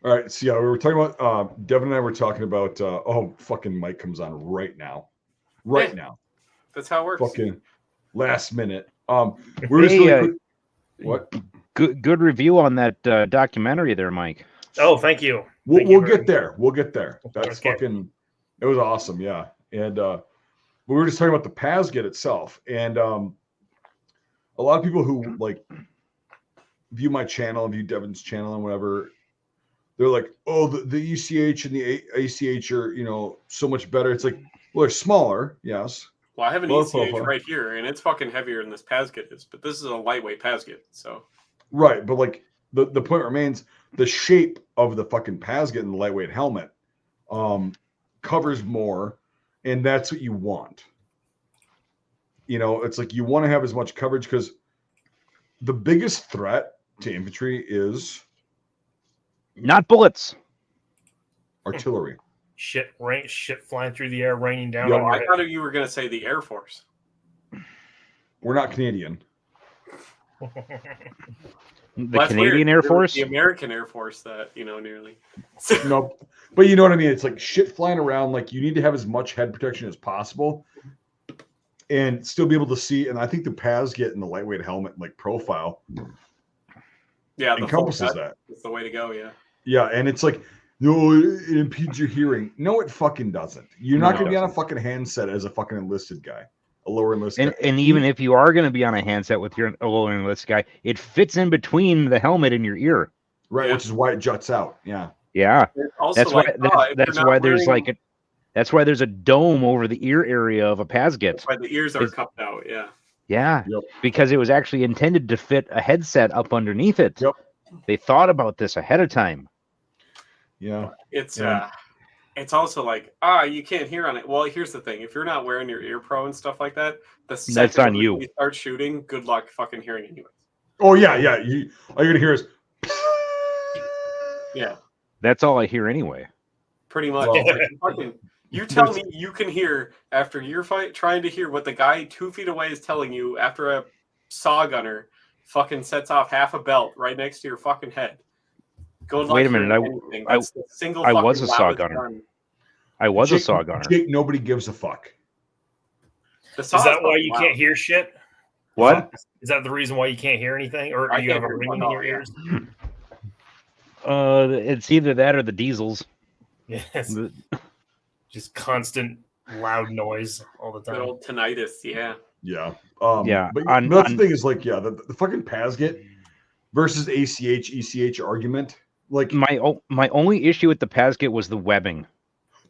All right, so yeah, we were talking about Devin and I were talking about oh fucking Mike comes on right now. Hey, Right now. that's how it works. Fucking last minute. We're just really Hey, quick. What? good review on that documentary there, Mike. Oh, thank you. We'll get there. We'll get there. That's Okay. fucking it was awesome, yeah. And we were just talking about the Pasget itself. And a lot of people who like view my channel, view Devin's channel and whatever, they're like, oh, the ECH and the ACH are, so much better. It's like, well, they're smaller, yes. Well, I have an Lower ECH profile. right here, and it's fucking heavier than this Pasget is, but this is a lightweight Pasget, so. Right, but like the point remains, the shape of the fucking Pasget and the lightweight helmet covers more, and that's what you want. It's like you want to have as much coverage because the biggest threat to infantry is Not bullets. artillery. Shit flying through the air, raining down Yo, on your I head. thought you were going to say the Air Force. We're not Canadian. The Canadian weird. Air Force. The American Air Force that, nearly. No, but you know what I mean? It's like shit flying around. Like you need to have as much head protection as possible and still be able to see. And I think the Pasget and the lightweight helmet like profile Yeah, the encompasses that. It's the way to go, yeah. Yeah, and it's like, no, it impedes your hearing. No, it fucking doesn't. You're not going to be on a fucking handset as a fucking enlisted guy, a lower enlisted guy. And even if you are going to be on a handset with your lower enlisted guy, it fits in between the helmet and your ear. Right, Yeah. which is why it juts out. Yeah. Yeah, Also, that's why. if That's you're why not there's wearing- like that's why there's a dome over the ear area of a Pasget. That's why the ears are cupped out, yeah. Yeah, Yep. because it was actually intended to fit a headset up underneath it. Yep. They thought about this ahead of time. Yeah. It's Yeah. it's also like, you can't hear on it. Well, here's the thing. If you're not wearing your ear pro and stuff like that, the second on you. you start shooting, good luck fucking hearing anyways. Oh, yeah, yeah. All you're going to hear is. Yeah, That's all I hear anyway. pretty much. Well- It's like, fucking, you tell me you can hear after you're trying to hear what the guy 2 feet away is telling you after a saw gunner fucking sets off half a belt right next to your fucking head. Good luck Wait a minute, hearing anything. That's the single I was fucking a saw loudest gunner. gun. I was a Jake, saw gunner. Jake, nobody gives a fuck. The Is saw's that why fucking you loud. can't hear shit? What? Is that the reason why you can't hear anything, or I do you have can't a hear ringing fuck in your all, yeah. ears? It's either that or the diesels. Yes, just constant loud noise all the Good time. old tinnitus, yeah. Yeah. Yeah, But, on- but that's on- the thing is like, yeah, the fucking Pasget versus ACH, ECH argument. Like, My only issue with the Pasget was the webbing.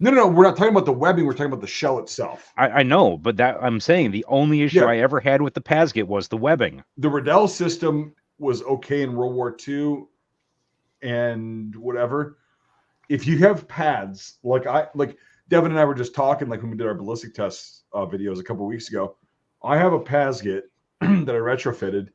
no, we're not talking about the webbing. We're talking about the shell itself. I know, but that I'm saying the only issue Yeah. I ever had with the Pasget was the webbing. The Riddell system was okay in World War II and whatever. If you have pads, like Devin and I were just talking, like when we did our ballistic test videos a couple weeks ago, I have a Pasget that I retrofitted.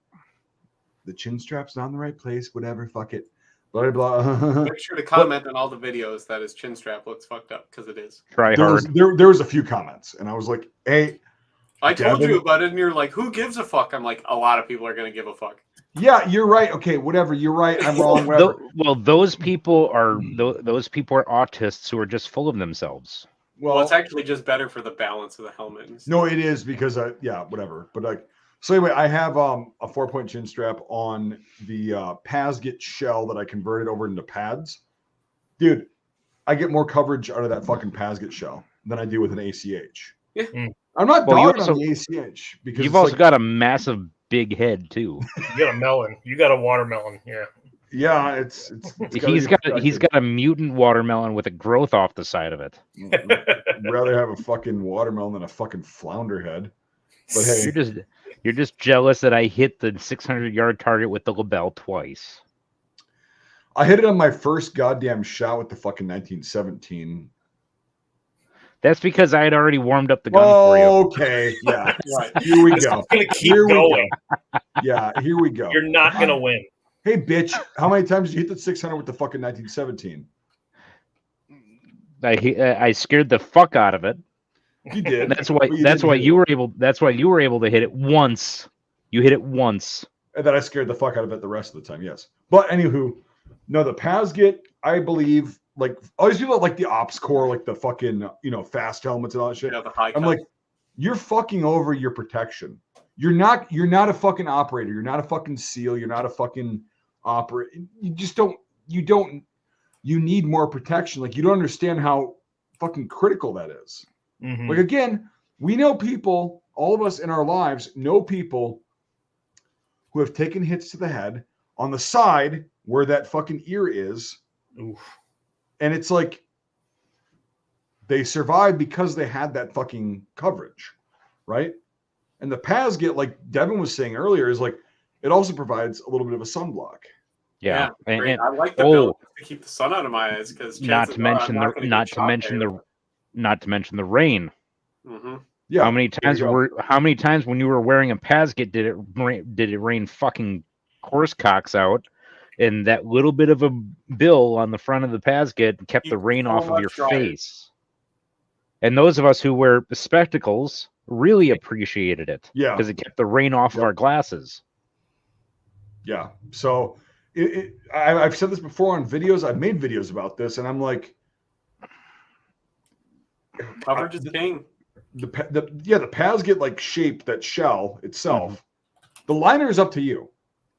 The chin strap's not in the right place, whatever, fuck it. Blah, blah. Make sure to comment on all the videos that his chin strap looks fucked up, because it is. Try there hard. was a few comments, and I was like, hey, I told Devin- you about it, and you're like, who gives a fuck? I'm like, a lot of people are going to give a fuck. yeah, you're right. Okay, whatever. You're right. I'm wrong. Whatever. Well, those people are autists who are just full of themselves. Well, it's actually just better for the balance of the helmet. And stuff. No, it is because whatever. But like, so anyway, I have a 4-point chin strap on the Pasget shell that I converted over into pads. Dude, I get more coverage out of that fucking Pasget shell than I do with an ACH. Yeah. I'm not Well, you dogging on the ACH because You've it's also like, got a massive big head too. You got a melon. You got a watermelon. Yeah. yeah, it's gotta He's be got protected. a mutant watermelon with a growth off the side of it. I'd rather have a fucking watermelon than a fucking flounder head. But hey, You're just jealous that I hit the 600-yard target with the label twice. I hit it on my first goddamn shot with the fucking 1917. That's because I had already warmed up the gun for you. Okay, yeah. Right. Here we It's go. gonna keep Here we going. go. Yeah, here we go. You're not gonna win. Hey, bitch, how many times did you hit the 600 with the fucking 1917? I scared the fuck out of it. You did. That's why But you didn't hit you it. were able. That's why you were able to hit it once. You hit it once. And then I scared the fuck out of it the rest of the time, yes. But anywho, no, the Pasget, I believe like all these people like the ops corps, like the fucking fast helmets and all that shit. You know, the high I'm cuts. like, you're fucking over your protection. You're not a fucking operator. You're not a fucking SEAL. You're not a fucking operator. You need more protection. Like, you don't understand how fucking critical that is. Mhm. Like, again, we know people, all of us in our lives know people who have taken hits to the head on the side where that fucking ear is. Oof. And it's like they survived because they had that fucking coverage, right? And the paths get, like Devin was saying earlier, is like it also provides a little bit of a sunblock. Yeah, great. I like the build to keep the sun out of my eyes because not to mention the rain. Mm-hmm. Yeah. How many times when you were wearing a Pazgit did it rain fucking horse cocks out, and that little bit of a bill on the front of the Pazgit kept the rain off of your face. And those of us who wear spectacles really appreciated it. Yeah. Because it kept the rain off of our glasses. Yeah. So I've said this before on videos. I've made videos about this, and I'm like, coverage is king. The Pazgit like shaped that shell itself. Mm-hmm. The liner is up to you.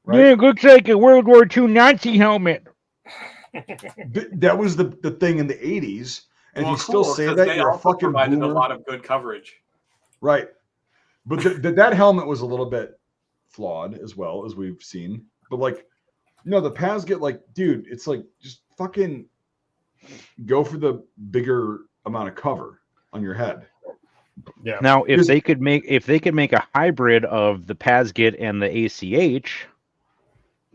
Right? Yeah, it looks like a World War II Nazi helmet. That was the thing in the 80s. And you still say that, you're a fucking provided boomer. A lot of good coverage. Right. But that helmet was a little bit flawed as well, as we've seen. But like, the Pazgit, like, dude, it's like, just fucking go for the bigger amount of cover on your head. Yeah. Now, if they could make a hybrid of the Pazgit and the ACH,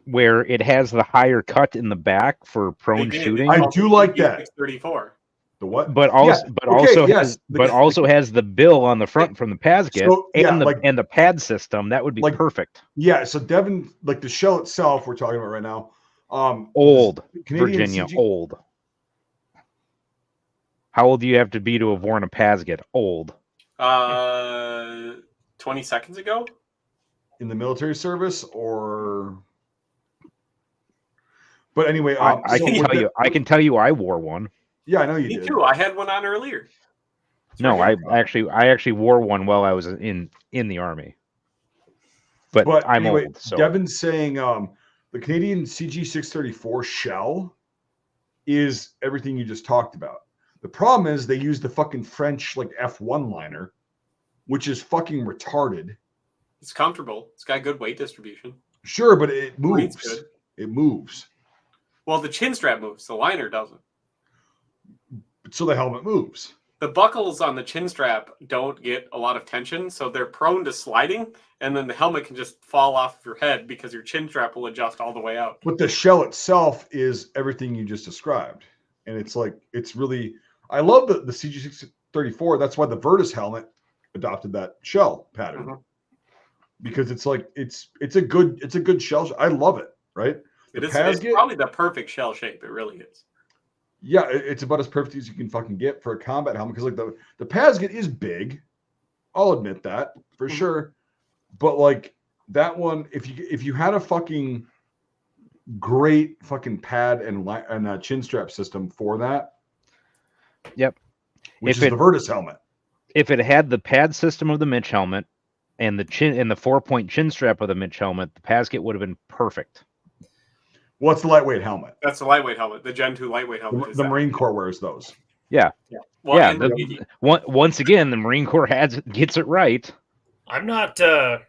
where it has the higher cut in the back for prone shooting, I do like that. 34. The what? But also has the bill on the front from the Pazgit and the pad system. That would be perfect. Yeah. So Devin, like the shell itself, we're talking about right now. Old Virginia, old. How old do you have to be to have worn a Pazgit? Old. 20 seconds ago. In the military service, or. But anyway, I can tell you, I wore one. Yeah, I know you did. Me too. I had one on earlier. No, I actually wore one while I was in the Army. But I'm anyway, old. So. Devin's saying the Canadian CG634 shell is everything you just talked about. The problem is they use the fucking French like F1 liner, which is fucking retarded. It's comfortable. It's got good weight distribution. Sure, but it moves. It moves. Well, the chin strap moves. The liner doesn't. So the helmet moves. The buckles on the chin strap don't get a lot of tension, so they're prone to sliding, and then the helmet can just fall off of your head because your chin strap will adjust all the way out. But the shell itself is everything you just described. And it's like, it's really, I love the CG634. That's why the Virtus helmet adopted that shell pattern. Mm-hmm. Because it's like, it's a good shell. I love it, right? It's probably the perfect shell shape. It really is. Yeah, it's about as perfect as you can fucking get for a combat helmet. Because like the Pazgit is big, I'll admit that for sure. But like that one, if you had a fucking great fucking pad and chin strap system for that, yep, which is the Virtus helmet. If it had the pad system of the Mitch helmet and the 4-point chin strap of the Mitch helmet, the Pazgit would have been perfect. What's the lightweight helmet? That's the lightweight helmet. The Gen 2 lightweight helmet. The Marine Corps wears those. Yeah. Well, once again, the Marine Corps gets it right. I'm not. I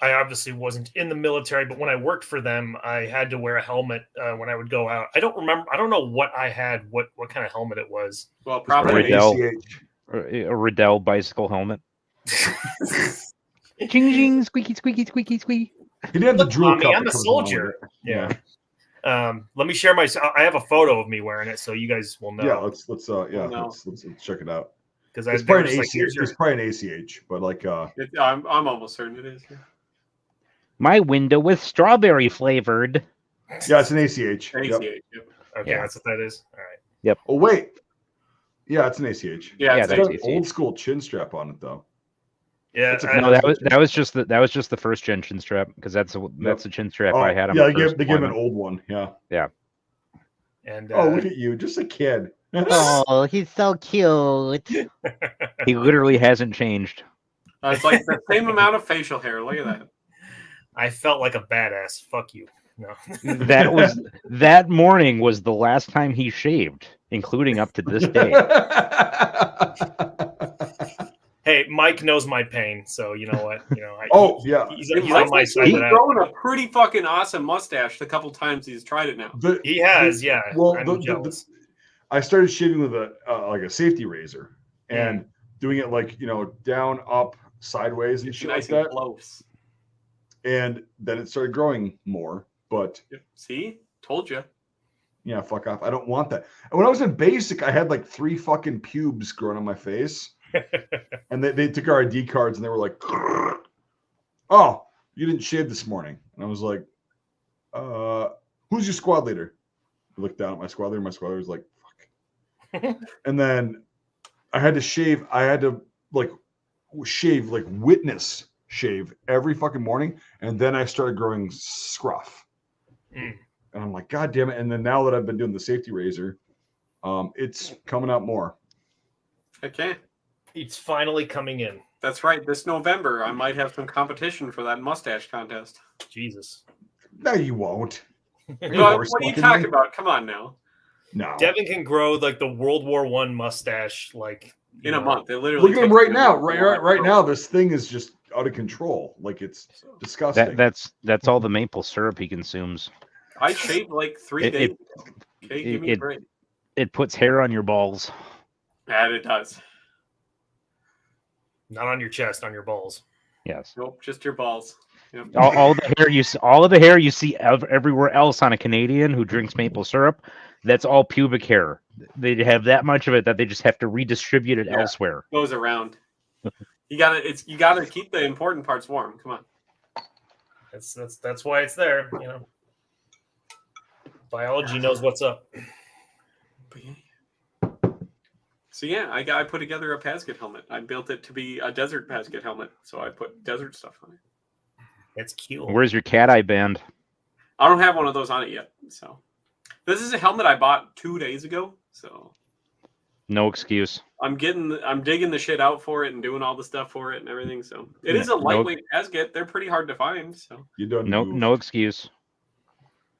obviously wasn't in the military, but when I worked for them, I had to wear a helmet when I would go out. I don't remember. I don't know what I had. What kind of helmet it was? Well, probably a Riddell bicycle helmet. Ching ching, squeaky squeaky squeaky squeaky. He didn't have the drill cup. I'm a soldier. Yeah. Let me share I have a photo of me wearing it, so you guys will know. Yeah, let's check it out. Because it's probably an ACH. It's probably an ACH, but like I'm almost certain it is. Yeah. My window with strawberry flavored. Yeah, it's an ACH. ACH. Yep. Yep. Okay, that's what that is. All right. Yep. Oh wait. Yeah, it's an ACH. Yeah, it's got an old school chin strap on it though. Yeah, no, that was just the first gen chin strap because that's the chin strap I had. Yeah, they gave him an old one. Yeah. Yeah. And Oh, look at you, just a kid. Oh, he's so cute. He literally hasn't changed. It's like the same amount of facial hair. Look at that. I felt like a badass. Fuck you. No. That morning was the last time he shaved, including up to this day. Hey, Mike knows my pain, so you know what? Yeah. he's He's on my side. He's of that. growing a pretty fucking awesome mustache. The couple times he's tried it now. He has, yeah. Well, I'm jealous. I started shaving with a safety razor and doing it like down, up, sideways, and shit Nice like and that. close. And then it started growing more. But see, told you. Yeah, fuck off. I don't want that. And when I was in basic, I had like 3 fucking pubes growing on my face. And they took our ID cards and they were like, "Oh, you didn't shave this morning." And I was like, "Who's your squad leader?" I looked down at my squad leader. My squad leader was like, "Fuck." And then I had to shave. I had to shave, witness shave every fucking morning. And then I started growing scruff. And I'm like, God damn it. And then now that I've been doing the safety razor, it's coming out more. Okay. It's finally coming in. That's right. This November, I might have some competition for that mustache contest. Jesus. No, you won't. What are you talking about? Come on now. No. Devin can grow like the World War I mustache in a month. It literally look at him right now. Right now, this thing is just out of control. Like, it's disgusting. That's all the maple syrup he consumes. I shaved like 3 days. Okay, give me a break. It puts hair on your balls. And it does. Not on your chest, on your balls. Yes. Nope, just your balls. Yep. All the hair you see everywhere else on a Canadian who drinks maple syrup, that's all pubic hair. They have that much of it that they just have to redistribute it elsewhere. Goes around. You gotta keep the important parts warm. Come on. That's why it's there. Biology knows what's up. So yeah, I put together a Pasget helmet. I built it to be a desert Pasget helmet, so I put desert stuff on it. It's cute. Where's your cat eye band? I don't have one of those on it yet. So this is a helmet I bought 2 days ago. So no excuse. I'm digging the shit out for it and doing all the stuff for it and everything. So it is a lightweight Pasget. They're pretty hard to find. So you don't no excuse.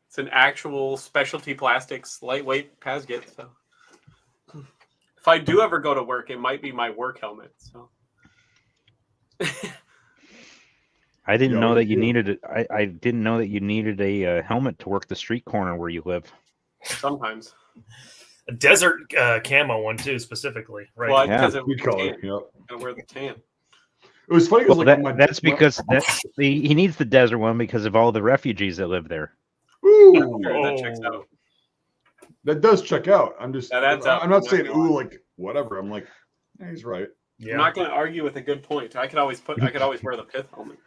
It's an actual specialty plastics lightweight Pasget. So if I do ever go to work, it might be my work helmet. So I didn't know that you needed it. I didn't know that you needed a helmet to work the street corner where you live. Sometimes. A desert camo one too, specifically, right? Well, because we call it. Yep. Gotta wear the tan. It was funny. That's because he needs the desert one because of all the refugees that live there. Ooh, that checks out. That does check out. I'm just. That adds up. I'm not saying like whatever. I'm like, yeah, he's right. Yeah. I'm not going to argue with a good point. I could always wear the pith helmet.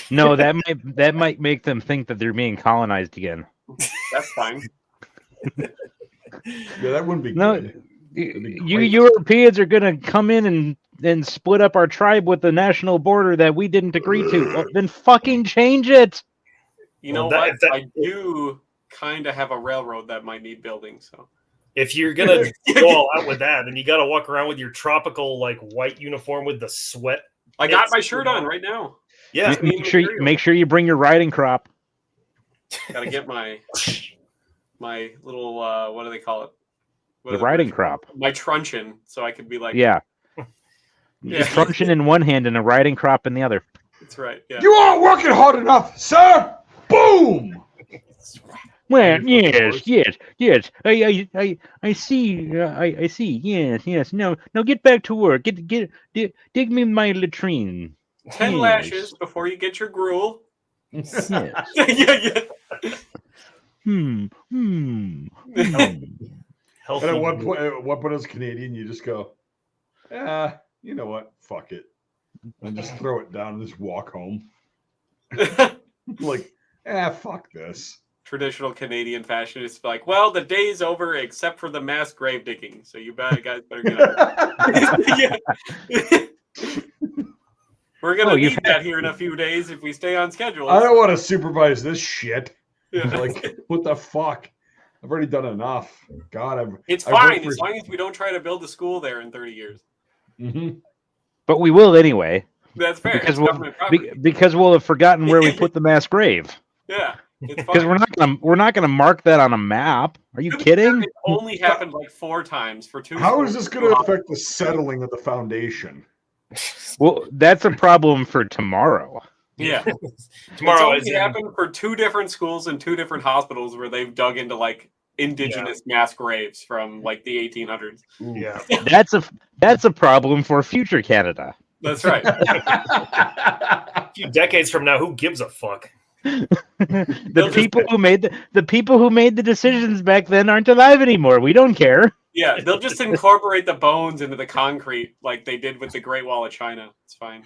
No, that might make them think that they're being colonized again. That's fine. Yeah, that wouldn't be good. You Europeans are going to come in and split up our tribe with the national border that we didn't agree to. Well, then fucking change it. You know what? I do kind of have a railroad that might need building. So if you're gonna go all out with that, then you got to walk around with your tropical white uniform with the sweat. I got my shirt on right now. Yeah, make sure you bring your riding crop. Got to get my little what do they call it? The riding crop. My truncheon, so I could be like truncheon in one hand and a riding crop in the other. That's right. Yeah. You aren't working hard enough, sir. Boom. Well, yes. I see. I see. Yes. No, get back to work. Dig me my latrine. 10 lashes before you get your gruel. Yes. yeah. And at one point as a Canadian, you just go, you know what? Fuck it. And just throw it down and just walk home. Like, fuck this. Traditional Canadian fashion is like, well, the day's over except for the mass grave digging. So you guys better get out. We're going to need that here in a few days if we stay on schedule. I don't want to supervise this shit. Yeah. Like, what the fuck? I've already done enough. God, It's I've fine worked as for- long as we don't try to build a school there in 30 years. Mhm. But we will anyway. That's fair. Because It's government property. because we'll have forgotten where we put the mass grave. Yeah, it's Because fine. we're not gonna mark that on a map. Are you kidding? It only happened like 4 times for 2 How is schools. this going to affect the settling of the foundation? Well, that's a problem for tomorrow. Yeah. Tomorrow It's is only happened for 2 different schools and 2 different hospitals where they've dug into like indigenous mass graves from like the 1800s. Ooh. yeah. That's a problem for future Canada. That's right. A few decades from now, who gives a fuck? The people who made the decisions back then aren't alive anymore. We don't care. Yeah, they'll just incorporate the bones into the concrete like they did with the Great Wall of China. It's fine.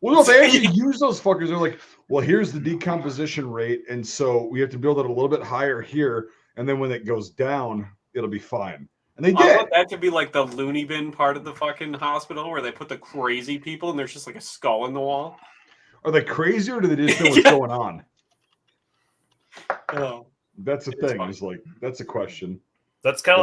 Well, no, they actually use those fuckers. They're like, well, here's the decomposition rate, and so we have to build it a little bit higher here, and then when it goes down, it'll be fine. And they I did. want that to be like the loony bin part of the fucking hospital where they put the crazy people and there's just like a skull in the wall. Are they crazy or do they just know what's going on? Oh. That's the It's thing. fine. It's like that's a question. That's kind of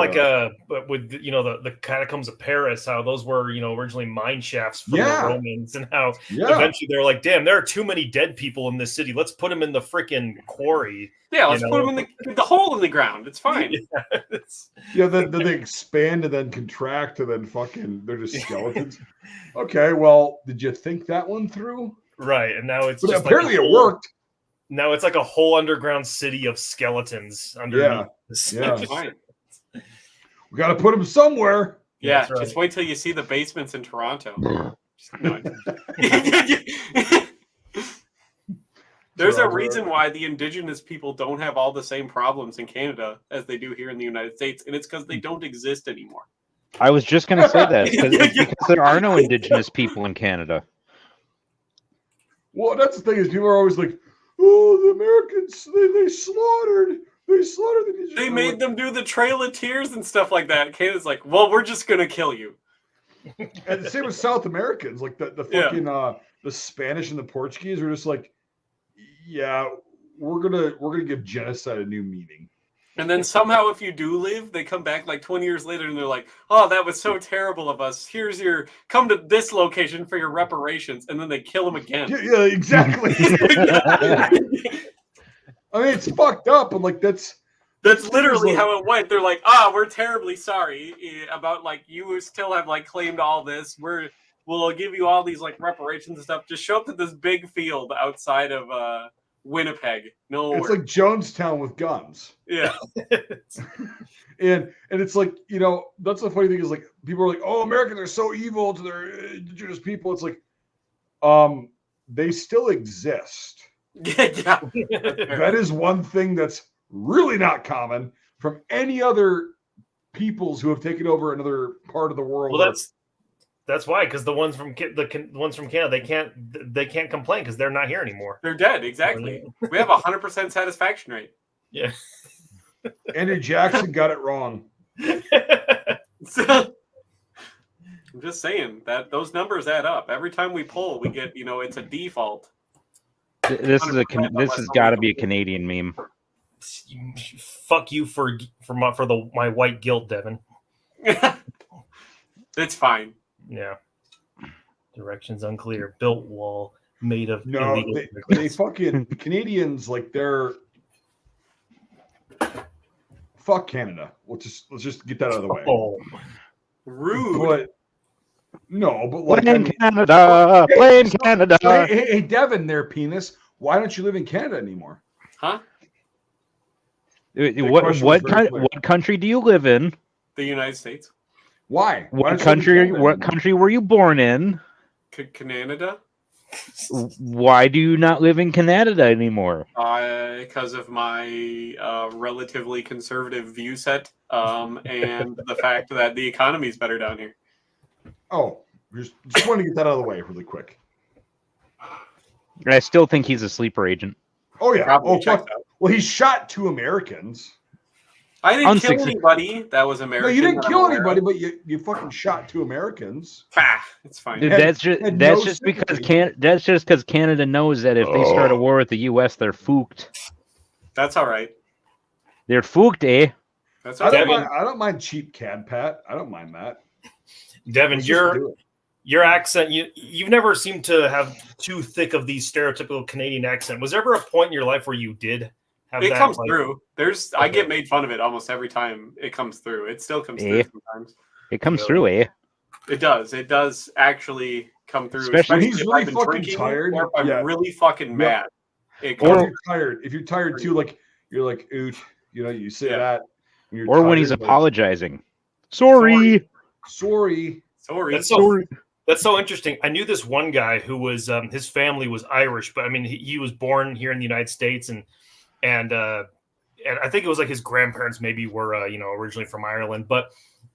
like with the catacombs of Paris, how those were originally mine shafts from the Romans, and how eventually they were like, damn, there are too many dead people in this city. Let's put them in the freaking quarry. Yeah, let's put them in the hole in the ground. It's fine. Then they expand and then contract and then fucking they're just skeletons. Okay, well, did you think that one through? Right, and now it's but just apparently like it worked. Now it's like a whole underground city of skeletons underneath. Yeah. Fine. We got to put them somewhere. Yeah, That's right. just wait till you see the basements in Toronto. There's a reason why the indigenous people don't have all the same problems in Canada as they do here in the United States, and it's because they don't exist anymore. I was just going to say that because there are no indigenous people in Canada. Well, that's the thing is people are always like, oh, the Americans, they slaughtered the indigenous. They made them do the Trail of Tears and stuff like that. Canada's like, well, we're just going to kill you. And the same with South Americans, like the fucking the Spanish and the Portuguese are just like, yeah, we're gonna give genocide a new meaning. And then somehow, if you do live, they come back like 20 years later and they're like, oh, that was so terrible of us. Come to this location for your reparations. And then they kill them again. Yeah, exactly. I mean, it's fucked up, but like that's literally how it went. They're like, we're terribly sorry about like you still have like claimed all this. We'll give you all these like reparations and stuff. Just show up to this big field outside of Winnipeg. No, it's like Jonestown with guns. Yeah. and it's like, that's the funny thing is like people are like, oh, Americans are so evil to their indigenous people. It's like, they still exist. Yeah. That is one thing that's really not common from any other peoples who have taken over another part of the world. Well, that's why, because the ones from Canada, they can't complain because they're not here anymore. They're dead. Exactly. We have 100% satisfaction rate. Yeah. Andrew Jackson got it wrong. So, I'm just saying that those numbers add up. Every time we pull, we get, it's a default. This has got to be a Canadian meme. Fuck you for my white guilt, Devin. It's fine. Yeah. Directions unclear. Built wall made of illegal they fucking Canadians, like they're fuck Canada. Let's just get that out of the way. Oh, rude. But like Play in Canada. Play in Canada. Hey, Devin, there, penis. Why don't you live in Canada anymore? Huh? What country do you live in? The United States. Why? What country were you born in? Canada. Why do you not live in Canada anymore? Because of my relatively conservative view set, and the fact that the economy is better down here. Oh, just want to get that out of the way really quick. I still think he's a sleeper agent. Oh yeah. Probably fuck. Well, he shot 2 Americans. I didn't kill anybody that was American. No, you didn't kill anybody, but you fucking shot 2 Americans. It's fine. Dude, that's just because Canada knows that if they start a war with the U.S., they're fooked. That's all right. They're fooked, eh? That's I okay. don't mind cheap cad pat. I don't mind that. Devin, Let's just do it. your accent, you've never seemed to have too thick of the stereotypical Canadian accent. Was there ever a point in your life where you did have It that? comes like, through. I get made fun of it almost every time it comes through. It still comes through sometimes. It comes through, eh? It does. It does actually come through. Especially when he's if really I've been fucking drinking tired. or if I'm Yeah. really fucking mad. It Or comes if you're tired. If you're tired too, like you're like, oot, you say Yeah. that. When you're Or when tired, he's like, apologizing. Sorry. Sorry. That's so interesting. I knew this one guy who was his family was Irish, but I mean he was born here in the United States and I think it was like his grandparents maybe were originally from Ireland, but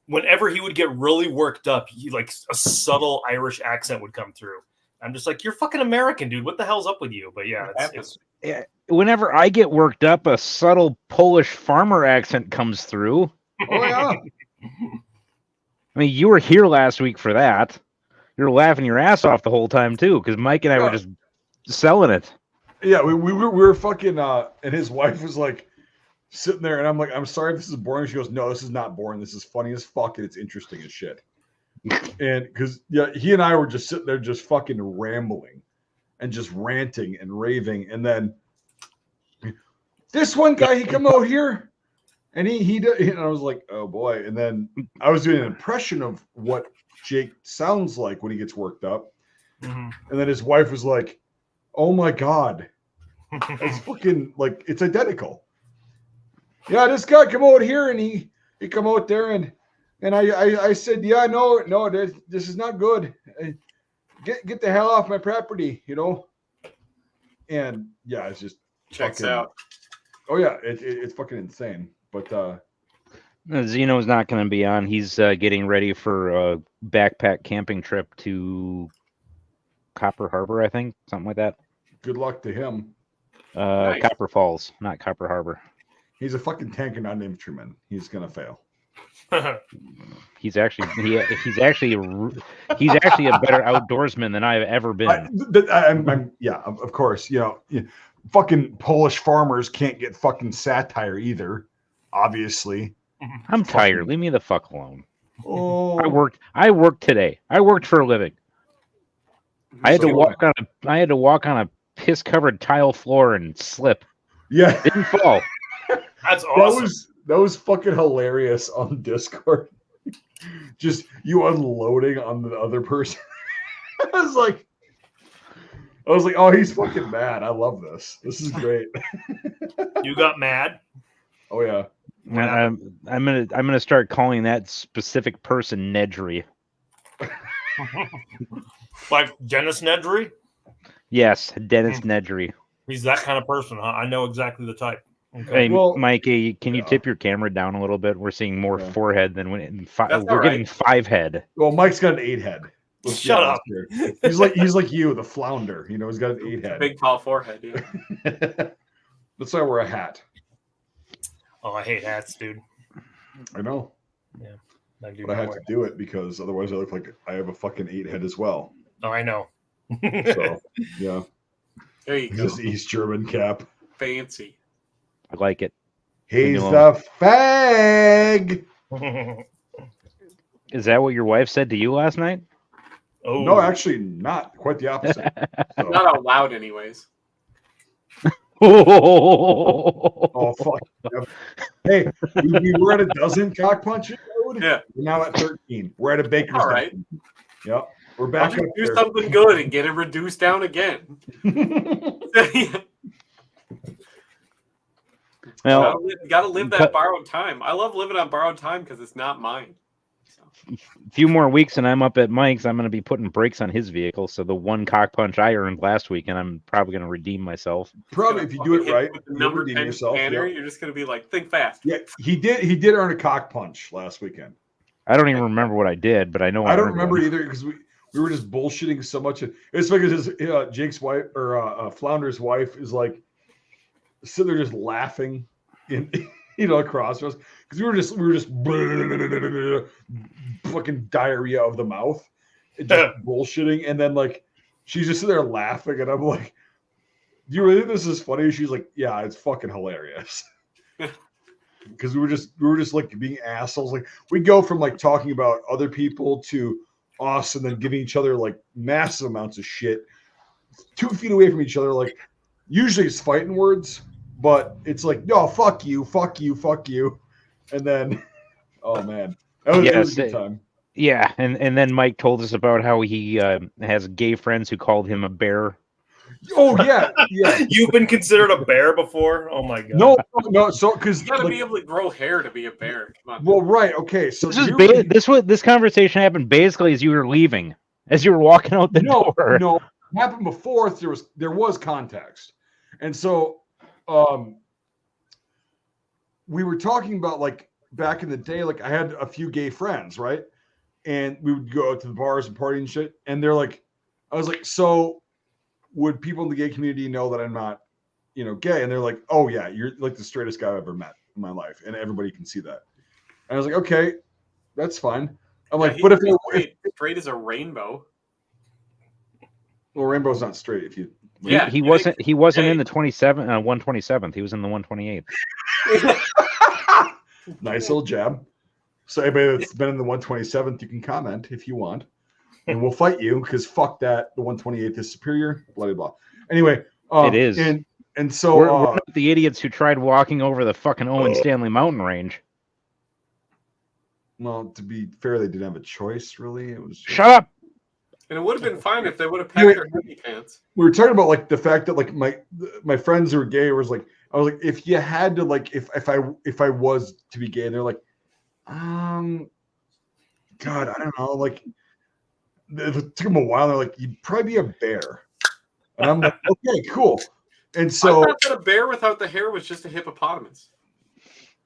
whenever he would get really worked up, he like a subtle Irish accent would come through. I'm just like, you're fucking American, dude. What the hell's up with you? But yeah, it's Whenever I get worked up, a subtle Polish farmer accent comes through. Oh yeah. I mean, you were here last week for that. You were laughing your ass off the whole time too, because Mike and I were just selling it. Yeah, we were fucking and his wife was like sitting there and I'm like, I'm sorry if this is boring. She goes, no, this is not boring. This is funny as fuck and it's interesting as shit. And because he and I were just sitting there just fucking rambling and just ranting and raving. And then this one guy, he come out here and he did, and I was like, oh boy. And then I was doing an impression of what Jake sounds like when he gets worked up. Mm-hmm. And then his wife was like, oh my God. It's fucking like it's identical. Yeah, this guy come out here and he come out there and I said, yeah, no, this is not good. Get the hell off my property, And yeah, it's just checks fucking, out. Oh yeah, it's fucking insane. But Zeno's not going to be on. He's getting ready for a backpack camping trip to Copper Harbor, I think, something like that. good luck to him. Nice. Copper Falls, not Copper Harbor. He's a fucking tanker, not an infantryman. He's gonna fail. He's actually he's actually a better outdoorsman than I've ever been. Yeah, of course. Fucking Polish farmers can't get fucking satire either. Obviously, I'm tired. Leave me the fuck alone. Oh, I worked today. I worked for a living. I had to walk on a piss-covered tile floor and slip. Yeah, Didn't fall. That's awesome. That was fucking hilarious on Discord. Just you unloading on the other person. I was like, oh, he's fucking mad. I love this. This is great. You got mad? Oh yeah. I'm gonna start calling that specific person Nedry. Like Dennis Nedry? Yes, Dennis Nedry. He's that kind of person, huh? I know exactly the type. Okay. Hey, well, Mike, can you tip your camera down a little bit? We're seeing more forehead than we're getting 5 head. Well, Mike's got an 8 head. Shut up. He's like you, the flounder. He's got an 8 head. Big tall forehead, yeah. That's why I wear a hat. Oh, I hate hats, dude. I know. Yeah. But I have to do it because otherwise I look like I have a fucking 8 head as well. Oh, I know. So yeah. There you go. This East German cap. Fancy. I like it. He's the fag. Is that what your wife said to you last night? Oh No, actually not. Quite the opposite. So. Not out loud, anyways. Oh fuck. Hey, we were at a dozen cock punches. Yeah. We're now at 13. We're at a baker's. All right. Yep. We're back I'll up just do there. something good and get it reduced down again. Well, gotta live that borrowed time. I love living on borrowed time because it's not mine. a few more weeks and I'm up at Mike's. I'm going to be putting brakes on his vehicle. So the one cock punch I earned last week, and I'm probably going to redeem myself. Probably if you do it right, with the number redeem 10 yourself. scanner, Yep. you're just gonna be like, think fast. Yeah, he did earn a cock punch last weekend. I don't even remember what I did, but I know I don't earned remember one. either because we were just bullshitting so much. It's because his Jake's wife or Flounder's wife is like sitting there just laughing in across us because we were just fucking diarrhea of the mouth, just bullshitting, and then like she's just sitting there laughing, and I'm like, "Do you really think this is funny?" She's like, "Yeah, it's fucking hilarious." because we were just like being assholes. Like we go from like talking about other people to us, and then giving each other like massive amounts of shit 2 feet away from each other. Like usually it's fighting words, but it's like, no, fuck you, fuck you, fuck you, and then oh man, it was a good time. Yeah, and then Mike told us about how he has gay friends who called him a bear. Oh yeah, yeah. You've been considered a bear before? Oh my god. No. So because You gotta be able to grow hair to be a bear. Come on. well, right, okay. So this conversation happened basically as you were leaving, as you were walking out the door. No, it happened before. There was context, and so we were talking about like back in the day. Like I had a few gay friends, right? And we would go out to the bars and party and shit. And they're like, I was like, so would people in the gay community know that I'm not, gay? And they're like, oh yeah, you're like the straightest guy I've ever met in my life, and everybody can see that. And I was like, okay, that's fine. I'm like, but if straight as a rainbow. Well, rainbow's not straight. If you, he wasn't in the 127th. He was in the 128th. Nice little jab. So anybody that's been in the 127th, you can comment if you want, and we'll fight you because fuck that. The 128th is superior. Blah blah blah. Anyway, it is, and so we're not the idiots who tried walking over the fucking Owen Stanley mountain range. Well, to be fair, they didn't have a choice. Really, it was. Shut up. And it would have been fine if they would have packed their heavy pants. We were talking about like the fact that like my friends who were gay was like, I was like, if you had to like if I was to be gay, and they're like, God, I don't know. Like, it took them a while. They're like, you'd probably be a bear. And I'm like, okay, cool. And so I thought that a bear without the hair was just a hippopotamus.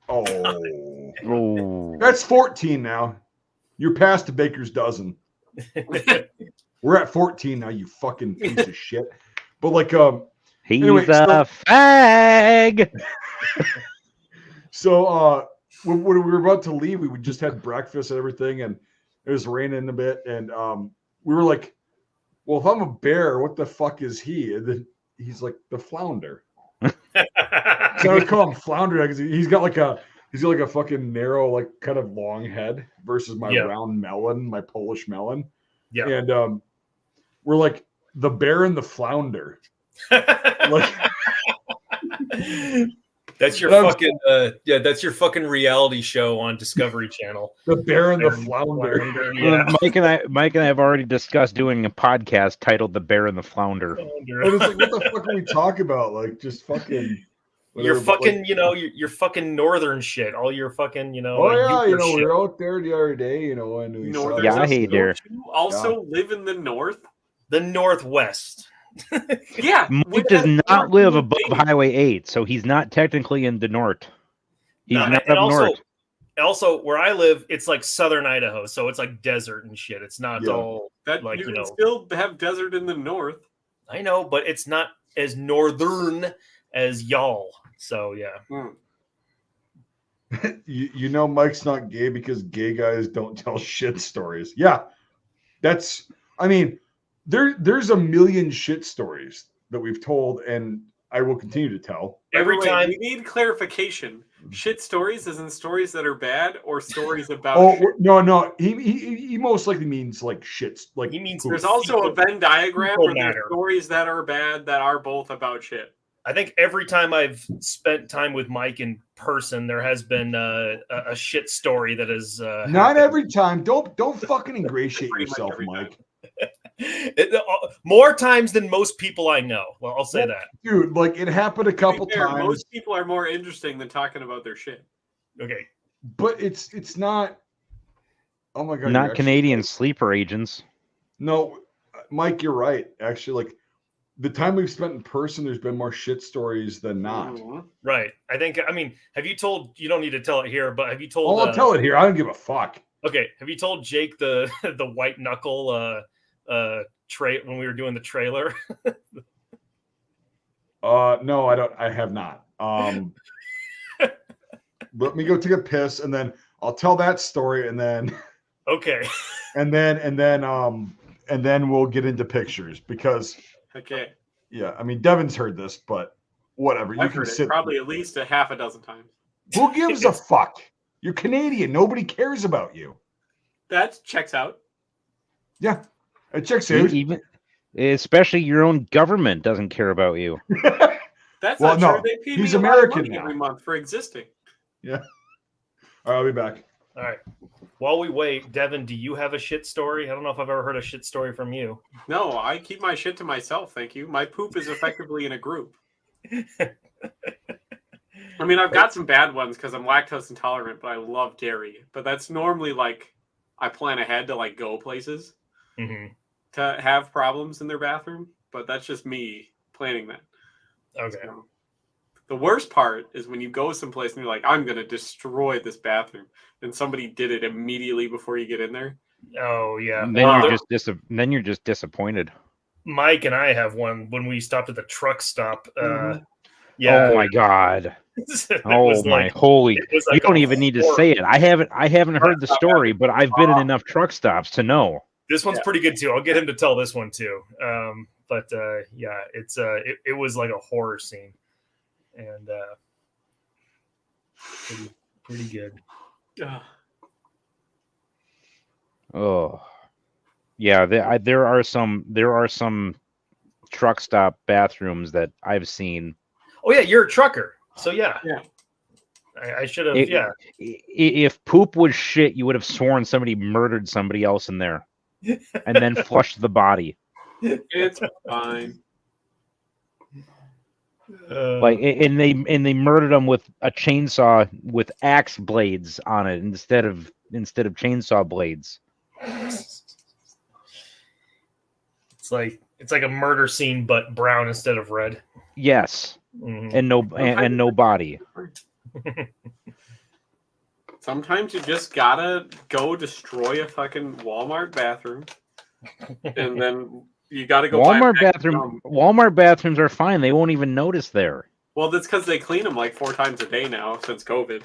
Oh, that's 14 now. You're past the baker's dozen. We're at 14 now, you fucking piece of shit. But like, he's a fag. So, when we were about to leave, we just had breakfast and everything, and it was raining a bit, and we were like, well, if I'm a bear, what the fuck is he? And then he's like, the flounder. So I would call him flounder because he's got like a fucking narrow, like kind of long head versus my round melon, my Polish melon. Yeah. And we're like the bear and the flounder. Like that's your fucking that's your fucking reality show on Discovery Channel. The Bear and the Flounder. Yeah. Mike and I have already discussed doing a podcast titled "The Bear and the Flounder." And it's like, what the fuck are we talking about? Like, just fucking. You're fucking, like, you're fucking northern shit. All your fucking, Oh yeah, we were out there the other day, and we saw. Yeah, hey there. You also live in the north, the northwest. Yeah, Mike does not live above Highway 8, so he's not technically in the north. He's not up north. Also, where I live, it's like southern Idaho, so it's like desert and shit. It's not all that like you can still have desert in the north. I know, but it's not as northern as y'all. So yeah. You know, Mike's not gay because gay guys don't tell shit stories. Yeah, I mean. There's a million shit stories that we've told, and I will continue to tell. Every time we need clarification. Shit stories isn't stories that are bad or stories about. Shit. No. He most likely means like shits. Like he means there's also a Venn diagram where there's stories that are bad that are both about shit. I think every time I've spent time with Mike in person, there has been a shit story that is not happened. every time. Don't fucking ingratiate yourself, Mike. More times than most people I know. Well, I'll say that, dude. Like it happened a couple times. Most people are more interesting than talking about their shit. Okay, but it's not. Oh my god! Not Canadian sleeper agents. No, Mike, you're right. Actually, like the time we've spent in person, there's been more shit stories than not. Mm-hmm. Right. I mean, have you told? You don't need to tell it here, but have you told? I'll tell it here. I don't give a fuck. Okay. Have you told Jake the white knuckle trait when we were doing the trailer? No, I don't. I have not. Let me go take a piss, and then I'll tell that story, and then. Okay. And then we'll get into pictures because. Okay. Yeah, I mean Devin's heard this, but whatever. I've heard it probably at least a half a dozen times. Who gives a fuck? You're Canadian. Nobody cares about you. That checks out. Yeah, it checks out. Even, especially your own government doesn't care about you. That's Well, not no, true. They pay he's me a American lot of money now. every month for existing. Yeah. All right, I'll be back. All right. While we wait, Devin, do you have a shit story? I don't know if I've ever heard a shit story from you. No, I keep my shit to myself. Thank you. My poop is effectively in a group. I mean, I've got some bad ones because I'm lactose intolerant, but I love dairy. But that's normally like I plan ahead to like go places Mm-hmm. to have problems in their bathroom. But that's just me planning that. Okay. So, the worst part is when you go someplace and you're like, I'm going to destroy this bathroom. And somebody did it immediately before you get in there. Oh, yeah. Then you're just disappointed. Mike and I have one when we stopped at the truck stop. Mhm. Yeah. Oh my god. It Oh was my like- holy! it was You like don't a even need to horror. say it. I haven't heard the story, but I've been in enough truck stops to know. This one's pretty good too. I'll get him to tell this one too. But yeah, it was like a horror scene, and pretty good. Ugh. Oh, yeah. There are some truck stop bathrooms that I've seen. Oh yeah, you're a trucker, so yeah. Yeah. I should have. It- Yeah. If poop was shit, you would have sworn somebody murdered somebody else in there, and then flushed the body. It's fine. And they murdered them with a chainsaw with axe blades on it instead of chainsaw blades. It's like a murder scene, but brown instead of red. Yes, Mhm. and no body. Sometimes you just gotta go destroy a fucking Walmart bathroom, and then you gotta go. buy Walmart back bathroom. Walmart bathrooms are fine. They won't even notice there. Well, that's because they clean them like 4 times a day now since COVID.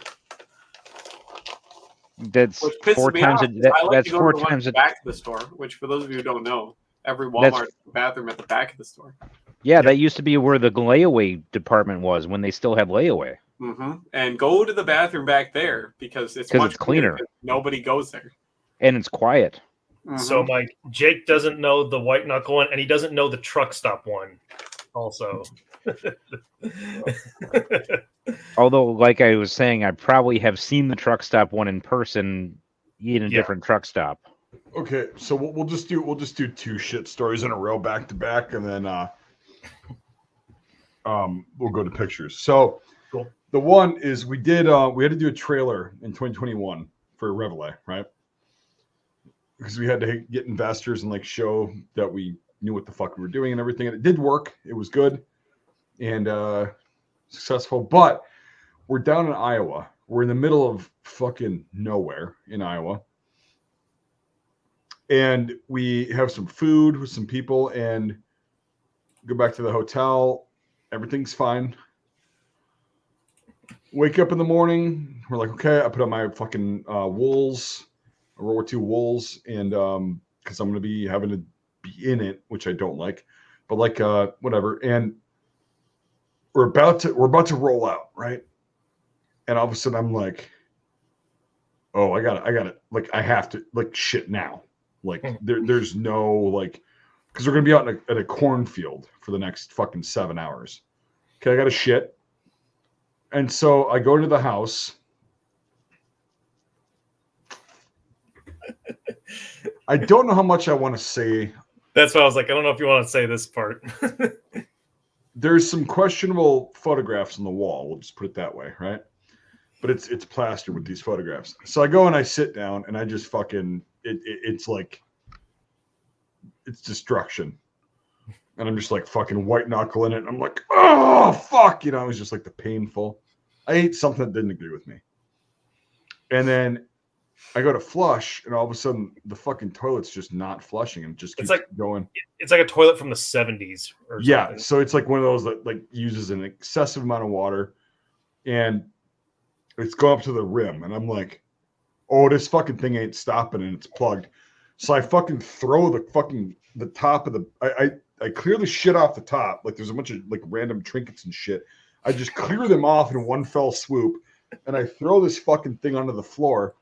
That's Which pisses 4 me times. off. I like That's to go 4 to the one times. at the back of the store. Which, for those of you who don't know, every That's- Walmart bathroom at the back of the store. Yeah, that used to be where the layaway department was when they still had layaway. Mm-hmm. And go to the bathroom back there because it's 'Cause much it's cleaner. because nobody goes there. And it's quiet. Mhm. So, Mike, Jake doesn't know the white knuckle one, and he doesn't know the truck stop one. Also, Although, like I was saying, I probably have seen the truck stop one in person in a Yeah. different truck stop. Okay, so we'll just do 2 shit stories in a row back to back, and then we'll go to pictures. So Cool. The one is we had to do a trailer in 2021 for Reveille, right? Because we had to get investors and like show that we knew what the fuck we were doing and everything, and it did work. It was good and successful, but we're down in Iowa. We're in the middle of fucking nowhere in Iowa. And we have some food with some people and go back to the hotel. Everything's fine. Wake up in the morning. We're like, okay, I put on my fucking wools, World War II wools, and because I'm going to be having to be in it, which I don't like, but like whatever. And we're about to roll out, right? And all of a sudden I'm like, oh, I got it. Like I have to like shit now. Like there's no like, because we're gonna be out at a cornfield for the next fucking 7 hours. Okay, I got to shit, and so I go into the house. I don't know how much I want to say. that's why I was like, I don't know if you want to say this part. There's some questionable photographs on the wall. We'll just put it that way, right? But it's plastered with these photographs. So I go and I sit down and I just fucking it's like it's destruction. And I'm just like fucking white knuckling it. And I'm like, oh fuck, it was just like the painful. I ate something that didn't agree with me. And then I go to flush, and all of a sudden the fucking toilet's just not flushing and just keeps going. It's like a toilet from the 70s or Yeah, something. so it's like one of those that like uses an excessive amount of water, and it's going up to the rim, and I'm like, oh, this fucking thing ain't stopping, and it's plugged. So I fucking throw the top of the I clear the shit off the top. Like there's a bunch of like random trinkets and shit. I just clear them off in one fell swoop. and I throw this fucking thing onto the floor,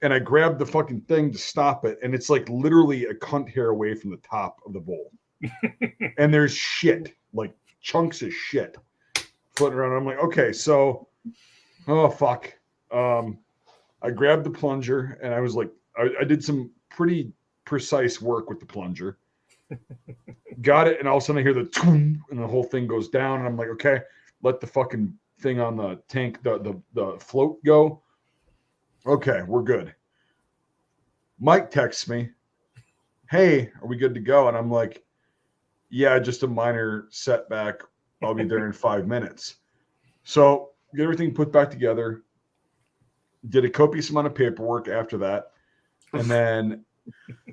and I grab the fucking thing to stop it, and it's like literally a cunt hair away from the top of the bowl. And there's shit, like chunks of shit floating around. I'm like, okay, so, oh fuck. I grabbed the plunger, and I was like, I did some pretty precise work with the plunger. Got it, and all of a sudden I hear the toom, and the whole thing goes down, and I'm like, okay, let the fucking thing on the tank, the float go. Okay, we're good. Mike texts me, hey, are we good to go? And I'm like, yeah, just a minor setback. I'll be there in 5 minutes. So get everything put back together. Did a copious amount of paperwork after that. And then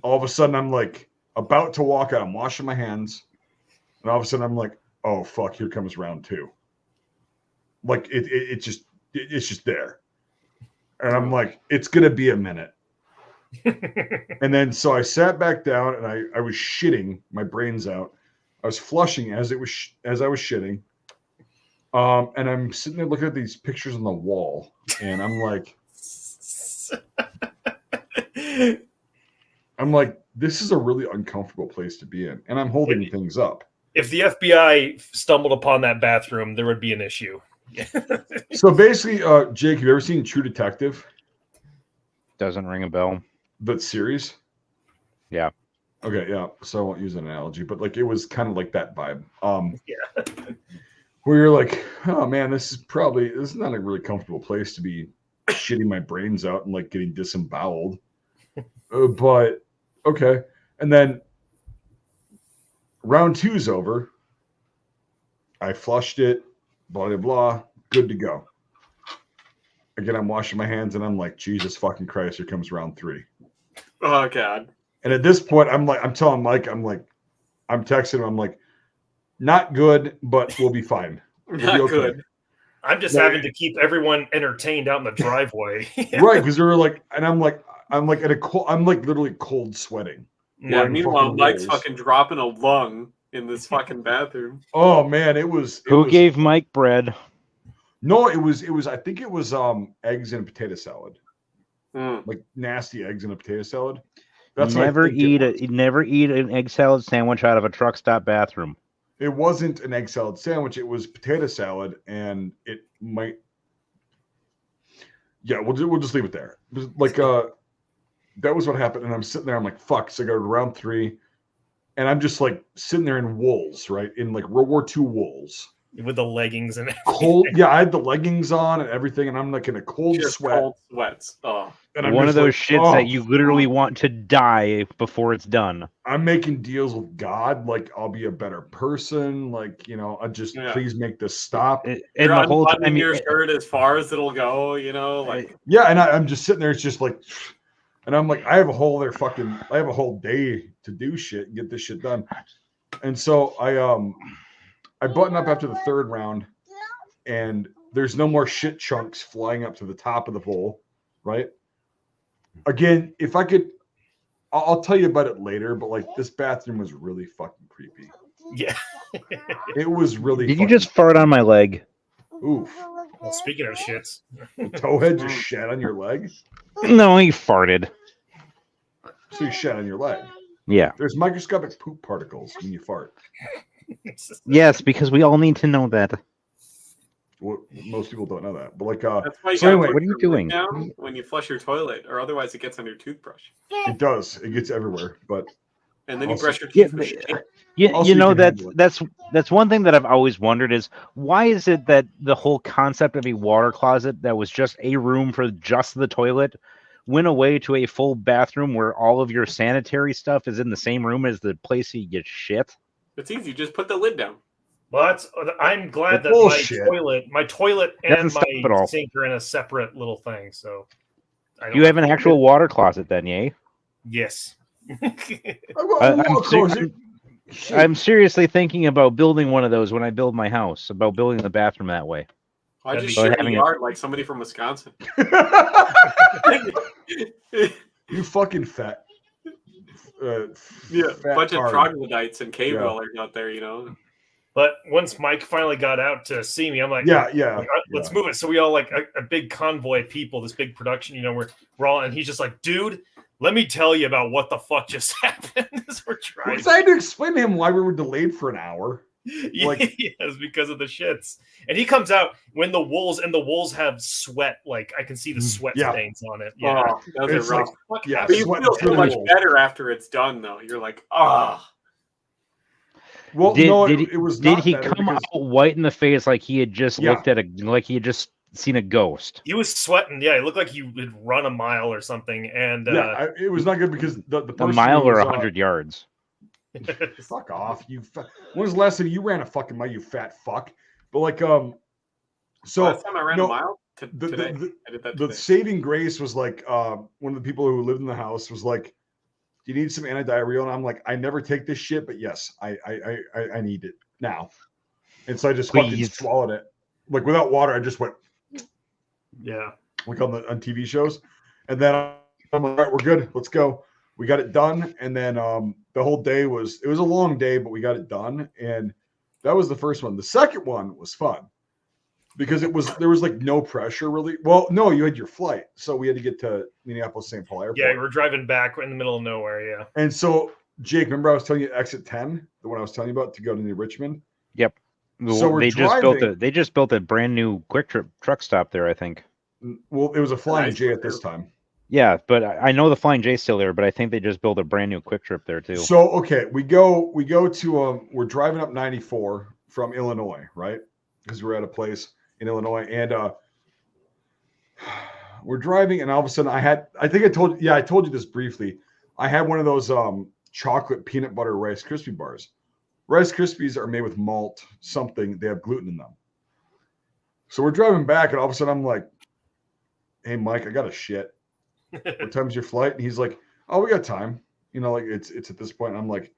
all of a sudden I'm like about to walk out. I'm washing my hands. And all of a sudden I'm like, oh fuck, here comes round 2. Like it's just there. And I'm like, it's gonna be a minute. And then so I sat back down, and I was shitting my brains out. I was flushing as I was shitting. And I'm sitting there looking at these pictures on the wall, and I'm like, this is a really uncomfortable place to be in, and I'm holding things up. If the FBI stumbled upon that bathroom, there would be an issue. So basically, Jake, have you ever seen True Detective? Doesn't ring a bell. That series? Yeah. Okay, yeah. So I won't use an analogy, but like it was kind of like that vibe. Yeah. Where you're like, oh man, this is not a really comfortable place to be shitting my brains out and like getting disemboweled. But okay. And then round 2's over. I flushed it, blah, blah, blah, good to go. Again, I'm washing my hands, and I'm like, Jesus fucking Christ, here comes round 3. Oh, God. And at this point, I'm telling Mike, I'm texting him, I'm like, not good, but we'll be fine. Not be okay. good. I'm just having to keep everyone entertained out in the driveway. Right, because they were like, and I'm like literally cold sweating. Yeah, meanwhile, Mike's fucking dropping a lung in this fucking bathroom. Oh man, Who gave Mike bread? No, it was I think it was eggs and potato salad. Mm. Like nasty eggs in a potato salad. That's never eat an egg salad sandwich out of a truck stop bathroom. It wasn't an egg salad sandwich, it was potato salad, and it might. Yeah, we'll just leave it there. Like that was what happened, and I'm sitting there, I'm like, fuck. So I go to round 3, and I'm just like sitting there in wools, right? In like World War II wools. With the leggings and everything. Cold, yeah, I had the leggings on and everything, and I'm like in a cold sweat. Cold sweats. Oh. And I'm one of those like, shits that you literally want to die before it's done. I'm making deals with God, like I'll be a better person, like I just please make this stop. And the whole time your shirt as far as it'll go, like yeah, and I'm just sitting there, it's just like, and I'm like, I have a whole day to do shit and get this shit done, and so I button up after the 3rd round, and there's no more shit chunks flying up to the top of the bowl, right? Again, if I could, I'll tell you about it later, but like this bathroom was really fucking creepy. Yeah. It was really Did you just fart on my leg? Oof. Well, speaking of shits. The towhead just shat on your leg? No, he farted. So you shat on your leg? Yeah. There's microscopic poop particles when you fart. Yes, because we all need to know that. Well, most people don't know that, but like, that's why you so anyway, what are you doing down when you flush your toilet, or otherwise it gets on your toothbrush? It does. It gets everywhere, but and then you also, brush your teeth. With shit. That's one thing that I've always wondered is why is it that the whole concept of a water closet that was just a room for just the toilet went away to a full bathroom where all of your sanitary stuff is in the same room as the place you get shit? It's easy. Just put the lid down. Well, I'm glad that my toilet and my sink are in a separate little thing. So you have an actual water closet then, yay? Yes. I'm seriously thinking about building one of those when I build my house, about building the bathroom that way. I just share a yard like somebody from Wisconsin. You fucking fat. Bunch of troglodytes and cave dwellers out there, But once Mike finally got out to see me, I'm like, yeah. Let's move it. So we all like a big convoy of people, this big production, we're all, and he's just like, dude, let me tell you about what the fuck just happened as we're trying. Because I had to explain to him why we were delayed for an hour. Like, yes, because of the shits. And he comes out when the wolves have sweat. Like I can see the sweat stains on it. Yeah, those are rough. But you feel so much better after it's done, though. You're like, Well, it was. Did he come out white in the face like he had just looked at he had just seen a ghost? He was sweating. Yeah, it looked like he would run a mile or something. And it was not good because the person a mile or 100 yards. Fuck off, you. When was the last time you ran a fucking mile, you fat fuck? But like, so last time I ran a mile today. I did that today. The saving grace was like, one of the people who lived in the house was like, "Do you need some antidiarrheal?" And I'm like, "I never take this shit, but yes, I need it now." And so I just fucking swallowed it, like without water. I just went, like on TV shows, and then I'm like, "All right, we're good. Let's go." We got it done, and then the whole day was a long day, but we got it done, and that was the first one. The second one was fun because there was like no pressure really. Well, no, you had your flight, so we had to get to Minneapolis-St. Paul Airport. Yeah, we're driving back in the middle of nowhere. Yeah, and so Jake, remember I was telling you exit 10, the one I was telling you about to go to New Richmond. Yep. So they just built a brand new quick trip truck stop there, I think. Well, it was a Flying J at this time. Yeah, but I know the Flying J's still there, but I think they just built a brand new quick trip there too. So okay, we go to we're driving up 94 from Illinois, right? Because we're at a place in Illinois, and we're driving, and all of a sudden I told you this briefly. I had one of those chocolate peanut butter Rice Krispie bars. Rice Krispies are made with malt something. They have gluten in them. So we're driving back, and all of a sudden I'm like, "Hey, Mike, I got a shit. What time's your flight?" And he's like, "Oh, we got time. Like it's at this point." And I'm like,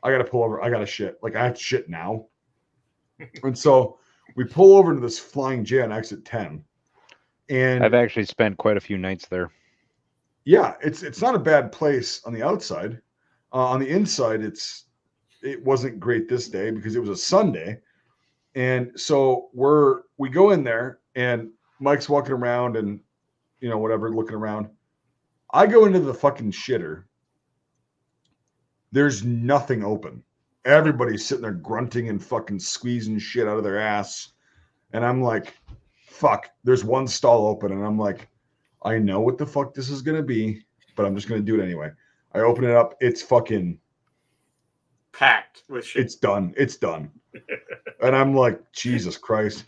"I got to pull over. I got to shit. Like I have to shit now." And so we pull over to this Flying J on exit 10. And I've actually spent quite a few nights there. Yeah, it's not a bad place on the outside. On the inside, it wasn't great this day because it was a Sunday. And so we go in there, and Mike's walking around and whatever, looking around. I go into the fucking shitter. There's nothing open. Everybody's sitting there grunting and fucking squeezing shit out of their ass. And I'm like, fuck, there's one stall open. And I'm like, I know what the fuck this is going to be, but I'm just going to do it anyway. I open it up. It's fucking packed with shit. It's done. And I'm like, Jesus Christ.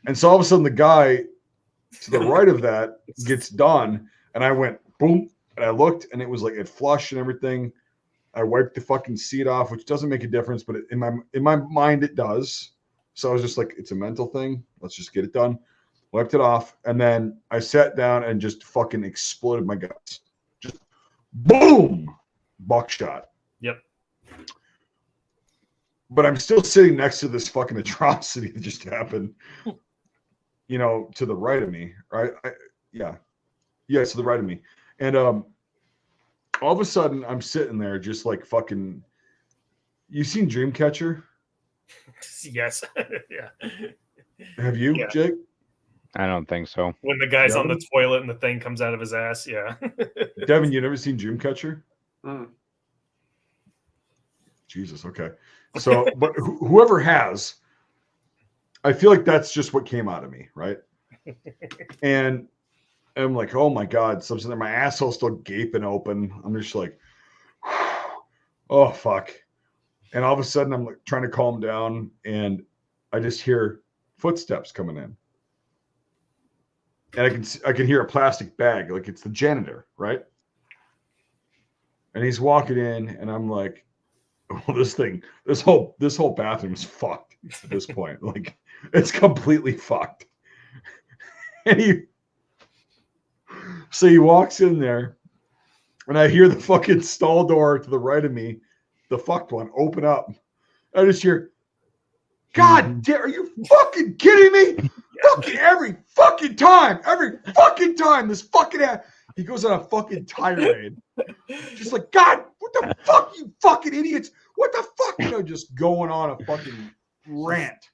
And so all of a sudden the guy to the right of that gets done. And I went, boom. And I looked, and it was like it flushed and everything. I wiped the fucking seat off, which doesn't make a difference, but in my mind it does. So I was just like, it's a mental thing. Let's just get it done. Wiped it off, and then I sat down and just fucking exploded my guts. Just boom, buckshot. Yep. But I'm still sitting next to this fucking atrocity that just happened. To the right of me, right? Yeah, to the right of me, and all of a sudden I'm sitting there just like fucking. You seen Dreamcatcher? Yes. Yeah. Have you, Jake? I don't think so. When the guy's on the toilet and the thing comes out of his ass, yeah. Devin, you never seen Dreamcatcher? Mm. Jesus, okay. So, but whoever has, I feel like that's just what came out of me, right? And I'm like, oh my God, something there. My asshole's still gaping open. I'm just like, oh fuck. And all of a sudden I'm like trying to calm down, and I just hear footsteps coming in. And I can hear a plastic bag, like it's the janitor, right? And he's walking in, and I'm like, oh, this whole bathroom is fucked at this point. Like it's completely fucked. And so he walks in there, and I hear the fucking stall door to the right of me, the fucked one, open up. I just hear, God damn, are you fucking kidding me? Fucking every fucking time, this fucking ass. He goes on a fucking tirade. Just like, God, what the fuck, you fucking idiots? What the fuck? Just going on a fucking rant.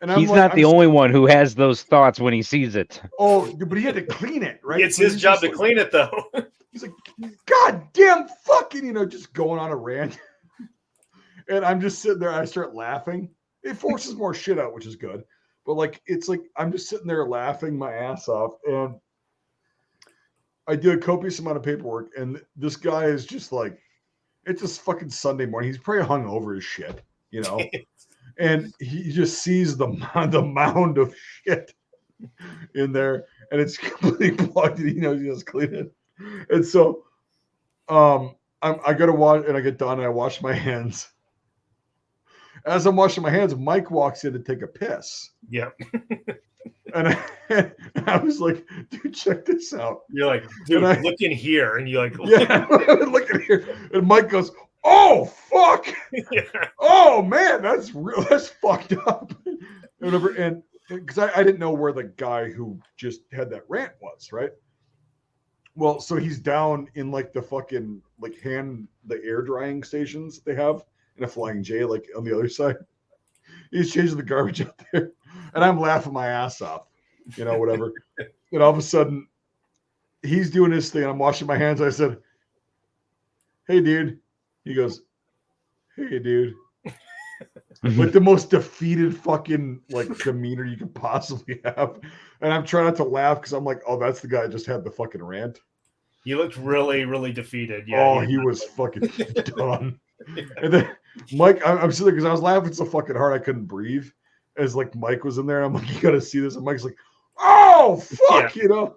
And He's not the only one who has those thoughts when he sees it. Oh, but he had to clean it, right? It's his job to clean it, though. He's like, God damn fucking, just going on a rant. And I'm just sitting there. I start laughing. It forces more shit out, which is good. But like, it's like I'm just sitting there laughing my ass off. And I do a copious amount of paperwork. And this guy is just like, it's just fucking Sunday morning. He's probably hung over his shit, and he just sees the mound of shit in there, and it's completely plugged. And he knows he just clean it. And so, I go to wash, and I get done, and I wash my hands. As I'm washing my hands, Mike walks in to take a piss. Yep. And I was like, dude, check this out. You're like, dude, look in here. And you're like, yeah, look in here. And Mike goes, oh, fuck. Yeah. Oh, man, that's fucked up. And because I didn't know where the guy who just had that rant was, right? Well, so he's down in like the fucking the air drying stations they have in a Flying J, like on the other side. He's changing the garbage out there. And I'm laughing my ass off, whatever. And all of a sudden, he's doing his thing. I'm washing my hands. I said, hey, dude. He goes, hey, dude. Like the most defeated fucking demeanor you could possibly have. And I'm trying not to laugh because I'm like, oh, that's the guy that just had the fucking rant. He looked really, really defeated. Yeah. Oh, he was fucking done. And then Mike, I'm sitting there because I was laughing so fucking hard I couldn't breathe. As Mike was in there, I'm like, you got to see this. And Mike's like, oh, fuck, yeah.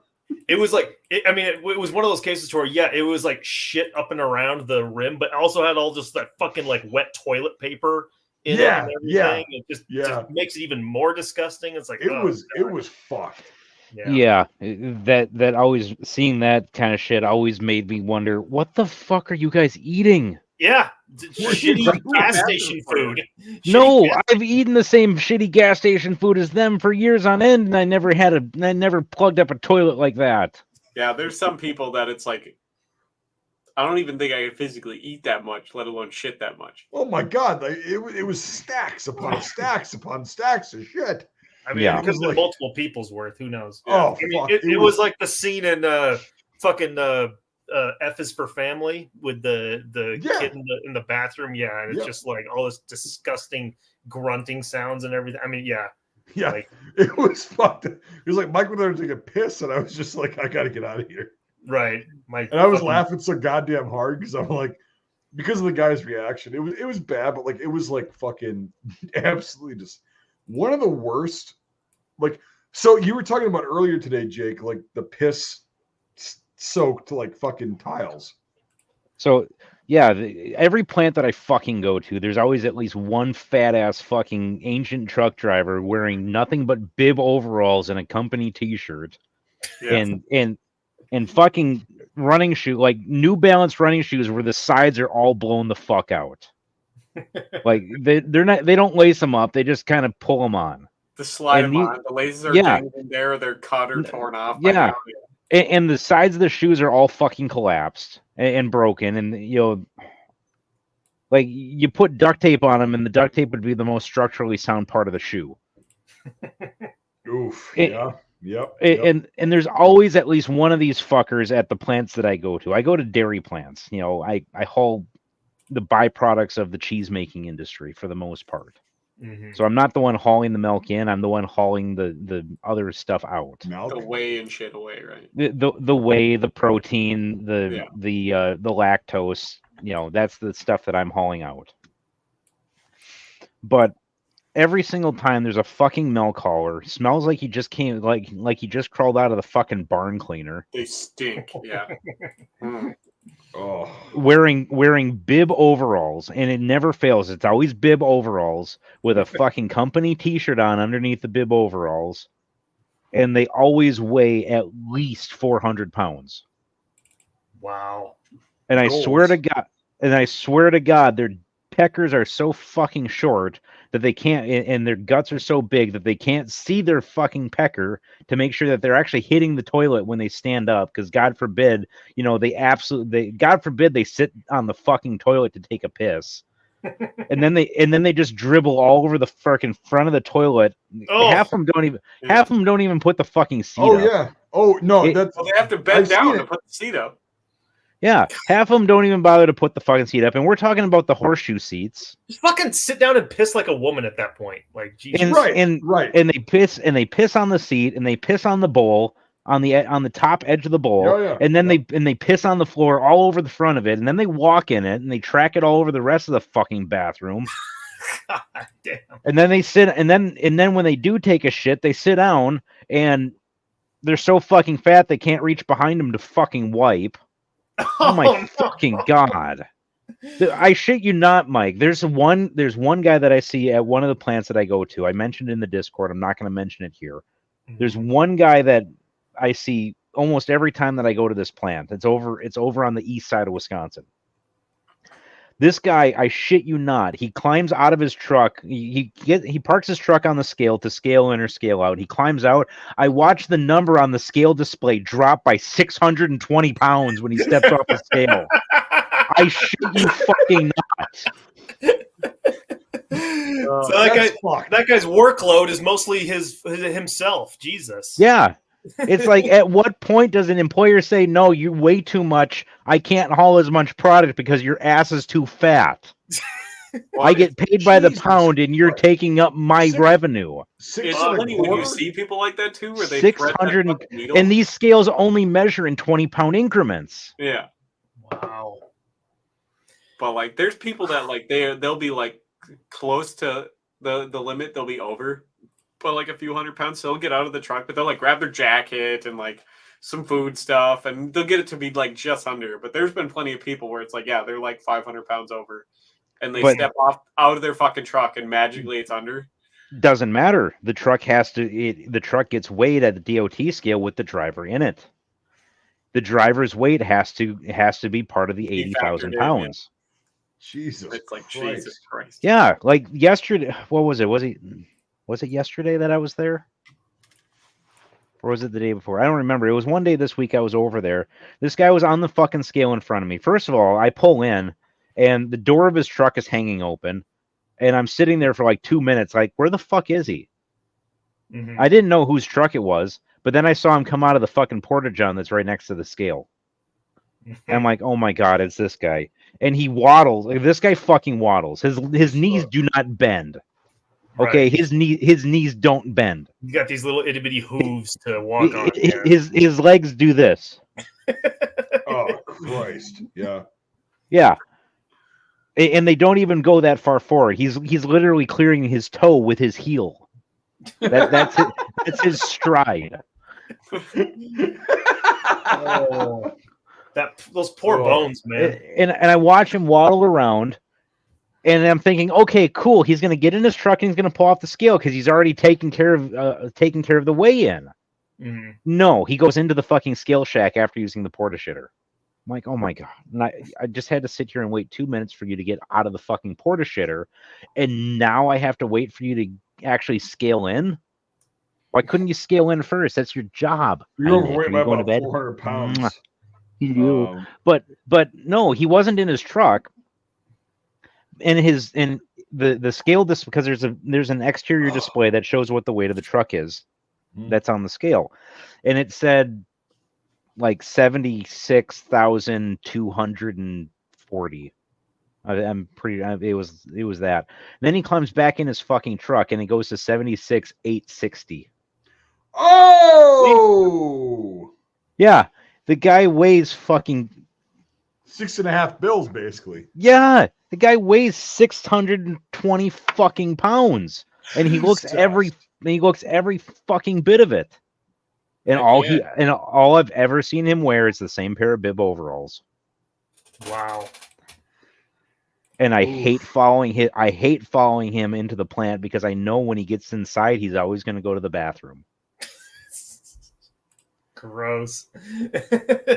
It was like, it was one of those cases where, it was like shit up and around the rim, but also had all just that fucking wet toilet paper in it and everything. It just makes it even more disgusting. It's like, it was fucked. Yeah. That always, seeing that kind of shit always made me wonder, what the fuck are you guys eating? Yeah, shitty gas station food. No, I've eaten the same shitty gas station food as them for years on end, and I never plugged up a toilet like that. Yeah, there's some people that it's like, I don't even think I could physically eat that much, let alone shit that much. Oh my god, it was stacks upon stacks upon stacks of shit. I mean, because of multiple people's worth, who knows? Oh, it was like the scene in fucking. F is for Family with the kid in the bathroom, and it's just like all this disgusting grunting sounds and everything. I mean, it was fucked. It was like Mike went there to take a piss, and I was just like, I got to get out of here. Right, and I was laughing so goddamn hard because I'm like, because of the guy's reaction, it was bad, but it was fucking absolutely just one of the worst. So you were talking about earlier today, Jake, the piss soaked fucking tiles. So every plant that I fucking go to, there's always at least one fat ass fucking ancient truck driver wearing nothing but bib overalls and a company t-shirt, and fucking running shoe, New Balance running shoes where the sides are all blown the fuck out. They don't lace them up, they just kind of pull them on. The slide them on. The laces are dangling there, they're cut or torn off. And the sides of the shoes are all fucking collapsed and broken. And, you put duct tape on them and the duct tape would be the most structurally sound part of the shoe. Oof. Yep. And there's always at least one of these fuckers at the plants that I go to. I go to dairy plants. I haul the byproducts of the cheese making industry for the most part. Mm-hmm. So I'm not the one hauling the milk in. I'm the one hauling the other stuff out. The whey and shit away, right? The whey, the protein, the lactose. That's the stuff that I'm hauling out. But every single time there's a fucking milk hauler, smells like he just came, like he just crawled out of the fucking barn cleaner. They stink. Yeah. Oh. Wearing bib overalls, and it never fails. It's always bib overalls with a fucking company t-shirt on underneath the bib overalls, and they always weigh at least 400 pounds. Wow. And I swear to God, their peckers are so fucking short that they can't, and their guts are so big that they can't see their fucking pecker to make sure that they're actually hitting the toilet when they stand up. Because God forbid, God forbid they sit on the fucking toilet to take a piss. and then they just dribble all over the fucking front of the toilet. Oh. Half of them don't even put the fucking seat Oh up. yeah. Oh no, It- that's Well, they have to bend I've seen down it. to put the seat up. Yeah, half of them don't even bother to put the fucking seat up, and we're talking about the horseshoe seats. Just fucking sit down and piss like a woman at that point. Like, Jesus. right. And they piss on the seat, and they piss on the bowl on the top edge of the bowl, Yeah, yeah, and then yeah. they piss on the floor all over the front of it, and then they walk in it, and they track it all over the rest of the fucking bathroom. God damn. And then they sit, and then when they do take a shit, they sit down, and they're so fucking fat they can't reach behind them to fucking wipe. Oh my fucking God. I shit you not, Mike. There's one guy that I see at one of the plants that I go to. I mentioned in the Discord. I'm not going to mention it here. There's one guy that I see almost every time that I go to this plant. It's over on the east side of Wisconsin. This guy, I shit you not, he climbs out of his truck. He parks his truck on the scale to scale in or scale out. He climbs out. I watch the number on the scale display drop by 620 pounds when he steps off the scale. I shit you fucking not. So that guy's workload is mostly himself. Jesus. Yeah. It's like, at what point does an employer say, no, you weigh too much, I can't haul as much product because your ass is too fat? Well, I get paid by the Jesus pound and you're Christ. taking up my revenue. It's funny when you see people like that too, where they 600 thread that fucking needle. and these scales only measure in 20-pound increments. Yeah, Wow. but like, there's people that like they'll be like close to the limit. They'll be over, but like a few 100 pounds. So they'll get out of the truck, but they'll like grab their jacket and like some food stuff, and they'll get it to be like just under. But there's been plenty of people where it's like, yeah, they're like 500 pounds over, and they step off out of their fucking truck, and magically it's under. Doesn't matter. The truck the truck gets weighed at the DOT scale with the driver in it. The driver's weight has to be part of the 80,000 pounds. Jesus. It's like, Christ. Jesus Christ. Yeah, like yesterday. What was it? Was it yesterday that I was there? Or was it the day before? I don't remember. It was one day this week I was over there. This guy was on the fucking scale in front of me. First of all, I pull in, and the door of his truck is hanging open, and I'm sitting there for like 2 minutes like, where the fuck is he? Mm-hmm. I didn't know whose truck it was, but then I saw him come out of the fucking porta-john that's right next to the scale. And I'm like, oh my God, it's this guy. And he waddles. Like, this guy fucking waddles. His knees do not bend. Okay, Right. his knees don't bend. You got these little itty bitty hooves to walk on. His legs do this. Oh Christ. Yeah. Yeah. And they don't even go that far forward. He's literally clearing his toe with his heel. That's it. That's his stride. Oh, those poor bones, man. And I watch him waddle around, and I'm thinking, okay, cool. He's gonna get in his truck and he's gonna pull off the scale because he's already taken care of the weigh-in. Mm. No, he goes into the fucking scale shack after using the porta shitter. I'm like, oh my God. And I just had to sit here and wait 2 minutes for you to get out of the fucking porta shitter. And now I have to wait for you to actually scale in. Why couldn't you scale in first? That's your job. You're Heinrich. overweight Are by you going to about bed? 400 pounds. Mwah. You. But no, he wasn't in his truck. And the scale because there's an exterior display that shows what the weight of the truck is. That's on the scale. And it said like 76,240. I'm pretty. It was that. Then he climbs back in his fucking truck and he goes to 76,860. Oh, yeah. The guy weighs fucking 6.5 bills, basically. Yeah, the guy weighs 620 fucking pounds, and he looks every fucking bit of it. And all I've ever seen him wear is the same pair of bib overalls. Wow. And I hate following him into the plant because I know when he gets inside, he's always going to go to the bathroom. Gross.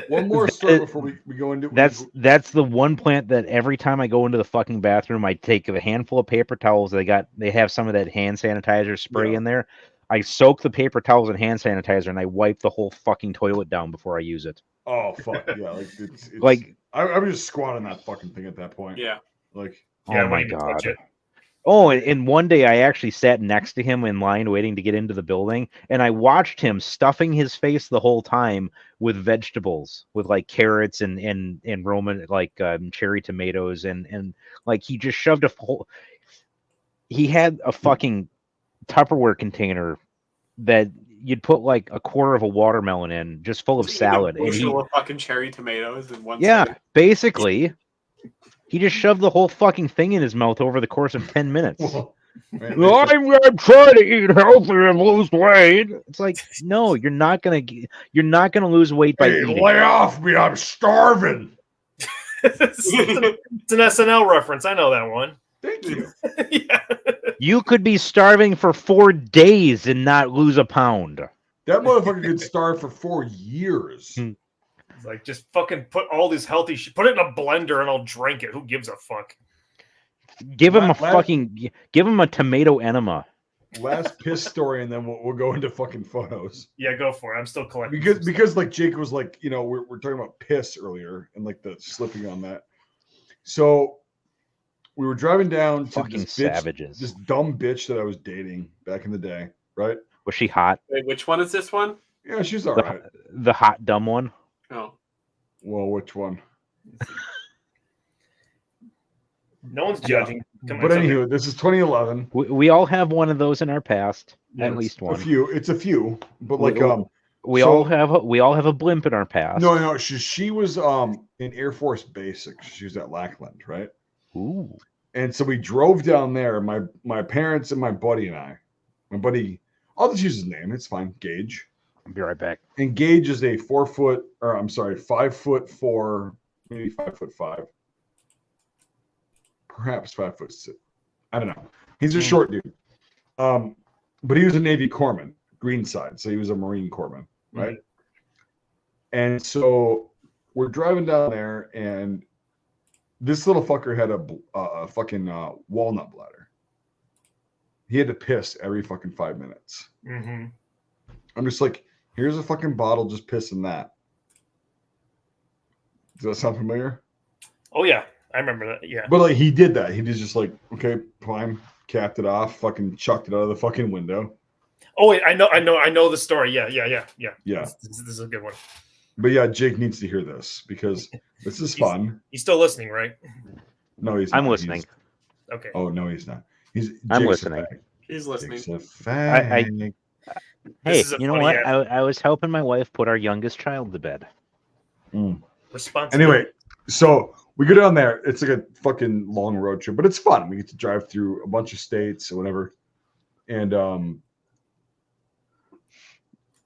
One more story before we go into that's the one plant that every time I go into the fucking bathroom, I take a handful of paper towels. They have some of that hand sanitizer spray in there. I soak the paper towels in hand sanitizer and I wipe the whole fucking toilet down before I use it. Oh fuck yeah! Like it's like I was just squatting that fucking thing at that point. Yeah. Like Yeah, Oh my wouldn't even touch god. it. Oh, and one day I actually sat next to him in line waiting to get into the building, and I watched him stuffing his face the whole time with vegetables, with like carrots and Roman like cherry tomatoes and like he just shoved a whole. He had a fucking Tupperware container that you'd put like a quarter of a watermelon in, just full of salad, A and he bushel of fucking cherry tomatoes in one yeah, sitting. basically. He just shoved the whole fucking thing in his mouth over the course of 10 minutes. Well, man, I'm trying to eat healthy and lose weight. It's like, no, you're not gonna lose weight by hey, eating. lay off me! I'm starving. It's an SNL reference. I know that one. Thank you. Yeah. You could be starving for 4 days and not lose a pound. That motherfucker could starve for 4 years. It's like, just fucking put all this healthy shit, put it in a blender and I'll drink it. Who gives a fuck? Give him a tomato enema. Last piss story, and then we'll go into fucking photos. Yeah, go for it. I'm still collecting. Because like Jake was like, you know, we're talking about piss earlier and like the slipping on that. So we were driving down to Fucking this bitch, savages. this dumb bitch that I was dating back in the day, right? Was she hot? Wait, which one is this one? Yeah, she's all right. The hot dumb one? Oh. Well, which one? No one's judging. Come on, But it's okay. anywho, this is 2011. We all have one of those in our past. Yeah, At least one. It's a few, but like We so- all have a blimp in our past. no, she was in Air Force Basics. She was at Lackland, right? Ooh. And so we drove down there. My parents and my buddy and I. My buddy, I'll just use his name. It's fine. Gage. I'll be right back. And Gage is a 5'4", maybe 5'5", perhaps 5'6". I don't know. He's a short dude. But he was a Navy corpsman, green side, so he was a Marine corpsman, right? And so we're driving down there, and this little fucker had a fucking walnut bladder. He had to piss every fucking 5 minutes. Mm-hmm. I'm just like, here's a fucking bottle, just piss in that. Does that sound familiar? Oh yeah, I remember that. Yeah. But like he did that. He was just like, okay, fine, capped it off, fucking chucked it out of the fucking window. Oh wait, I know the story. Yeah. Yeah. This is a good one. But yeah, Jake needs to hear this because this is fun. He's still listening, right? No, he's I'm not. listening. Okay. Oh no, he's not. I'm Jake's a listening. fag. He's listening. Jake's a fag. Hey, is a you know funny what? ass- I was helping my wife put our youngest child to bed. Responsibility. Anyway, so we go down there. It's like a fucking long road trip, but it's fun. We get to drive through a bunch of states or whatever. And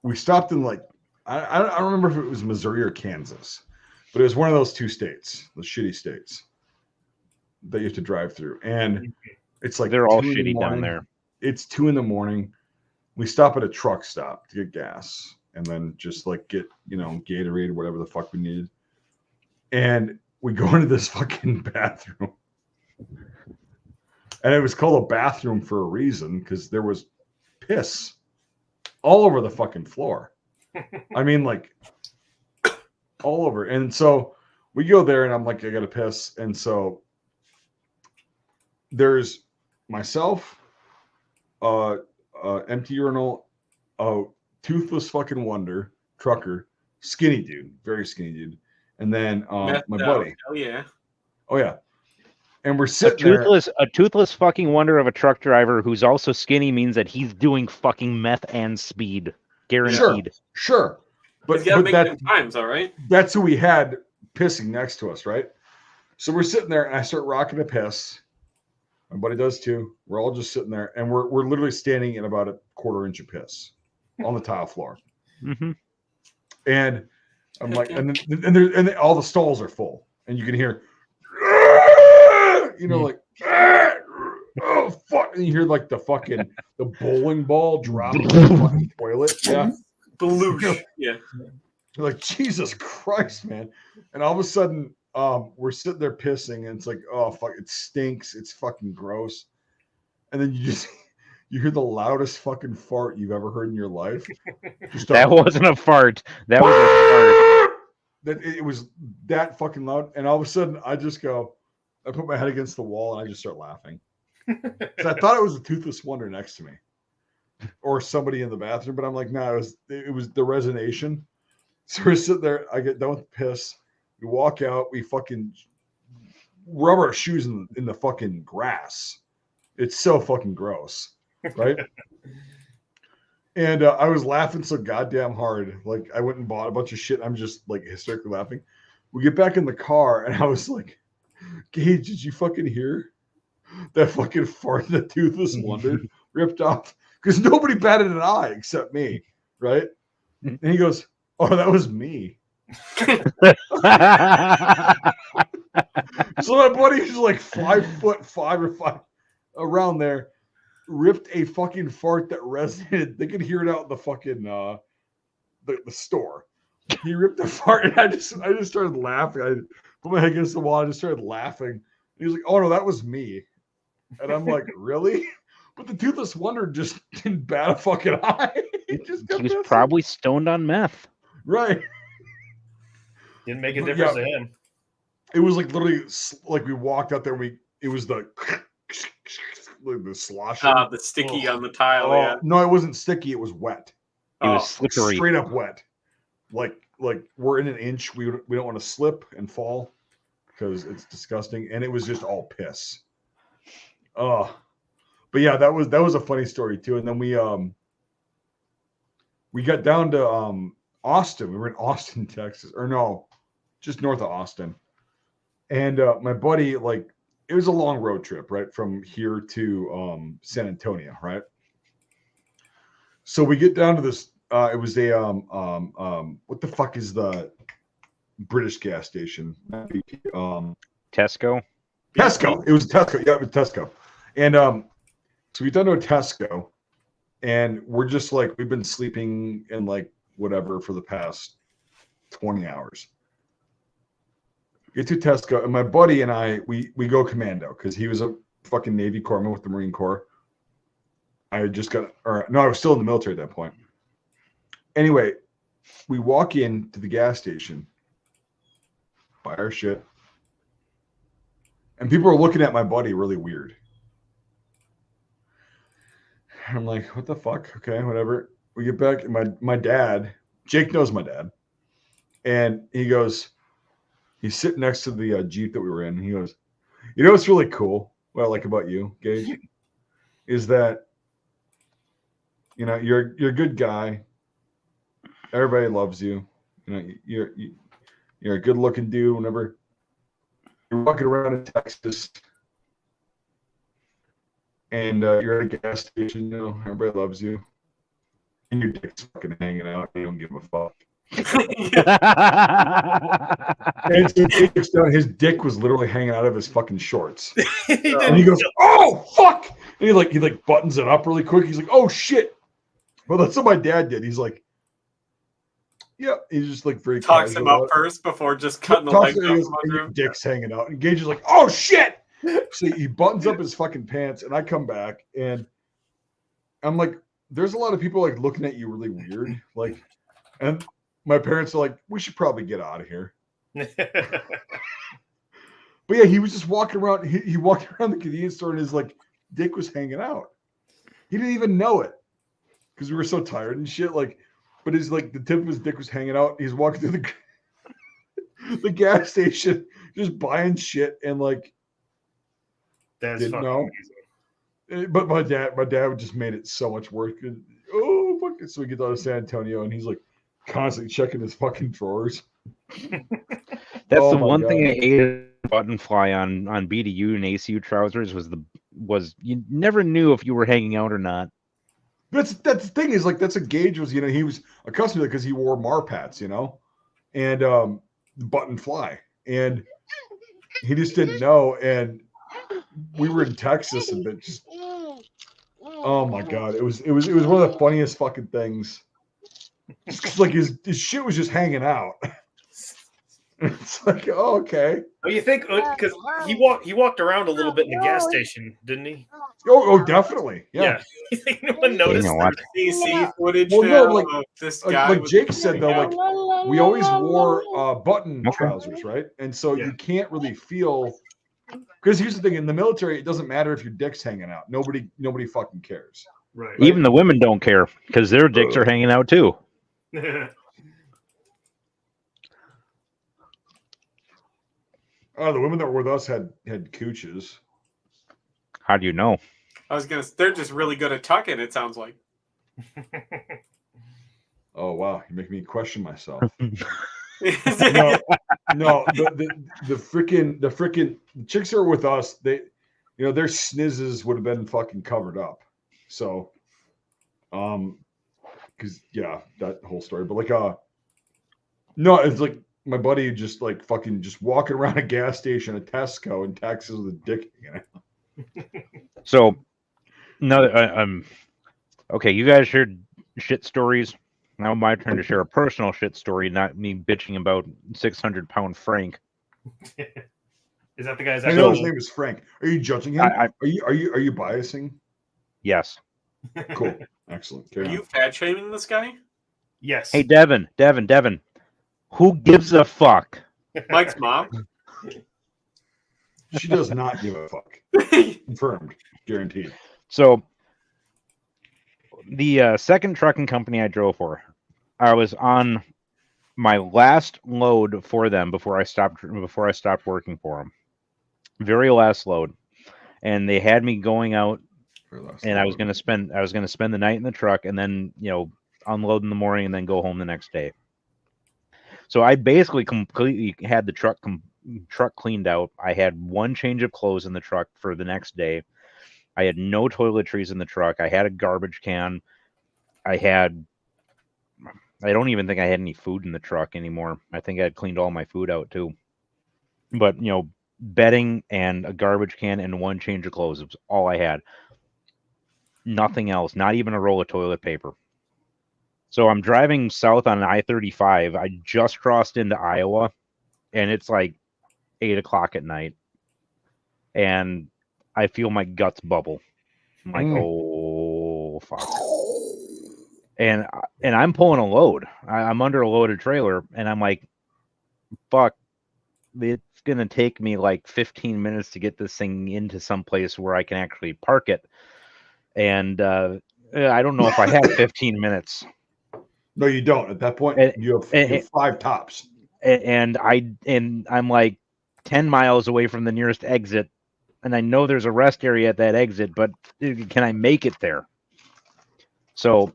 we stopped in like I don't remember if it was Missouri or Kansas, but it was one of those two states, the shitty states that you have to drive through. And it's like They're all 2 in the shitty down morning. there. It's 2 a.m. We stop at a truck stop to get gas and then just like get, Gatorade, whatever the fuck we needed. And we go into this fucking bathroom. And it was called a bathroom for a reason because there was piss all over the fucking floor. I mean, like all over. And so we go there and I'm like, I got to piss. And so there's myself, empty urinal, a toothless fucking wonder, trucker, skinny dude, very skinny dude. And then my buddy. Oh yeah. Oh yeah. And we're sitting there. A toothless fucking wonder of a truck driver who's also skinny means that he's doing fucking meth and speed. Guaranteed. Sure. But you gotta make them times, all right? That's who we had pissing next to us, right? So we're sitting there and I start rocking a piss. My buddy does too. We're all just sitting there and we're literally standing in about a quarter inch of piss on the tile floor. Mm-hmm. And I'm like, and all the stalls are full, and you can hear, like, oh fuck, and you hear like the bowling ball drop in the fucking toilet. Yeah, Baloosh. Yeah. You're like, Jesus Christ, man. And all of a sudden, we're sitting there pissing, and it's like, oh fuck, it stinks. It's fucking gross. And then you hear the loudest fucking fart you've ever heard in your life. That wasn't a fart. That was a fart. That it was that fucking loud, and all of a sudden I just go, I put my head against the wall and I just start laughing. I thought it was a Toothless Wonder next to me, or somebody in the bathroom, but I'm like, no, it was the resonation. So we're sitting there. I get done with the piss. We walk out. We fucking rub our shoes in the fucking grass. It's so fucking gross, right? And I was laughing so goddamn hard. Like I went and bought a bunch of shit. I'm just like hysterically laughing. We get back in the car and I was like, Gage, did you fucking hear that fucking fart the Toothless Wonder ripped off? Because nobody batted an eye except me, right? And he goes, oh, that was me. So my buddy who's like 5'5" or 5 around there ripped a fucking fart that resonated. They could hear it out in the fucking the store. He ripped the fart and I just started laughing. I put my head against the wall. I just started laughing. He was like, oh no, that was me. And I'm like, really? But the Toothless Wonder just didn't bat a fucking eye. He was probably stoned on meth. Right. Didn't make a difference to him. It was like literally like we walked out there. It was the sloshing. The sticky on the tile. Yeah. No, it wasn't sticky. It was wet. It was slippery. Straight up wet. Like we're in an inch. We don't want to slip and fall because it's disgusting. And it was just all piss. Oh, but yeah, that was a funny story too. And then we got down to Austin. We were in Austin, Texas, or no, just north of Austin. And my buddy, like, it was a long road trip, right, from here to San Antonio, right? So we get down to this. It was a what the fuck is the British gas station? Tesco. Tesco. It was Tesco. Yeah, it was Tesco. And so we get down to a Tesco, and we're just like, we've been sleeping in like whatever for the past 20 hours. Get to Tesco, and my buddy and I, we go commando because he was a fucking Navy corpsman with the Marine Corps. I had just got, or no, I was still in the military at that point. Anyway, we walk in to the gas station, buy our shit, and people are looking at my buddy really weird. I'm like, what the fuck? Okay, whatever. We get back, and my dad, Jake knows my dad, and he goes, he's sitting next to the Jeep that we were in. And he goes, you know what's really cool? What I like about you, Gage, is that, you know, you're a good guy. Everybody loves you. You know, you're a good looking dude. Whenever you're walking around in Texas and you're at a gas station, you know, everybody loves you. And your dick's fucking hanging out. You don't give a fuck. And so his dick was literally hanging out of his fucking shorts. And he goes, oh fuck. And he like buttons it up really quick. He's like, oh shit. Well, that's what my dad did. He's like, yeah, he's just like very talks him up first before just cutting the leg off. Your dick's hanging out. And Gage is like, oh shit. So he buttons up his fucking pants, and I come back and I'm like, there's a lot of people like looking at you really weird. Like, and my parents are like, we should probably get out of here. But yeah, he was just walking around. He walked around the convenience store and his like dick was hanging out. He didn't even know it because we were so tired and shit. Like, but his like the tip of his dick was hanging out. He's walking through the gas station, just buying shit and like. That's didn't know. Amazing. But my dad just made it so much worse. Oh fuck it! So we get down to San Antonio and he's like constantly checking his fucking drawers. That's the one thing I hated button fly on BDU and ACU trousers was you never knew if you were hanging out or not. That's the thing is like that's a Gage was, you know, he was accustomed to it because he wore Marpats, you know, and button fly, and he just didn't know. And we were in Texas and it just, oh my god, it was one of the funniest fucking things. Just 'cause, like his shit was just hanging out. It's like, oh, okay. Oh, you think because he walked around a little bit in the gas station, didn't he? Oh, definitely. Yeah. You think no one noticed CC footage of this guy? Like Jake said though, like we always wore button trousers, right? And so you can't really feel Because here's the thing: in the military, it doesn't matter if your dick's hanging out. Nobody fucking cares. Right. Even the women don't care because their dicks are hanging out too. Oh, the women that were with us had cooches. How do you know? I was gonna. They're just really good at tucking. It sounds like. Oh wow, you make me question myself. Yeah. No, the freaking chicks that are with us, they, their snizzes would have been fucking covered up. So, because that whole story. But like, no, it's like my buddy just like fucking just walking around a gas station at Tesco in Texas with a dick hanging out. So, no, okay. You guys heard shit stories. Now my turn to share a personal shit story, not me bitching about 600-pound Frank. Is that the guy's? I know his name is Frank. Are you judging him? Are you biasing? Yes. Cool. Excellent. Are you fat shaming this guy? Yes. Hey, Devin. Who gives a fuck? Mike's mom. She does not give a fuck. Confirmed. Guaranteed. So, the second trucking company I drove for, I was on my last load for them before I stopped working for them. Very last load, and they had me going out, and I was going to spend the night in the truck, and then unload in the morning, and then go home the next day. So I basically completely had the truck cleaned out. I had one change of clothes in the truck for the next day. I had no toiletries in the truck. I had a garbage can. I don't even think I had any food in the truck anymore. I think I had cleaned all my food out too. But, bedding and a garbage can and one change of clothes was all I had. Nothing else, not even a roll of toilet paper. So I'm driving south on I-35. I just crossed into Iowa, and it's like 8 o'clock at night. And I feel my guts bubble. I'm like, oh, fuck. And I'm pulling a load. I'm under a loaded trailer, and I'm like, fuck, it's going to take me like 15 minutes to get this thing into some place where I can actually park it. And I don't know if I have 15 minutes. No, you don't. At that point, you have 5 tops. And I'm like 10 miles away from the nearest exit, and I know there's a rest area at that exit, but can I make it there? So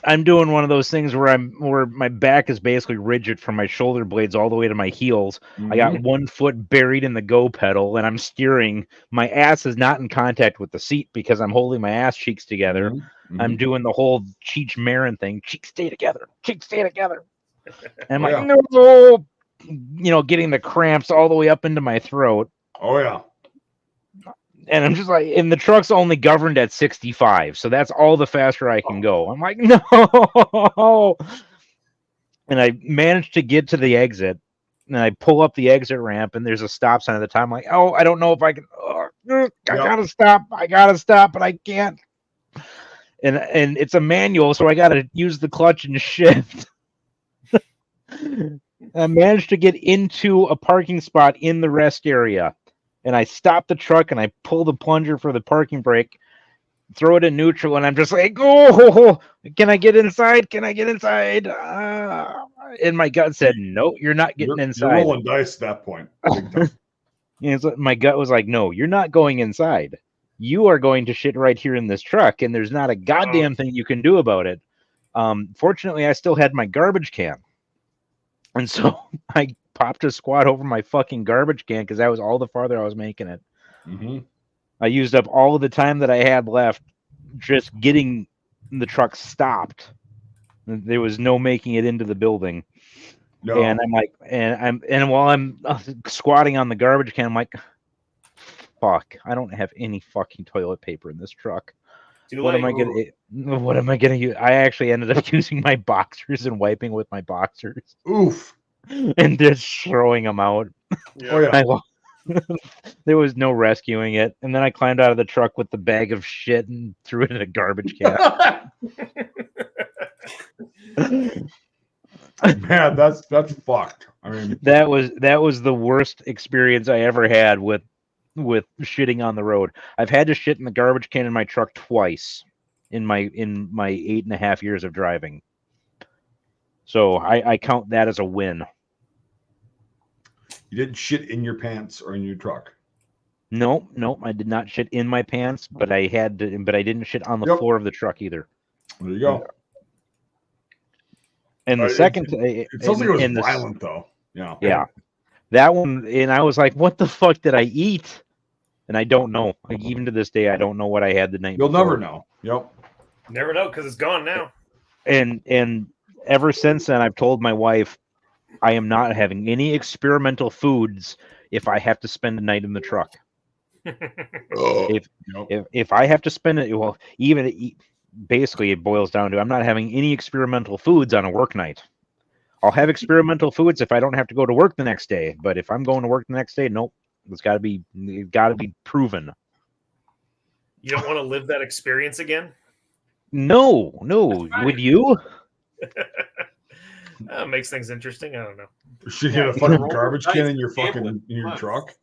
I'm doing one of those things where my back is basically rigid from my shoulder blades all the way to my heels. Mm-hmm. I got one foot buried in the go pedal, and I'm steering. My ass is not in contact with the seat because I'm holding my ass cheeks together. Mm-hmm. I'm doing the whole Cheech Marin thing. Cheeks stay together. Cheeks stay together. And I'm like, no, getting the cramps all the way up into my throat. Oh, yeah. And I'm just like, and the truck's only governed at 65, so that's all the faster I can go. I'm like, no. And I managed to get to the exit, and I pull up the exit ramp, and there's a stop sign at the time. I'm like, I don't know if I can. I gotta stop, but I can't. And it's a manual, so I gotta use the clutch and shift. I managed to get into a parking spot in the rest area. And I stop the truck and I pull the plunger for the parking brake, throw it in neutral, and I'm just like, oh, can I get inside? Can I get inside? And my gut said, no, you're not getting inside. You're rolling dice at that point. And so my gut was like, no, you're not going inside. You are going to shit right here in this truck, and there's not a goddamn thing you can do about it. Fortunately, I still had my garbage can. And so I popped a squat over my fucking garbage can because that was all the farther I was making it. Mm-hmm. I used up all of the time that I had left just getting the truck stopped. There was no making it into the building. No. And I'm like, and while I'm squatting on the garbage can, I'm like, fuck, I don't have any fucking toilet paper in this truck. What am I gonna use? I actually ended up using my boxers and wiping with my boxers. Oof. And just throwing them out. Yeah. Oh, yeah. There was no rescuing it. And then I climbed out of the truck with the bag of shit and threw it in a garbage can. Man, that's fucked. I mean, that was the worst experience I ever had with shitting on the road. I've had to shit in the garbage can in my truck twice in my 8.5 years of driving. So I count that as a win. You didn't shit in your pants or in your truck. Nope, I did not shit in my pants, but I didn't shit on the floor of the truck either. There you go. And the second, it sounds like it was violent though. Yeah. Yeah. That one, and I was like, what the fuck did I eat? And I don't know. Like, even to this day, I don't know what I had the night You'll before. never know. Yep. Never know because it's gone now. And ever since then, I've told my wife I am not having any experimental foods if I have to spend a night in the truck. If I have to spend it, well, basically it boils down to I'm not having any experimental foods on a work night. I'll have experimental foods if I don't have to go to work the next day. But if I'm going to work the next day, nope. It's got to be proven. You don't want to live that experience again? No. Would you? That makes things interesting. I don't know. Should you have a fucking garbage can in your truck?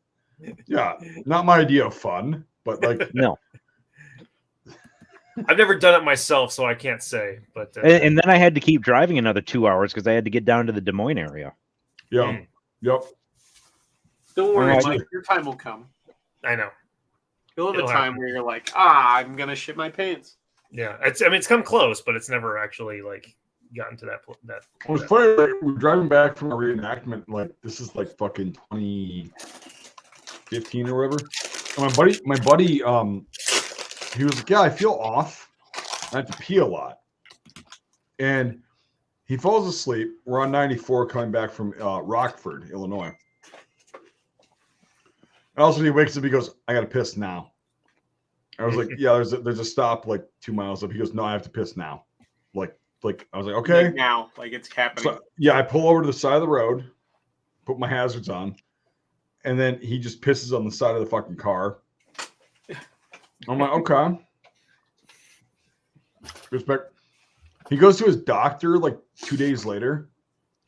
Yeah, not my idea of fun, but like no. I've never done it myself, so I can't say. But and then I had to keep driving another 2 hours because I had to get down to the Des Moines area. Yeah. Yep. Don't worry, Mike. Your time will come. I know. You'll have a time where you're like, I'm gonna shit my pants. Yeah, it's come close, but it's never actually like gotten to that. It was funny. Like, we're driving back from a reenactment. Like this is like fucking 2015 or whatever. And my buddy, he was like, "Yeah, I feel off. I have to pee a lot." And he falls asleep. We're on 94 coming back from Rockford, Illinois. And also he wakes up. He goes, "I got to piss now." I was like, "Yeah, there's a stop like 2 miles up." He goes, "No, I have to piss now." Like I was like, "Okay." Like now, like it's happening. So, yeah, I pull over to the side of the road, put my hazards on, and then he just pisses on the side of the fucking car. I'm like, okay. Respect. He goes to his doctor like 2 days later.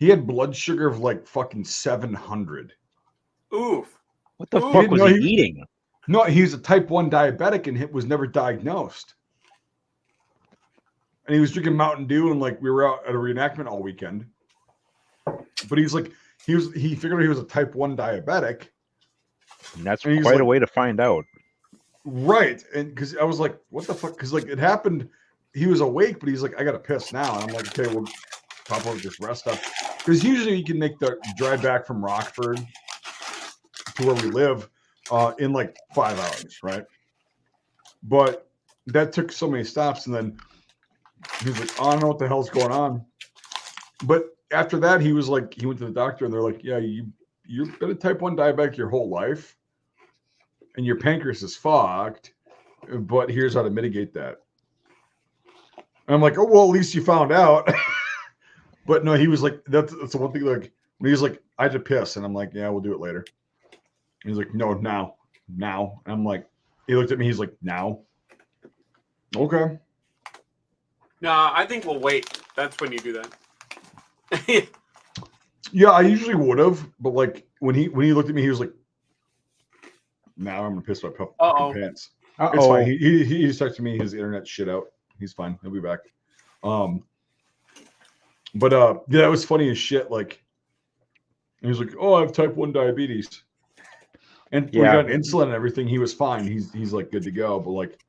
He had blood sugar of like fucking 700. Oof. What the fuck was he eating? No, he was a type 1 diabetic and was never diagnosed. And he was drinking Mountain Dew and like we were out at a reenactment all weekend. But he's like, he figured he was a type 1 diabetic. And that's quite a way to find out. Right. And because I was like, what the fuck? Because like it happened, he was awake, but he's like, I got to piss now. And I'm like, okay, we'll pop over this rest stop. Because usually you can make the drive back from Rockford to where we live in like 5 hours, right? But that took so many stops. And then he was like, oh, I don't know what the hell's going on. But after that, he was like, he went to the doctor and they're like, yeah, you've been a type 1 diabetic your whole life. And your pancreas is fucked, but here's how to mitigate that. And I'm like, oh, well, at least you found out. But no, he was like, that's the one thing. Like, when he was like, I had to piss. And I'm like, yeah, we'll do it later. And he's like, no, now. And I'm like, he looked at me. He's like, now. Okay. Nah, I think we'll wait. That's when you do that. Yeah, I usually would have. But like, when he looked at me, he was like, now I'm gonna piss my pants. It's fine. He just texted me his internet shit out. He's fine. He'll be back. But yeah, that was funny as shit. Like, he was like, "Oh, I have type 1 diabetes," and when he got insulin and everything, he was fine. He's like good to go. But like,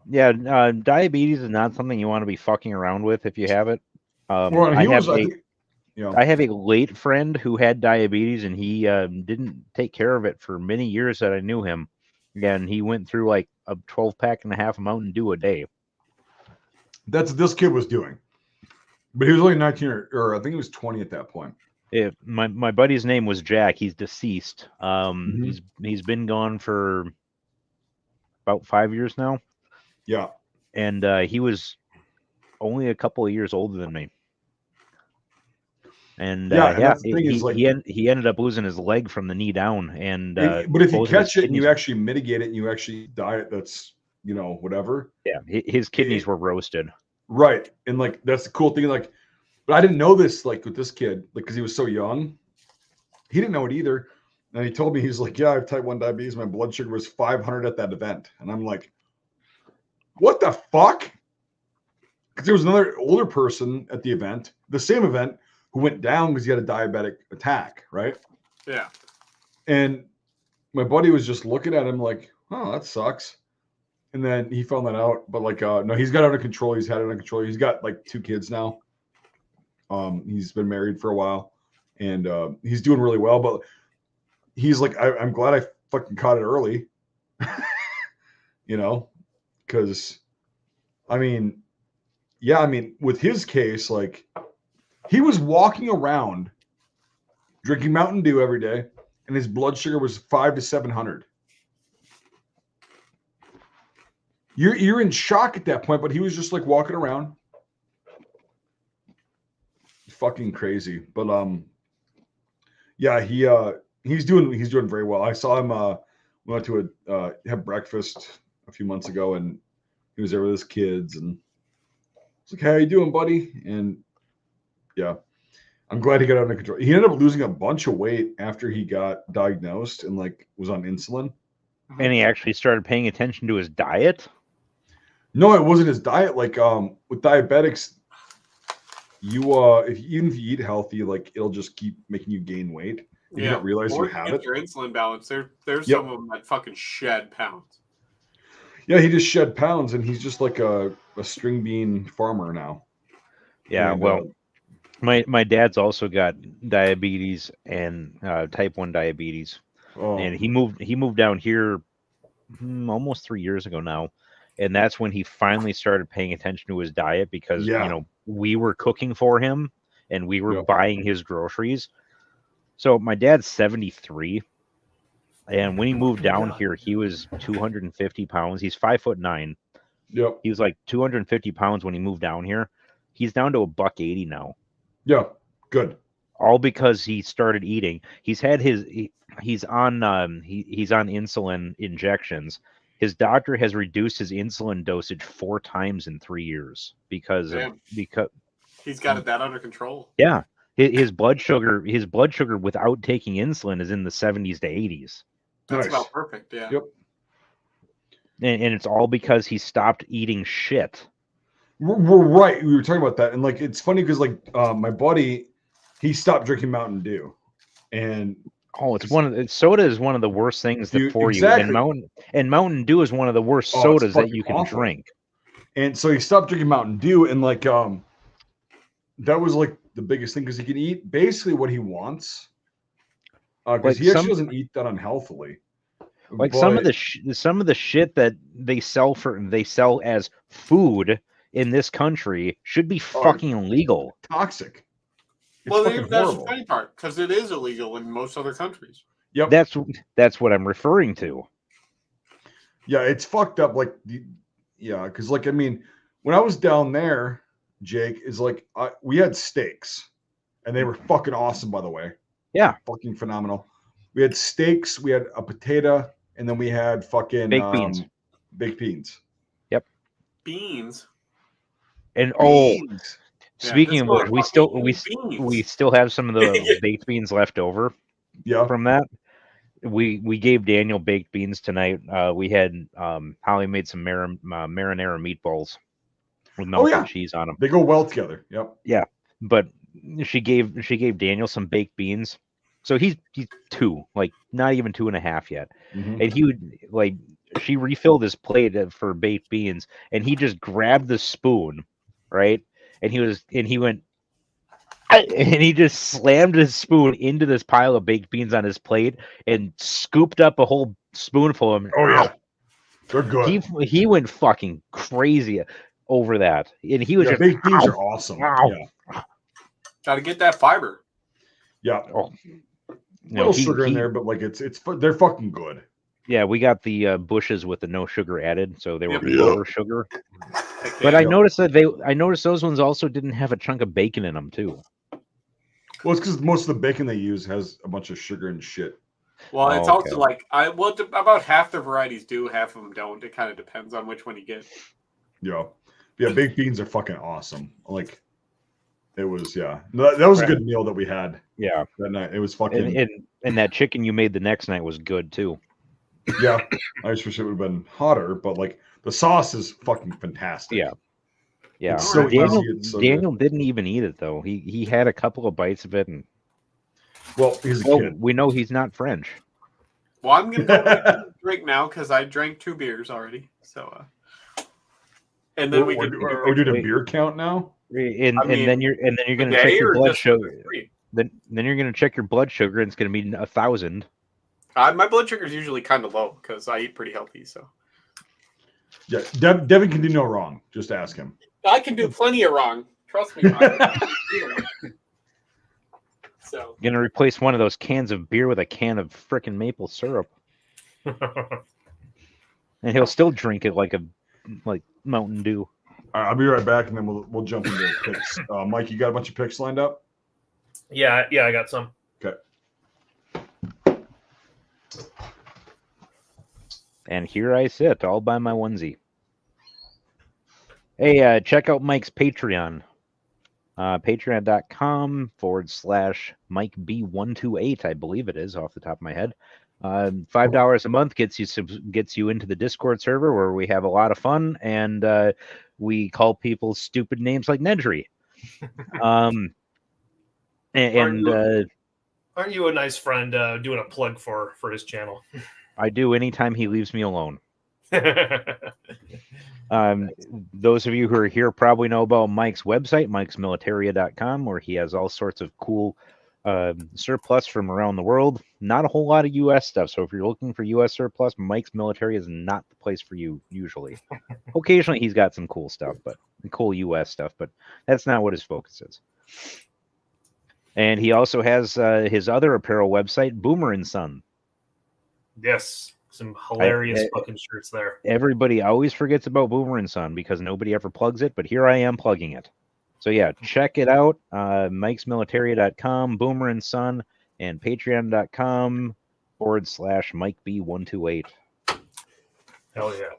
yeah, diabetes is not something you want to be fucking around with if you have it. I have a late friend who had diabetes, and he didn't take care of it for many years that I knew him. And he went through like a 12-pack and a half of Mountain Dew a day. That's what this kid was doing. But he was only 19 or I think he was 20 at that point. My buddy's name was Jack. He's deceased. He's been gone for about 5 years now. Yeah. And he was only a couple of years older than me. And he ended up losing his leg from the knee down. And but if you catch it and you actually mitigate it and you actually diet, that's whatever. Yeah, his kidneys were roasted. Right, and like that's the cool thing. Like, but I didn't know this like with this kid, like because he was so young, he didn't know it either. And he told me, he's like, yeah, I have type 1 diabetes. My blood sugar was 500 at that event. And I'm like, what the fuck? Because there was another older person at the event, the same event, who went down because he had a diabetic attack, right? Yeah. And my buddy was just looking at him like, oh, that sucks. And then he found that out. But like, no, he's got it under control. He's had it under control. He's got like 2 kids now. He's been married for a while, and he's doing really well. But he's like, I'm glad I fucking caught it early. Because I mean, yeah, I mean, with his case, like, he was walking around drinking Mountain Dew every day, and his blood sugar was 500 to 700. You're in shock at that point, but he was just like walking around, fucking crazy. But yeah, he's doing very well. I saw him. We went to have breakfast a few months ago, and he was there with his kids, and it's like, how you doing, buddy? And yeah, I'm glad he got under control. He ended up losing a bunch of weight after he got diagnosed and like was on insulin. And he actually started paying attention to his diet. No, it wasn't his diet. Like with diabetics, even if you eat healthy, like it'll just keep making you gain weight. You don't realize you have it. Your insulin balance. There's some of them that fucking shed pounds. Yeah, he just shed pounds, and he's just like a string bean farmer now. Yeah, and, well, my dad's also got diabetes and type 1 diabetes, and he moved down here almost 3 years ago now, and that's when he finally started paying attention to his diet because we were cooking for him and we were buying his groceries. So my dad's 73. And when he moved down here, he was 250 pounds. He's 5'9". Yep. He was like 250 pounds when he moved down here. He's down to $180 now. Yeah, good. All because he started eating. He's had he's on insulin injections. His doctor has reduced his insulin dosage 4 times in 3 years because he's got it that under control. Yeah. His blood sugar without taking insulin is in the 70s to 80s. That's about perfect. Yeah. Yep. And it's all because he stopped eating shit. We're right. We were talking about that, and like it's funny because like my buddy, he stopped drinking Mountain Dew, and soda is one of the worst things for you. And Mountain Dew is one of the worst sodas that you can drink. And so he stopped drinking Mountain Dew, and like that was like the biggest thing because he can eat basically what he wants. Because he actually doesn't eat that unhealthily. Like some of the shit that they sell as food in this country should be fucking illegal. Toxic. Well, that's the funny part because it is illegal in most other countries. Yep. That's what I'm referring to. Yeah, it's fucked up. Like, because like I mean, when I was down there, Jake, is like we had steaks, and they were fucking awesome, by the way. Yeah, fucking phenomenal. We had steaks, we had a potato, and then we had fucking baked beans. Baked beans. Yep. Beans. And speaking of which, we still have some of the baked beans left over. Yeah. From that, we gave Daniel baked beans tonight. We had Holly made some marinara meatballs with melted cheese on them. They go well together. Yep. Yeah, but she gave Daniel some baked beans. So he's 2, like not even 2.5 yet. Mm-hmm. And he would she refilled his plate for baked beans, and he just grabbed the spoon, right? And he just slammed his spoon into this pile of baked beans on his plate and scooped up a whole spoonful of them. Oh yeah, they're good. He went fucking crazy over that, and he was just baked beans are awesome. Yeah. Got to get that fiber. Yeah. Oh. Little sugar in there, but like they're fucking good. Yeah, we got the bushes with the no sugar added, so they were lower sugar. But I noticed those ones also didn't have a chunk of bacon in them too. Well, it's because most of the bacon they use has a bunch of sugar and shit. Well, it's also like about half the varieties do, half of them don't. It kind of depends on which one you get. Yeah, baked beans are fucking awesome. Like. It was that was a good meal that we had. Yeah, that night it was fucking. And that chicken you made the next night was good too. Yeah, I just wish it would have been hotter, but like the sauce is fucking fantastic. Yeah. Yeah. It's so Daniel, easy. It's so Daniel good. didn't even eat it though. He had a couple of bites of it, and Well, he's a kid. we know he's not French. Well, I'm gonna go make a drink now because I drank 2 beers already. So, and then Are we doing a beer count now? And then you're gonna check today your or blood just sugar. 3? Then you're gonna check your blood sugar, and it's gonna be 1,000. My blood sugar is usually kind of low because I eat pretty healthy. So Yeah, Devin can do no wrong. Just ask him. I can do plenty of wrong. Trust me. So Gonna replace one of those cans of beer with a can of frickin' maple syrup, and he'll still drink it like Mountain Dew. All right, I'll be right back, and then we'll jump into picks. Mike, you got a bunch of picks lined up? Yeah, I got some. Okay. And here I sit, all by my onesie. Hey, check out Mike's Patreon. Patreon.com/MikeB128, I believe it is, off the top of my head. $5 a month gets you into the Discord server where we have a lot of fun, and we call people stupid names like Nedry. Aren't you a nice friend doing a plug for his channel? I do anytime he leaves me alone. Those of you who are here probably know about Mike's website, mikesmilitaria.com, where he has all sorts of cool surplus from around the world. Not a whole lot of U.S. stuff, so if you're looking for U.S. surplus, Mike's Military is not the place for you usually. Occasionally he's got some cool stuff, but cool U.S. stuff, but that's not what his focus is. And he also has his other apparel website, Boomer and Son. Yes, some hilarious fucking shirts there. Everybody always forgets about Boomer and Son because nobody ever plugs it, but here I am plugging it. So yeah, check it out. Mike'sMilitaria.com, Boomer and Son, and Patreon.com/MikeB128. Hell yeah.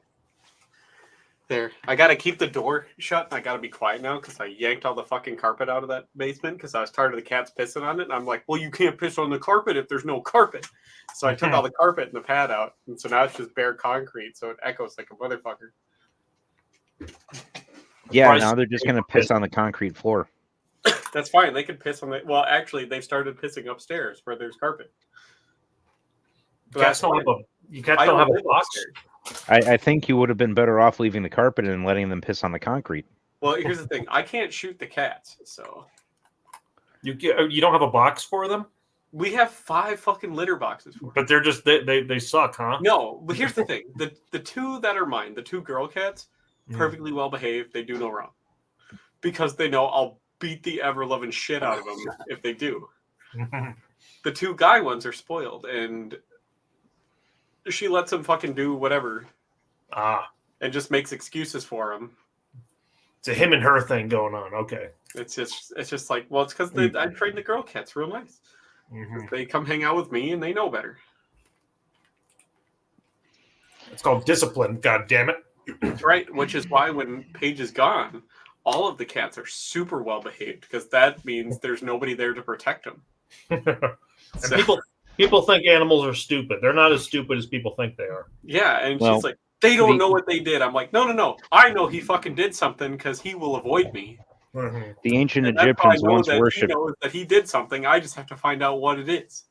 there, I gotta keep the door shut. And I gotta be quiet now because I yanked all the fucking carpet out of that basement because I was tired of the cats pissing on it. And I'm like, well, you can't piss on the carpet if there's no carpet. So I took all the carpet and the pad out, and so now it's just bare concrete, so it echoes like a motherfucker. Yeah, now they're just gonna piss on the concrete floor. That's fine. They can piss on the. Well, actually, they've started pissing upstairs where there's carpet. Cats don't have a box. I think you would have been better off leaving the carpet and letting them piss on the concrete. Well, here's the thing. I can't shoot the cats, so you don't have a box for them. We have 5 fucking litter boxes for them. But they're just they suck, huh? No, but here's the thing. The 2 that are mine, the 2 girl cats, perfectly well behaved. They do no wrong. Because they know I'll beat the ever-loving shit out of them if they do. The 2 guy ones are spoiled, and she lets them fucking do whatever. And just makes excuses for them. It's a him and her thing going on. Okay. It's just like, well, it's because I train the girl cats real nice. They come hang out with me and they know better. It's called discipline. God damn it! That's right. Which is why when Paige is gone, all of the cats are super well behaved because that means there's nobody there to protect them. And people think animals are stupid. They're not as stupid as people think they are. Yeah, and she's like, they don't know what they did. I'm like, no. I know he fucking did something because he will avoid me. The ancient Egyptians once worshipped. He knows that he did something. I just have to find out what it is.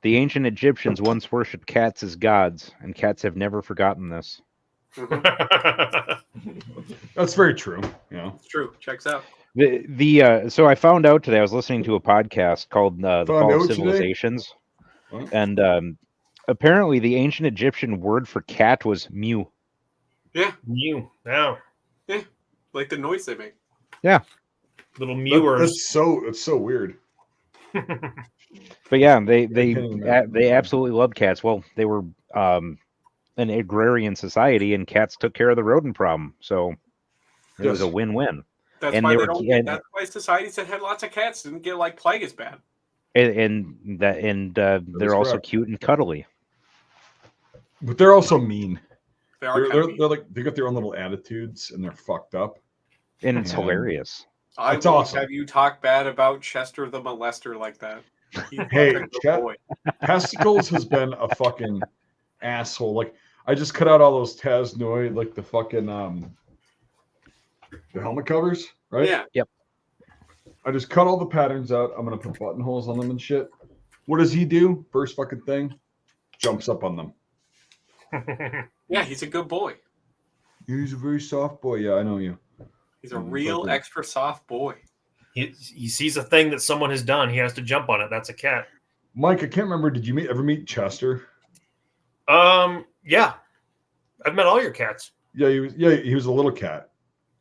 The ancient Egyptians once worshipped cats as gods, and cats have never forgotten this. That's very true. Yeah, it's true. Checks out. So I found out today. I was listening to a podcast called "The Fall of Civilizations," and apparently the ancient Egyptian word for cat was mew. Yeah, mew. Yeah, like the noise they make. Yeah, little mewers. It's so weird. But yeah, they absolutely love cats. Well, they were an agrarian society, and cats took care of the rodent problem, so it was a win-win. That's why societies that had lots of cats didn't get like plague as bad. And they're also cute and cuddly. But they're also mean. They're like they got their own little attitudes, and they're fucked up. And it's hilarious. It's awesome. Have you talked bad about Chester the molester like that? Hey, Good Chet, boy. Pesticles has been a fucking asshole. Like, I just cut out all those Tasnoid, like the fucking the helmet covers, right? Yeah. I just cut all the patterns out. I'm gonna put buttonholes on them and shit. What does he do? First fucking thing, jumps up on them. Yeah, he's a good boy. He's a very soft boy. Yeah, I know you. He's a real extra soft boy. He sees a thing that someone has done. He has to jump on it. That's a cat. Mike, I can't remember. Did you ever meet Chester? Yeah. I've met all your cats. Yeah, he was a little cat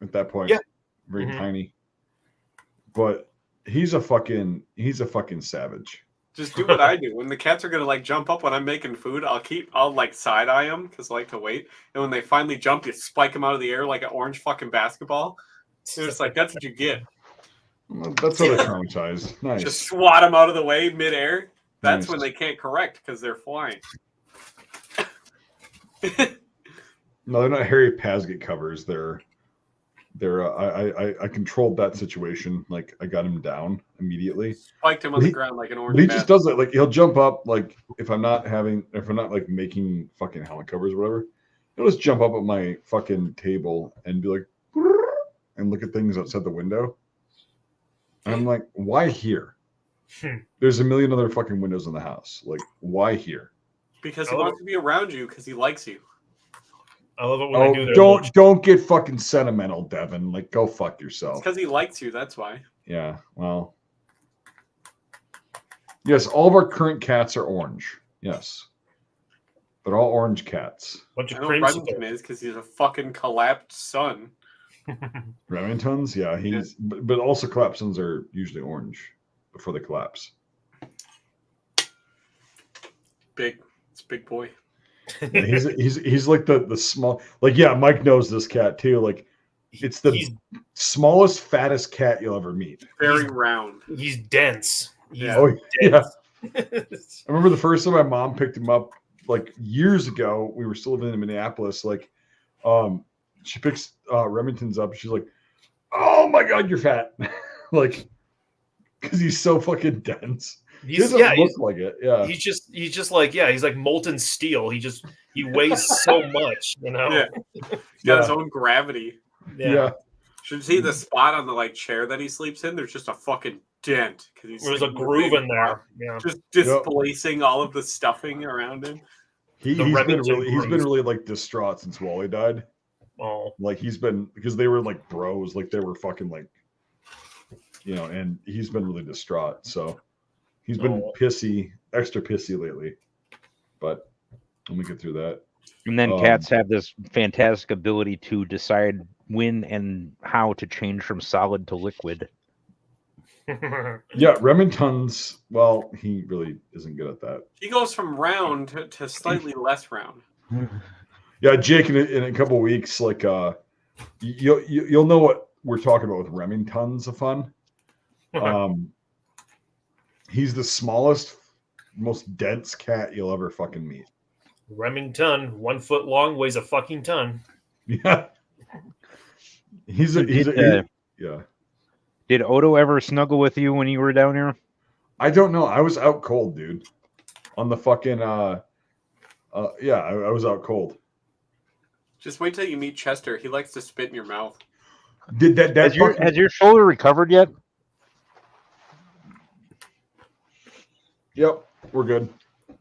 at that point. Yeah. Very tiny. But he's a fucking savage. Just do what I do. When the cats are gonna like jump up when I'm making food, I'll like side eye them because I like to wait. And when they finally jump, you spike them out of the air like an orange fucking basketball. So it's like that's what you get. That's how they're traumatized. Nice. Just swat them out of the way midair. That's Nice. when they can't correct because they're flying. No, they're not Harry Pasget covers. They're I controlled that situation. Like I got him down immediately. Spiked him on the ground like an orange. But he just does it. Like he'll jump up. Like if I'm not like making fucking helmet covers or whatever, he'll just jump up at my fucking table and be like, and look at things outside the window. And I'm like, why here? There's a million other fucking windows in the house. Like, why here? Because he wants to be around you because he likes you. I love it when I do that. Don't get fucking sentimental, Devin. Like, go fuck yourself. It's because he likes you. That's why. Yeah. Well. Yes, all of our current cats are orange. Yes, they're all orange cats. Bunch I of know creamsicle. Remington is because he's a fucking collapsed son. Remingtons, yeah, but also collapsons are usually orange before they collapse. It's big boy. Yeah, he's like the small, like, yeah, Mike knows this cat too. Like it's the smallest, fattest cat you'll ever meet. Very round. He's dense. Oh yeah. I remember the first time my mom picked him up like years ago. We were still living in Minneapolis. Like, she picks Remington's up. She's like, "Oh my god, you're fat!" Like, because he's so fucking dense. He doesn't look like it. Yeah, he's just like he's like molten steel. He weighs so much, you know. Yeah, he's got his own gravity. Yeah. Should see the spot on the like chair that he sleeps in. There's just a fucking dent because there's a groove in there. Yeah, just displacing all of the stuffing around him. He's been really like distraught since Wally died. Oh, like he's been, because they were like bros, like they were fucking like, you know, and he's been really distraught. So he's been extra pissy lately. But let me get through that. And then cats have this fantastic ability to decide when and how to change from solid to liquid. Yeah, Remington's, well, he really isn't good at that. He goes from round to slightly less round. Yeah, Jake, in a couple of weeks, like you'll know what we're talking about with Remington's of fun. He's the smallest, most dense cat you'll ever fucking meet. Remington, 1 foot long, weighs a fucking ton. Yeah. Yeah. Did Odo ever snuggle with you when you were down here? I don't know. I was out cold, dude. On the fucking I was out cold. Just wait till you meet Chester. He likes to spit in your mouth. Did that has your shoulder recovered yet? Yep, we're good.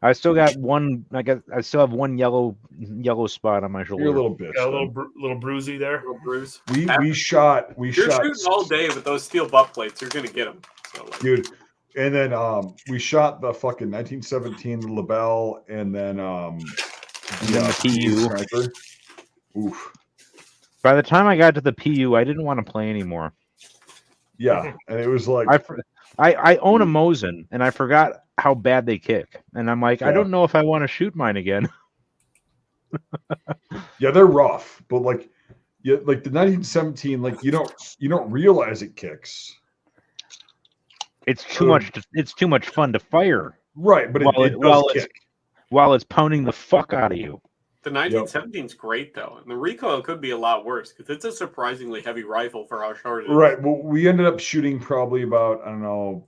I still got one. I still have one yellow spot on my shoulder. You're a little bitch. Got a little bruisey there. Little bruise. We shot. You're shooting all day with those steel butt plates. You're gonna get them, dude. And then we shot the fucking 1917 LaBelle, and then the PU. Sniper. Oof. By the time I got to the PU, I didn't want to play anymore. Yeah, and it was like I own a Mosin, and I forgot how bad they kick, and I'm like, I don't know if I want to shoot mine again. Yeah, they're rough, but like the 1917, like you don't realize it kicks. It's too much. It's too much fun to fire. Right, but it does kick while it's pounding the fuck out of you. The 1917 is great though, and the recoil could be a lot worse because it's a surprisingly heavy rifle for how short it is. Right. Well, we ended up shooting probably about, I don't know,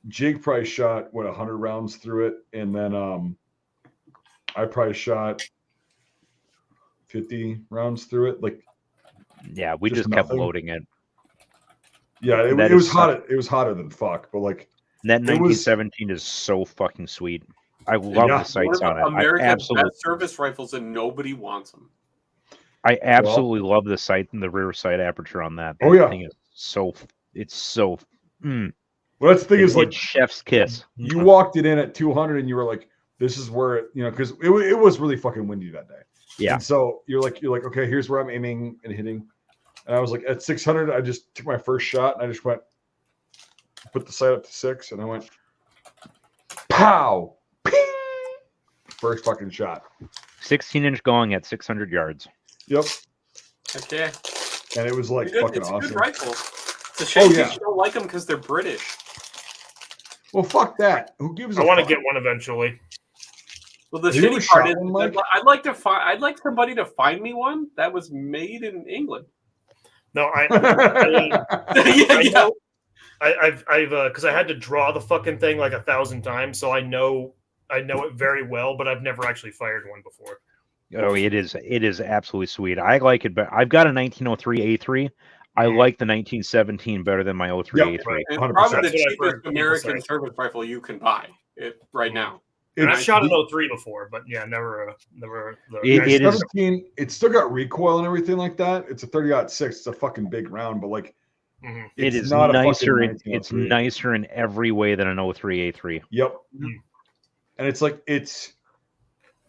Jake probably shot 100 rounds through it, and then I probably shot 50 rounds through it. Like, Yeah, we just kept loading it. Yeah, it was hot. It was hotter than fuck, but like that 1917 is so fucking sweet. I love the sights on it. America's best service rifles, and nobody wants them. I absolutely love the sight and the rear sight aperture on that. Oh yeah, thing is so. It's so. Well, that's the thing is like chef's kiss. You walked it in at 200, and you were like, "This is where it," because it was really fucking windy that day. Yeah. And so you're like, okay, here's where I'm aiming and hitting. And I was like, at 600, I just took my first shot, and I just went, put the sight up to 6, and I went, pow, ping, first fucking shot. 16-inch going at 600 yards. Yep. Okay. And it was like fucking awesome. It's a good rifle. It's a shame you don't like them because they're British. Well, fuck that. Who gives a fuck? I want to get one eventually. Well, the shitty part is, I'd like somebody to find me one that was made in England. No, I've because I had to draw the fucking thing like 1,000 times, so I know it very well, but I've never actually fired one before. Oh, it is absolutely sweet. I like it, but I've got a 1903 A3. I like the 1917 better than my 03 A3. Right. And probably the cheapest American service rifle you can buy right now. And I've shot an 03 before, but yeah, never. It is 17. It's still got recoil and everything like that. It's a 30-06. It's a fucking big round, but like, it is not nicer. It's nicer in every way than an 03 A3. Yep. Mm-hmm. And it's like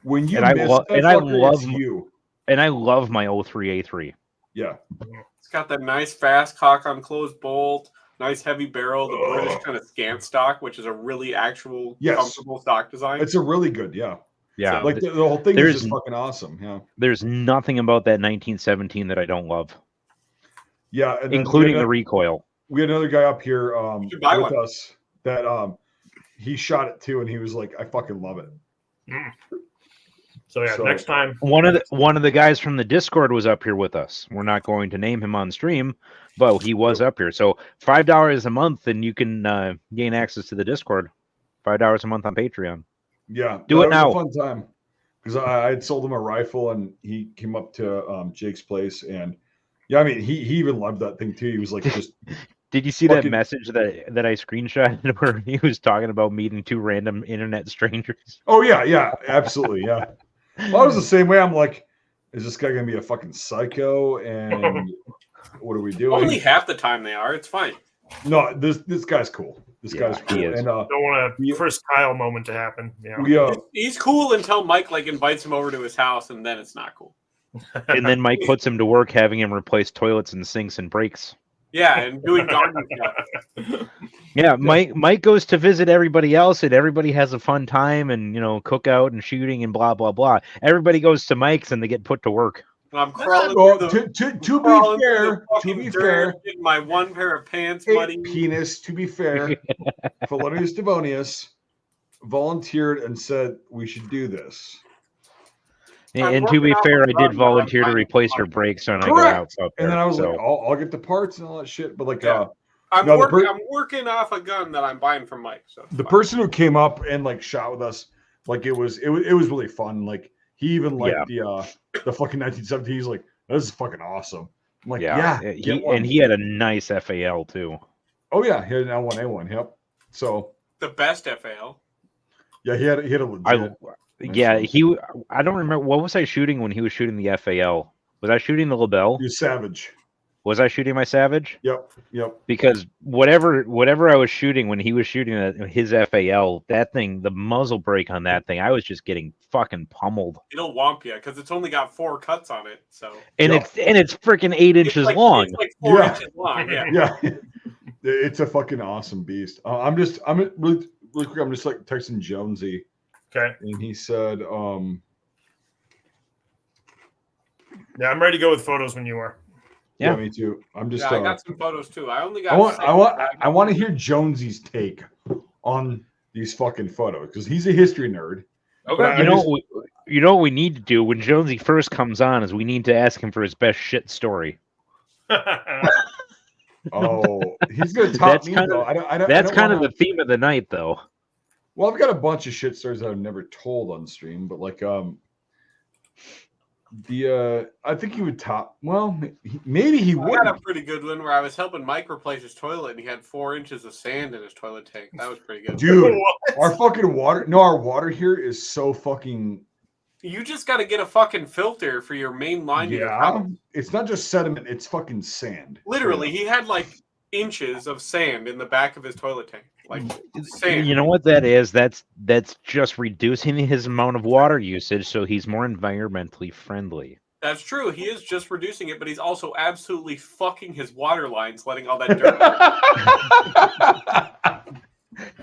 when you I love you. And I love my 03 A3. Yeah. It's got that nice fast cock on closed bolt. Nice heavy barrel, the British kind of scant stock, which is a really actual comfortable stock design. It's a really good, yeah. So, like the whole thing is just fucking awesome. Yeah. There's nothing about that 1917 that I don't love. Yeah, and including the recoil. We had another guy up here with us that he shot it too, and he was like, "I fucking love it." So next time, one of the guys from the Discord was up here with us. We're not going to name him on stream, but he was up here. So $5 a month, and you can gain access to the Discord. $5 a month on Patreon. Yeah, do it now. Was a fun time because I had sold him a rifle, and he came up to Jake's place, and I mean, he even loved that thing too. He was like, just. Did you see that message that I screenshotted where he was talking about meeting 2 random internet strangers? Oh yeah, absolutely, yeah. Well, I was the same way. I'm like, is this guy gonna be a fucking psycho? And what are we doing? Only half the time they are. It's fine. No, this guy's cool. This guy's cool. And don't want a first Kyle moment to happen. Yeah, he's cool until Mike invites him over to his house, and then it's not cool. And then Mike puts him to work, having him replace toilets and sinks and breaks. Yeah, and doing garden stuff. Yeah, Mike goes to visit everybody else, and everybody has a fun time, and cookout and shooting and blah blah blah. Everybody goes to Mike's, and they get put to work. And I'm crawling to be fair, getting my one pair of pants, buddy. Penis. To be fair, Felonious Devonius volunteered and said we should do this. And to be fair, I did volunteer to replace her brakes when I got out there. And then I was like, I'll get the parts and all that shit. But like, I'm working off a gun that I'm buying from Mike. So the person who came up and shot with us, it was really fun. Like he even liked the fucking 1917. He's like, this is fucking awesome. I'm like, he had a nice FAL too. Oh yeah, he had an L1A1. Yep. So the best FAL. Yeah, he had a legit. I don't remember, what was I shooting when he was shooting the FAL? Was I shooting the LaBelle? You Savage. Was I shooting my Savage? Yep. Because whatever I was shooting when he was shooting his FAL, that thing, the muzzle brake on that thing, I was just getting fucking pummeled. It'll womp you because it's only got 4 cuts on it. So it's freaking 8 inches long. It's like 4 inches long. Yeah. It's a fucking awesome beast. I'm really quick. I'm just texting Jonesy. Okay. And he said, yeah, I'm ready to go with photos when you are. Yeah, me too. I'm just. I got some photos too. I only got. I want to hear Jonesy's take on these fucking photos because he's a history nerd. Okay. You know what we need to do when Jonesy first comes on is we need to ask him for his best shit story. Oh, He's gonna top That's me kind though. of I don't that's kind of wanna... the theme of the night, though. Well, I've got a bunch of shit stories that I've never told on stream, but like I think he would top. Well, maybe he I would. got a pretty good one where I was helping Mike replace his toilet, and he had 4 inches of sand in his toilet tank. That was pretty good. Dude, What? our fucking water. No, our water here is so fucking. You just got to get a fucking filter for your main line to your Yeah, house. it's not just sediment; it's fucking sand. Literally, he had like inches of sand in the back of his toilet tank. Like sand. You know what that is? That's just reducing his amount of water usage, so he's more environmentally friendly. That's true. He is just reducing it, but he's also absolutely fucking his water lines, letting all that dirt.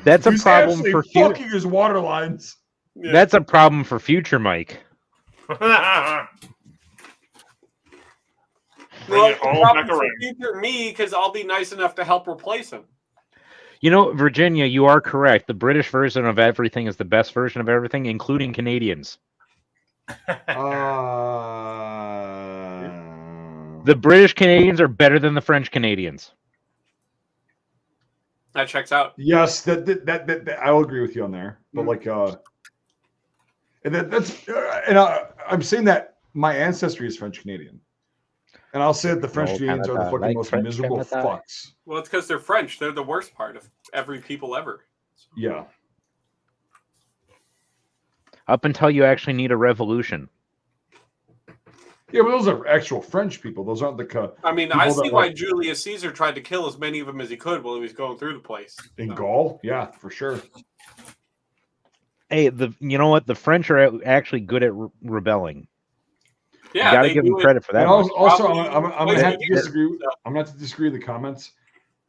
That's a He's problem actually for future. fucking his water lines. Yeah. That's a problem for future Mike. Bring Well, it all probably back for around. future me, because I'll be nice enough to help replace him. You know, Virginia, you are correct. The British version of everything is the best version of everything, including Canadians. The British Canadians are better than the French Canadians. That checks out. Yes, that I'll agree with you on there. But I'm saying that my ancestry is French Canadian, and I'll say that the French Canadians are the fucking most miserable fucks. Well, it's because they're French. They're the worst part of every people ever. Yeah. Up until you actually need a revolution. Yeah, but those are actual French people. Those aren't the. I mean, I people see that, why like, Julius Caesar tried to kill as many of them as he could while he was going through the place. in Gaul. Yeah, for sure. Hey, you know what? The French are actually good at rebelling. Yeah, you gotta they give them do it. credit for that. And much. also, Probably I'm gonna have to twice a year. disagree. I'm gonna have to disagree with the comments.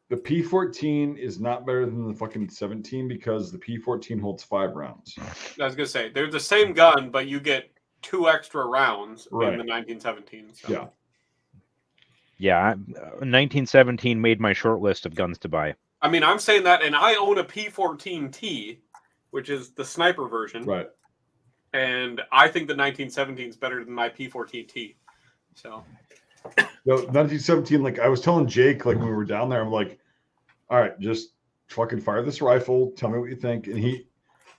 The P14 is not better than the fucking 17 because the P14 holds 5 rounds. I was gonna say they're the same gun, but you get 2 extra rounds Right. in the 1917. So. Yeah. Yeah, 1917 made my short list of guns to buy. I mean, I'm saying that, and I own a P14T, which is the sniper version. Right. And I think the 1917 is better than my P14T. So. The 1917, like I was telling Jake, like when we were down there, I'm like, all right, just fucking fire this rifle. Tell me what you think. And he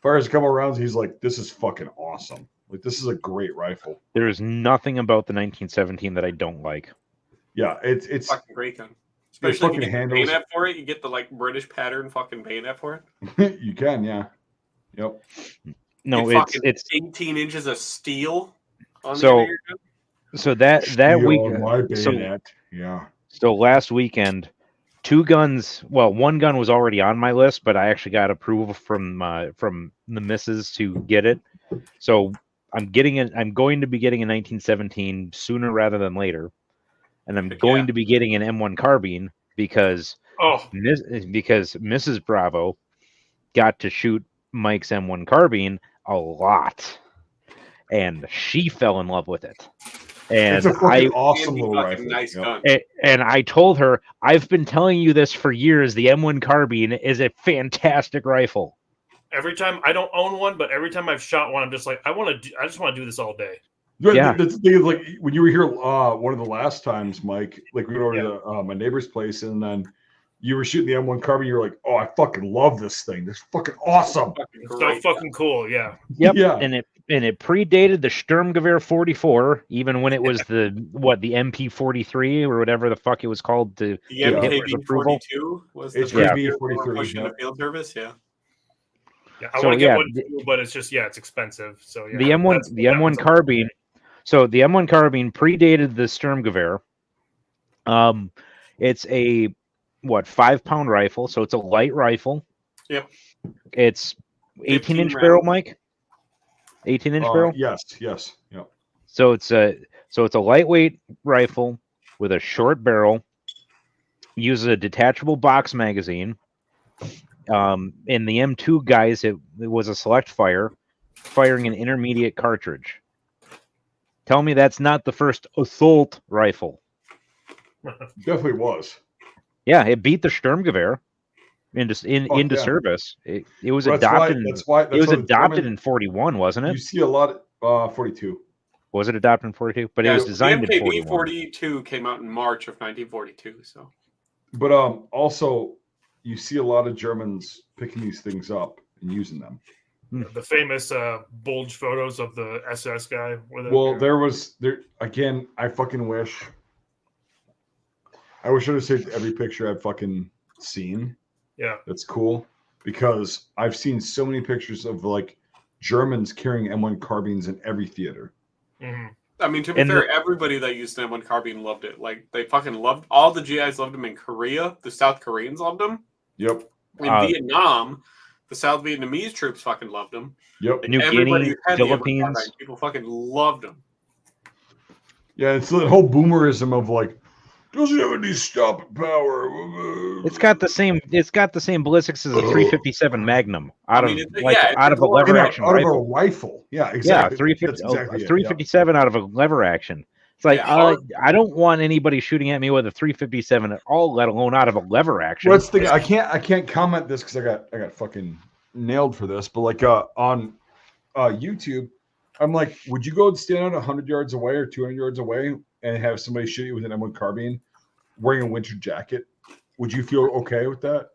fires a couple rounds. He's like, this is fucking awesome. Like, this is a great rifle. There is nothing about the 1917 that I don't like. Yeah, it's fucking great gun. Especially if you get the handles. bayonet for it. You get the like British pattern fucking bayonet for it. You can, yeah. Yep. No, it's 18 inches of steel on So- the end of your gun. so that Steel week. on my So, bayonet. Yeah. so last weekend, 2 guns. Well, 1 gun was already on my list, but I actually got approval from the missus to get it. So I'm getting it. I'm going to be getting a 1917 sooner rather than later, and I'm going to be getting an M1 carbine because Mrs. Bravo got to shoot Mike's M1 carbine a lot, and she fell in love with it. And It's a fucking awesome little rifle. Nice Yep. gun. And I told her, I've been telling you this for years. The M1 carbine is a fantastic rifle. Every time I don't own one, but every time I've shot one, I'm just like, I just want to do this all day. Yeah. The thing is, like, when you were here one of the last times, Mike, like we went over to my neighbor's place, and then you were shooting the M1 carbine. You were like, "Oh, I fucking love this thing. This is fucking awesome." It's so fucking cool, yeah. Yep. Yeah. And it predated the Sturmgewehr 44, even when it was the MP 43 or whatever the fuck it was called to The get Hitler's MKB approval. 42 was It's the HKB first 43, push in the yep. field service. Yeah. Yeah, I So, want to get yeah, one too, but it's just it's expensive. So yeah, The M1 carbine. So the M1 carbine predated the Sturmgewehr. It's a 5-pound rifle, so it's a light rifle. Yep. It's 18-inch 15 barrel, rounds. Mike. 18-inch barrel. Yes. Yep. So it's a lightweight rifle with a short barrel. Uses a detachable box magazine. In the M2 guys, it was a select fire, firing an intermediate cartridge. Tell me that's not the first assault rifle. Definitely was. Yeah, it beat the Sturmgewehr into service. It was adopted. That's why It was the adopted German- in 41, wasn't You it? see a lot 42. Was it adopted in 42? But it was designed the in MKB 41. 42 came out in March of 1942. So But also, you see a lot of Germans picking these things up and using them. The famous bulge photos of the SS guy. Well, there again. I fucking wish. I wish I'd have saved every picture I've fucking seen. Yeah, that's cool because I've seen so many pictures of like Germans carrying M1 carbines in every theater. Mm-hmm. I mean, to be fair, everybody that used an M1 carbine loved it. Like, they fucking loved, all the GIs loved them in Korea. The South Koreans loved them. Yep. In Vietnam, the South Vietnamese troops fucking loved them. Yep. Like, New Guinea, Philippines. People fucking loved them. Yeah, it's the whole boomerism of like, doesn't have any stopping power. It's got the same ballistics as a 357 Magnum out of a lever action out rifle. of a rifle. Yeah, exactly. Yeah, 357 out of a lever action. It's like I don't want anybody shooting at me with a 357 at all, let alone out of a lever action. Well, that's the thing. I can't comment this because I got fucking nailed for this. But like on YouTube, I'm like, would you go and stand out 100 yards away or 200 yards away and have somebody shoot you with an M1 carbine wearing a winter jacket? Would you feel okay with that?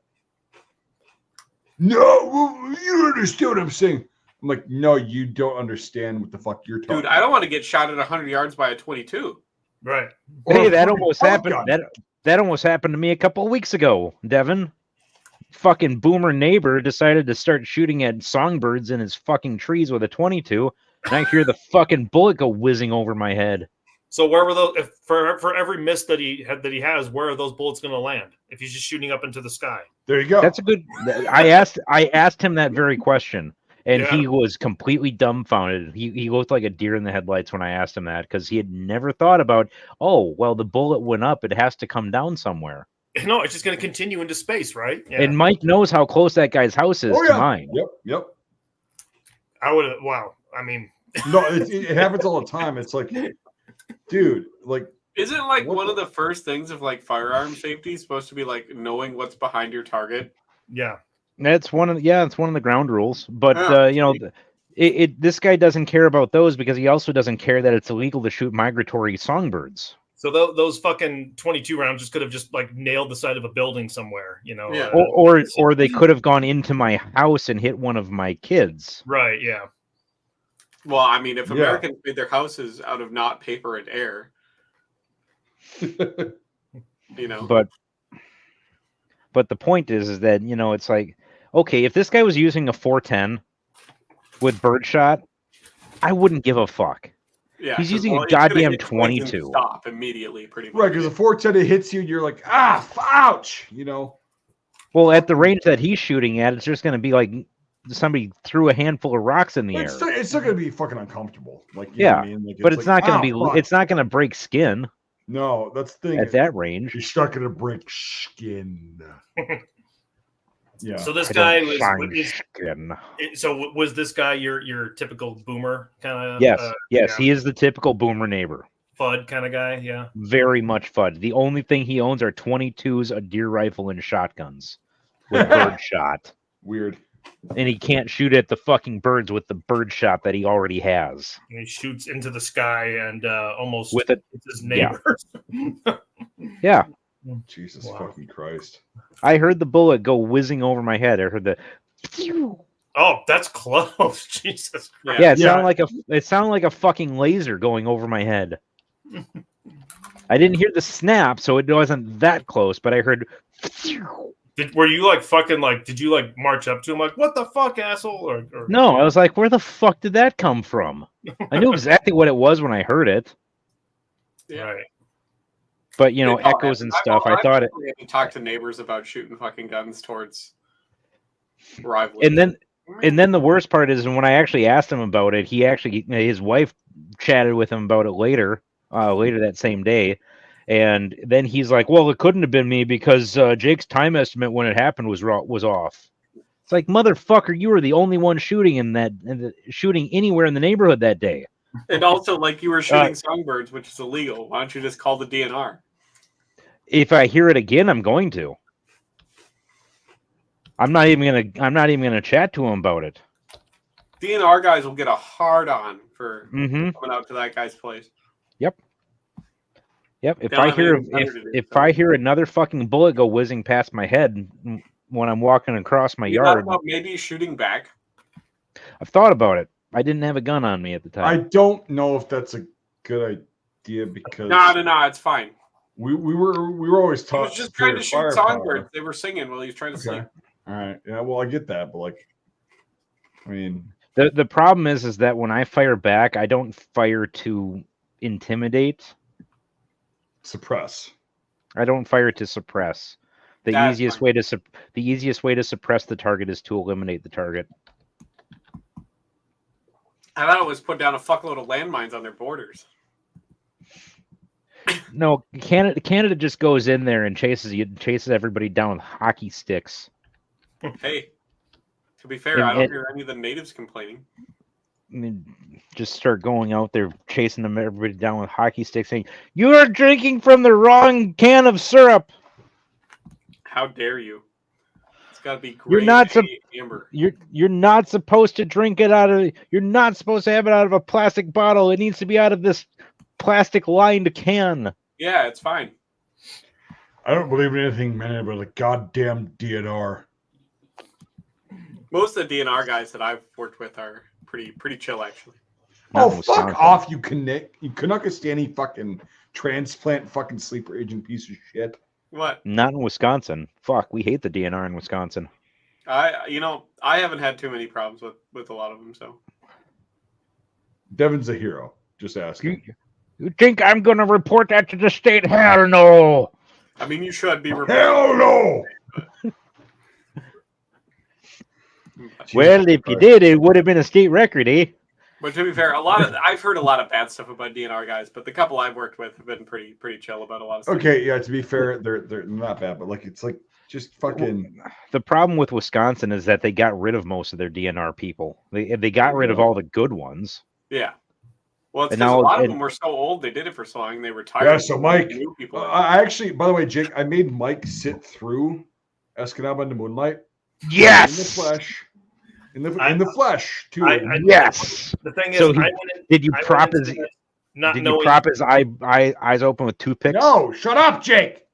No, you understand what I'm saying. I'm like, no, you don't understand what the fuck you're talking Dude, about. I don't want to get shot at 100 yards by a 22. Right. Hey, that almost happened. That almost happened to me a couple of weeks ago, Devin. Fucking boomer neighbor decided to start shooting at songbirds in his fucking trees with a 22, and I hear the fucking bullet go whizzing over my head. So where were those? For every miss that he has, where are those bullets going to land? If he's just shooting up into the sky, there you go. That's a good. I asked him that very question, and he was completely dumbfounded. He looked like a deer in the headlights when I asked him that because he had never thought about. Oh, well, the bullet went up; it has to come down somewhere. No, it's just going to continue into space, right? Yeah. And Mike knows how close that guy's house is to mine. Yep. I would. Wow. I mean, no, it happens all the time. It's like. Dude, like, isn't like one of the first things of like firearm safety supposed to be like knowing what's behind your target? Yeah, it's one of the ground rules. But this guy doesn't care about those because he also doesn't care that it's illegal to shoot migratory songbirds. So those fucking 22 rounds just could have just like nailed the side of a building somewhere, you know? Yeah. Or they could have gone into my house and hit one of my kids. Right. Yeah. Well, I mean, if Americans made their houses out of not paper and air, you know. But the point is that, you know, it's like, okay, if this guy was using a 410 with birdshot, I wouldn't give a fuck. Yeah, he's using a goddamn 22. Stop immediately, pretty much. Right, because a 410 it hits you, and you're like, ouch, you know. Well, at the range that he's shooting at, it's just going to be like somebody threw a handful of rocks in the air. It's still going to be fucking uncomfortable. Like, you know what I mean? Like, but it's not going to be. It's not going to break skin. No, that's the thing. At that range, you're not going to break skin. Yeah. So this guy was this guy your typical boomer kind of? Yes, he is the typical boomer neighbor. FUD kind of guy, yeah. Very much FUD. The only thing he owns are 22s, a deer rifle, and shotguns with birdshot. Weird. And he can't shoot at the fucking birds with the birdshot that he already has. And he shoots into the sky and almost with his neighbors. Yeah. Jesus fucking Christ. I heard the bullet go whizzing over my head. I heard the oh, that's close. Jesus Christ. Yeah, it sounded like a fucking laser going over my head. I didn't hear the snap, so it wasn't that close, but I heard were you like fucking like did you like march up to him like what the fuck, asshole? Or... No, I was like, where the fuck did that come from? I knew exactly what it was when I heard it. Yeah. Right. But you know, echoes and stuff. I thought it. To talk to neighbors about shooting fucking guns towards rivals. And then the worst part is when I actually asked him about it, his wife chatted with him about it later that same day, and then he's like, "Well, it couldn't have been me because Jake's time estimate when it happened was off." It's like, motherfucker, you were the only one shooting shooting anywhere in the neighborhood that day. And also, like, you were shooting songbirds, which is illegal. Why don't you just call the DNR? If I hear it again, I'm going to. I'm not even gonna chat to him about it. DNR guys will get a hard on for Mm-hmm. coming out to that guy's place. Yep. Yep. If They don't I have hear anything better to do, if so. I hear another fucking bullet go whizzing past my head when I'm walking across my You thought yard, about maybe shooting back? I've thought about it. I didn't have a gun on me at the I time. don't know if that's a good idea because No, it's fine. we were always He taught was just trying to shoot firepower. songbirds. They were singing while he was trying to sleep. All right. Yeah, well, I get that, but like, I mean, The problem is that when I fire back, I don't fire to intimidate. suppress. I don't fire to suppress. The That's easiest fine. way to suppress the target is to eliminate the target. I thought it was put down a fuckload of landmines on their borders. No, Canada just goes in there and chases everybody down with hockey sticks. Hey, to be fair, And I don't it- hear any of the natives complaining. I mean, just start going out there chasing everybody down with hockey sticks, saying, "You are drinking from the wrong can of syrup. How dare you? It's got to be You're grade not A amber. You're not supposed to drink it out of. You're not supposed to have it out of a plastic bottle. It needs to be out of this plastic lined can." Yeah, it's fine. I don't believe in anything, man, but the goddamn DNR. Most of the DNR guys that I've worked with are pretty chill, actually. Not Oh, in fuck Wisconsin. off, you Canuckistani fucking transplant fucking sleeper agent piece of shit. What? Not in Wisconsin. Fuck, we hate the DNR in Wisconsin. I haven't had too many problems with a lot of them. So Devin's a hero. Just asking. You think I'm going to report that to the state? Hell no. I mean, you should be reporting. Hell no! Well, if you did, it would have been a state record, eh? But to be fair, I've heard a lot of bad stuff about DNR guys, but the couple I've worked with have been pretty chill about a lot of stuff. Okay, yeah, to be fair, they're not bad, but like it's like just fucking The problem with Wisconsin is that they got rid of most of their DNR people. They got rid of all the good ones. Yeah. Well, it's And because a now- lot of and- them were so old, they did it for so long, they retired. Yeah, so Mike, New people. I actually, by the way, Jake, I made Mike sit through Escanaba into Moonlight in the Yes. flesh, in the flesh too. Yes. The thing is, So I went in, Did you I went prop into his? this not Did you knowing prop his eyes open with toothpicks? No, shut up, Jake.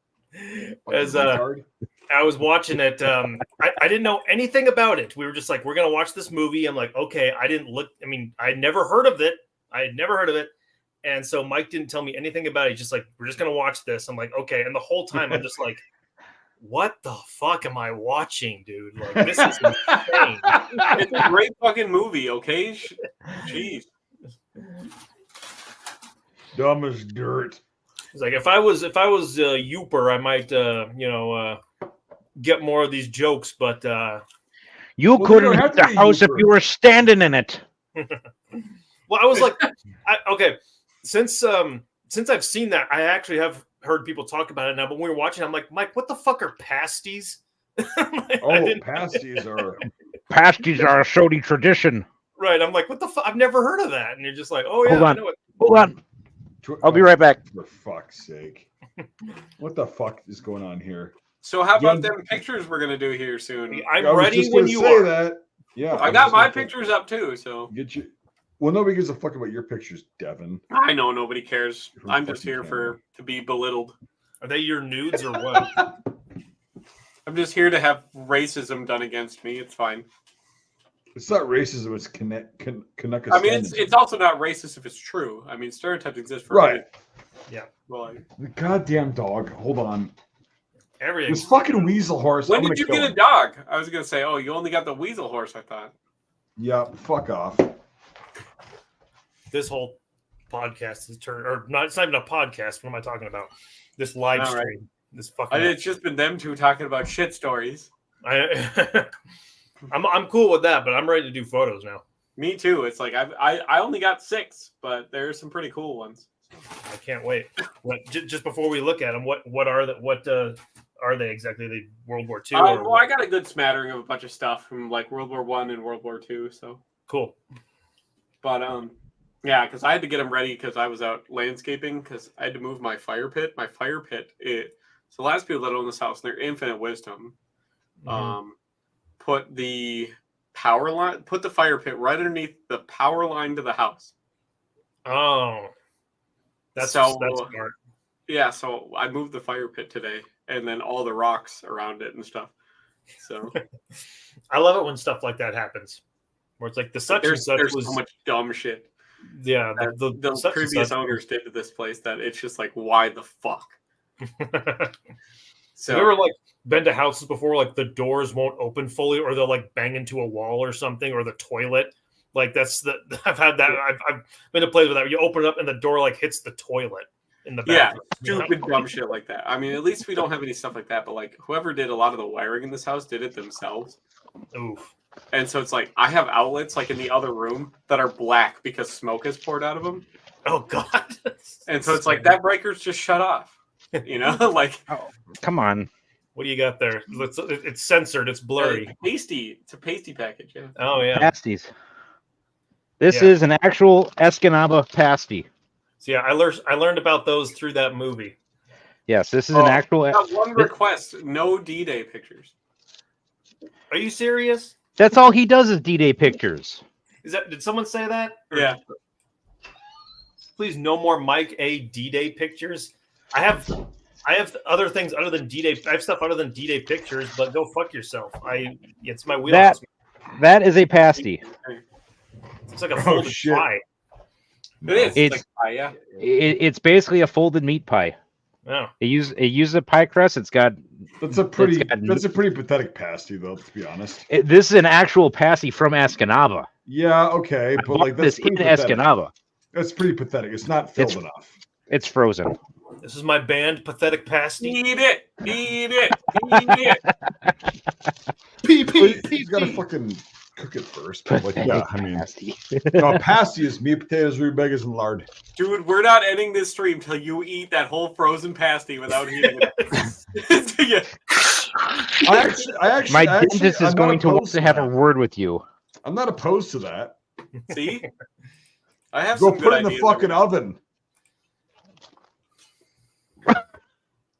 as Fucking retard. I was watching it. I didn't know anything about it. We were just like, we're gonna watch this movie. I'm like, okay. I didn't look. I mean, I had never heard of it. And so Mike didn't tell me anything about it. He's just like, we're just gonna watch this. I'm like, okay. And the whole time I'm just like, what the fuck am I watching, dude? Like, this is insane. It's a great fucking movie, okay? Jeez. Dumb as dirt. It's like if I was Youper, I might get more of these jokes, but You Well, you couldn't don't hit have the to be house if Uber. you were standing in it. well, I was like, okay, since I've seen that, I actually have heard people talk about it now. But when we were watching, I'm like, Mike, what the fuck are pasties? Oh, pasties are. Pasties are a Sodi tradition. Right. I'm like, what the fuck? I've never heard of that. And you're just like, oh yeah, Hold I on. know it. Hold on. I'll be right back. For fuck's sake. What the fuck is going on here? So how about Young- them pictures we're gonna do here soon? I'm I was ready just when gonna you say are. that. Yeah. I was got just my gonna say- pictures up too, so Get you. Well, nobody gives a fuck about your pictures, Devin. I know nobody cares. From I'm just fucking here camera. to be belittled. Are they your nudes or what? I'm just here to have racism done against me. It's fine. It's not racism. It's Canuckistani. I mean, it's also not racist if it's true. I mean, stereotypes exist for right. Yeah. Well, The goddamn dog. Hold on. Everything. This fucking weasel horse. when I'm did you gonna get kill a him. dog? I was gonna say, oh, you only got the weasel horse. I thought. Yeah. Fuck off. This whole podcast is turned, or not. It's not even a podcast. What am I talking about? This live All right. stream. This fucking. It's just been them two talking about shit stories. I'm cool with that, but I'm ready to do photos now. Me too. It's like I only got 6, but there's some pretty cool ones. I can't wait. Just before we look at them, what are they exactly? The World War II? Well, I got a good smattering of a bunch of stuff from like World War I and World War II. So cool. But yeah, because I had to get them ready because I was out landscaping because I had to move my fire pit. My fire pit, so the last people that own this house, in their infinite wisdom, put the fire pit right underneath the power line to the house. Oh, that's So- smart. Yeah, so I moved the fire pit today, and then all the rocks around it and stuff. So I love it when stuff like that happens, where it's like the such and such there's was so much dumb shit. Yeah, The such and previous such- owners did to this place that it's just like, why the fuck? So Have you ever like been to houses before, like the doors won't open fully, or they'll like bang into a wall or something, or the toilet? Like I've had that. I've been to places where that you open it up and the door like hits the toilet in the yeah, bathroom. you know? stupid dumb shit like that. I mean, at least we don't have any stuff like that. But like, whoever did a lot of the wiring in this house did it themselves. Oof. And so it's like I have outlets like in the other room that are black because smoke has poured out of them. Oh God. And so it's like that breaker's just shut off. You know, like Oh, come on. What do you got there? It's censored. It's blurry. pasty. It's a pasty package. Yeah. Oh yeah. Pasties. This Yeah. is an actual Escanaba pasty. So yeah, I learned about those through that movie. Yes, this is an actual. Got one request: no D-Day pictures. Are you serious? That's all he does is D-Day pictures. Did someone say that? Or- Yeah. Please, no more Mike A. D-Day pictures. I have other things other than D-Day. I have stuff other than D-Day pictures, but go fuck yourself. It's my wheelhouse. That is a pasty. It's like a Oh, folded shit. pie. It is. It's- Like, yeah. It's basically a folded meat pie. Oh. It uses a pie crust. It's got That's a pretty got- pretty pathetic pasty, though. To be honest. this is an actual pasty from Escanaba. Yeah, okay, I but bought like that's this in pretty pathetic. Escanaba. That's pretty pathetic. It's not filled enough. It's frozen. This is my band, Pathetic Pasty. Eat it. Eat it. Eat it. He's got to fucking cook it first. But like, yeah, I mean, Pasty. no, pasty is meat, potatoes, rutabagas, and lard. Dude, we're not ending this stream till you eat that whole frozen pasty without eating it. Yeah. I My actually, dentist is I'm not going to want opposed to have a that. word with you. I'm not opposed to that. See? I have Go some put good it in the ideas fucking over oven.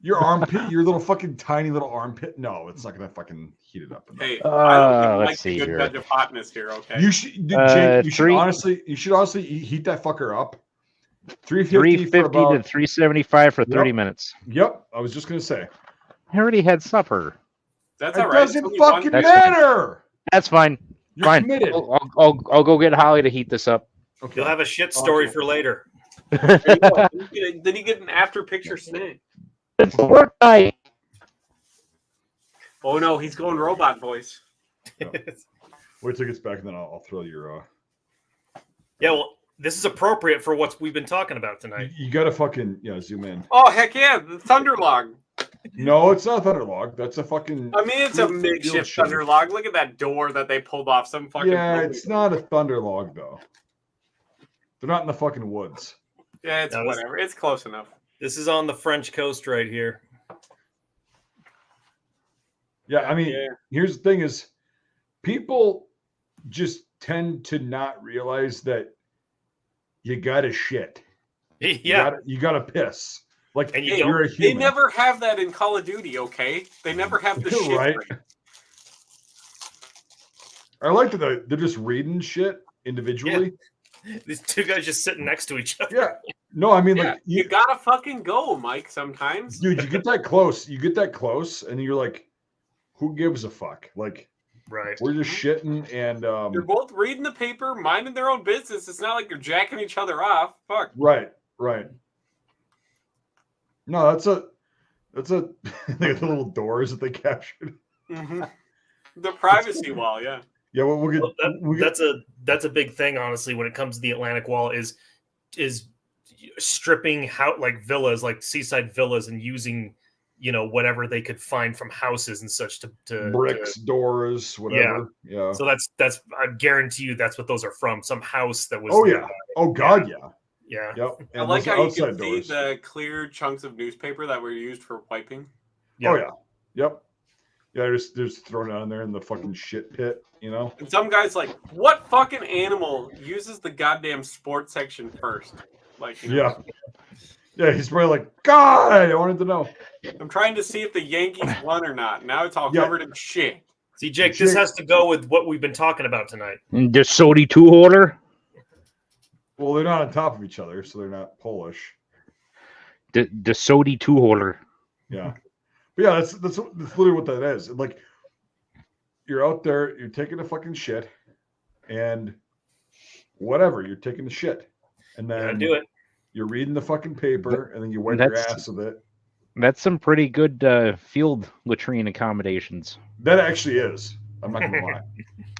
Your armpit, your little fucking tiny little armpit. No, it's not gonna fucking heat it up. enough. there. Hey, I don't even let's like see the good here. veg of hotness here, okay? You should, dude, Jake, you should honestly heat that fucker up. 350 350 for about. to 375 for 30 Yep. minutes. Yep, I was just gonna say. I already had supper. That's It all right. It's doesn't only fucking one- That's fine. matter. That's fine. You're Fine. committed. I'll go get Holly to heat this up. Okay. You'll have a shit story for later. There you go. Then you get an after picture snack. It's work night. Oh no, he's going robot voice. Wait till it gets back, and then I'll throw your. Yeah, well, this is appropriate for what we've been talking about tonight. You gotta fucking zoom in. Oh heck yeah, the Thunderlog. No, it's not a Thunderlog. That's a fucking. I mean, it's a Field makeshift shiver. Thunderlog. Look at that door that they pulled off. Some fucking. Yeah, it's not a Thunderlog though. They're not in the fucking woods. Yeah, it's No, this- whatever. It's close enough. This is on the French coast right here. Yeah, I mean, Yeah. here's the thing: is people just tend to not realize that you gotta shit. Yeah. You gotta piss. Like And you you're a They human. never have that in Call of Duty, okay? They never have the shit. Right. ring. I like that they're just reading shit individually. These two guys just sitting next to each other. Yeah. No, I mean, Yeah, like you gotta fucking go, Mike. Sometimes. dude, you get that close. You get that close, and you're like, who gives a fuck? Like, Right. we're just shitting, and You're both reading the paper, minding their own business. It's not like you're jacking each other off. Fuck. right. No, that's a like the little doors that they captured. Mm-hmm. The privacy wall, yeah. Yeah, well, we'll get. Well, that's a big thing, honestly, when it comes to the Atlantic Wall is stripping like villas, like seaside villas, and using whatever they could find from houses and such to bricks, doors, whatever. Yeah. So that's I guarantee you that's what those are from. Some house that was. Oh yeah. Oh god, yeah. Yeah. Yep. I And like those are how you outside can see doors. the clear chunks of newspaper that were used for wiping. Oh yeah. Yep. Yeah, they're just thrown on there in the fucking shit pit, And some guy's like, what fucking animal uses the goddamn sports section first? Like, Yeah. Yeah, he's probably like, God, I wanted to know. I'm trying to see if the Yankees won or not. Now it's all Yeah. covered in shit. See, Jake, this has to go with what we've been talking about tonight. And the Sodi 2 holder. Well, they're not on top of each other, so they're not Polish. DeSodi 2-holder. Yeah. But yeah, that's literally what that is. Like, you're out there, you're taking a fucking shit, and whatever, you're taking the shit. And then do it. You're reading the fucking paper, and then you wipe your ass with it. That's some pretty good field latrine accommodations. That actually is. I'm not gonna lie.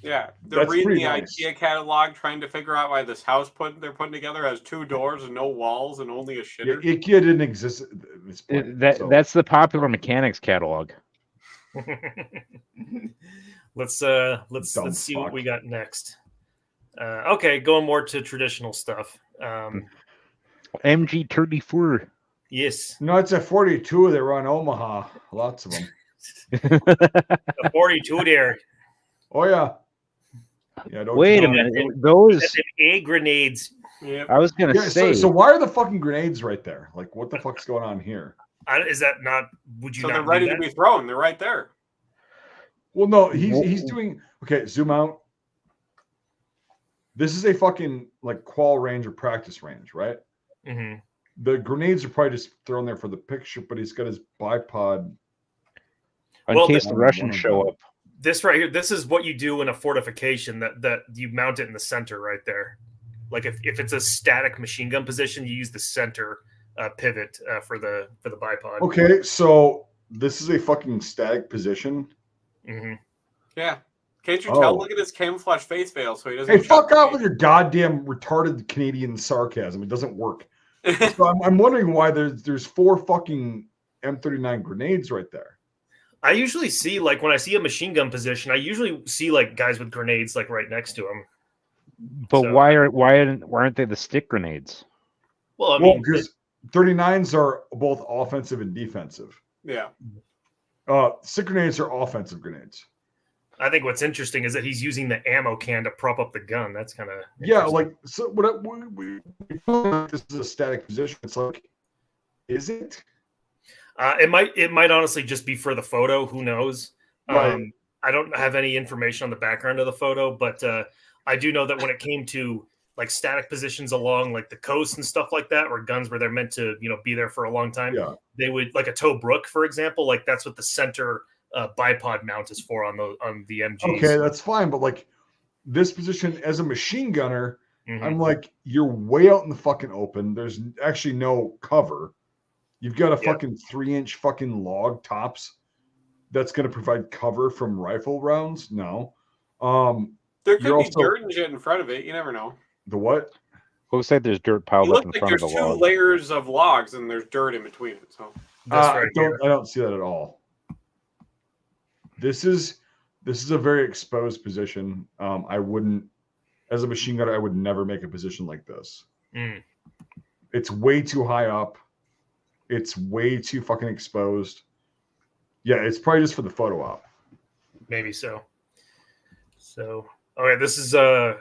Yeah, they're That's reading pretty the nice. IKEA catalog, trying to figure out why this house they're putting together has 2 doors and no walls and only a Yeah, shitter. IKEA didn't exist at this point. That's the Popular Mechanics catalog. Let's Dumb see what fuck. we got next. Okay, going more to traditional stuff. MG34. Yes, No, it's a 42 that run Omaha. Lots of them. the 42 there. Oh yeah. Yeah. Don't Wait you a know? minute. Those That's an A grenades. Yep. I was gonna Yeah, say. so why are the fucking grenades right there? Like, what the fuck's going on here? Is that not? Would you So not? they're do ready that? to be thrown. They're right there. Well, no, he's doing okay. Zoom out. This is a fucking like qual range or practice range, right? Mm-hmm. The grenades are probably just thrown there for the picture, but he's got his bipod. in Well, case the- the Russians one of show them. up. This right here, this is what you do in a fortification that you mount it in the center right there. Like if it's a static machine gun position, you use the center pivot for the bipod. Okay, so this is a fucking static position. Mm-hmm. Yeah. Can't you Oh. tell? Look at his camouflage face veil, so he doesn't. Hey, get fuck shot. off with your goddamn retarded Canadian sarcasm. It doesn't work. So I'm wondering why there's 4 fucking M39 grenades right there. I usually see, like, when I see a machine gun position, I usually see like guys with grenades like right next to them. But So- why aren't they the stick grenades? Well, I Well, mean, because 39s are both offensive and defensive. Yeah. Stick grenades are offensive grenades. I think what's interesting is that he's using the ammo can to prop up the gun. That's kind of Yeah, like so. What we this is a static position. It's like, is it? it might honestly just be for the photo. Who knows? Right. I don't have any information on the background of the photo, but I do know that when it came to like static positions along like the coast and stuff like that, where guns were they're meant to be there for a long time, Yeah. they would, like a Tobruk, for example, like that's what the center bipod mount is for on the MGs. Okay, that's fine. But like this position as a machine gunner, Mhm. I'm like, you're way out in the fucking open. There's actually no cover. You've got a fucking 3-inch fucking log tops that's going to provide cover from rifle rounds. No. There could You're be also- dirt and shit in front of it. You never know. The what? Looks like there's dirt piled It up looks in like front of there's the 2 log. layers of logs and there's dirt in between it. So That's right here. I don't see that at all. This is a very exposed position. I wouldn't, as a machine gunner, I would never make a position like this. Mm. It's way too high up. It's way too fucking exposed. Yeah, it's probably just for the photo op. Maybe so. So, okay, this is a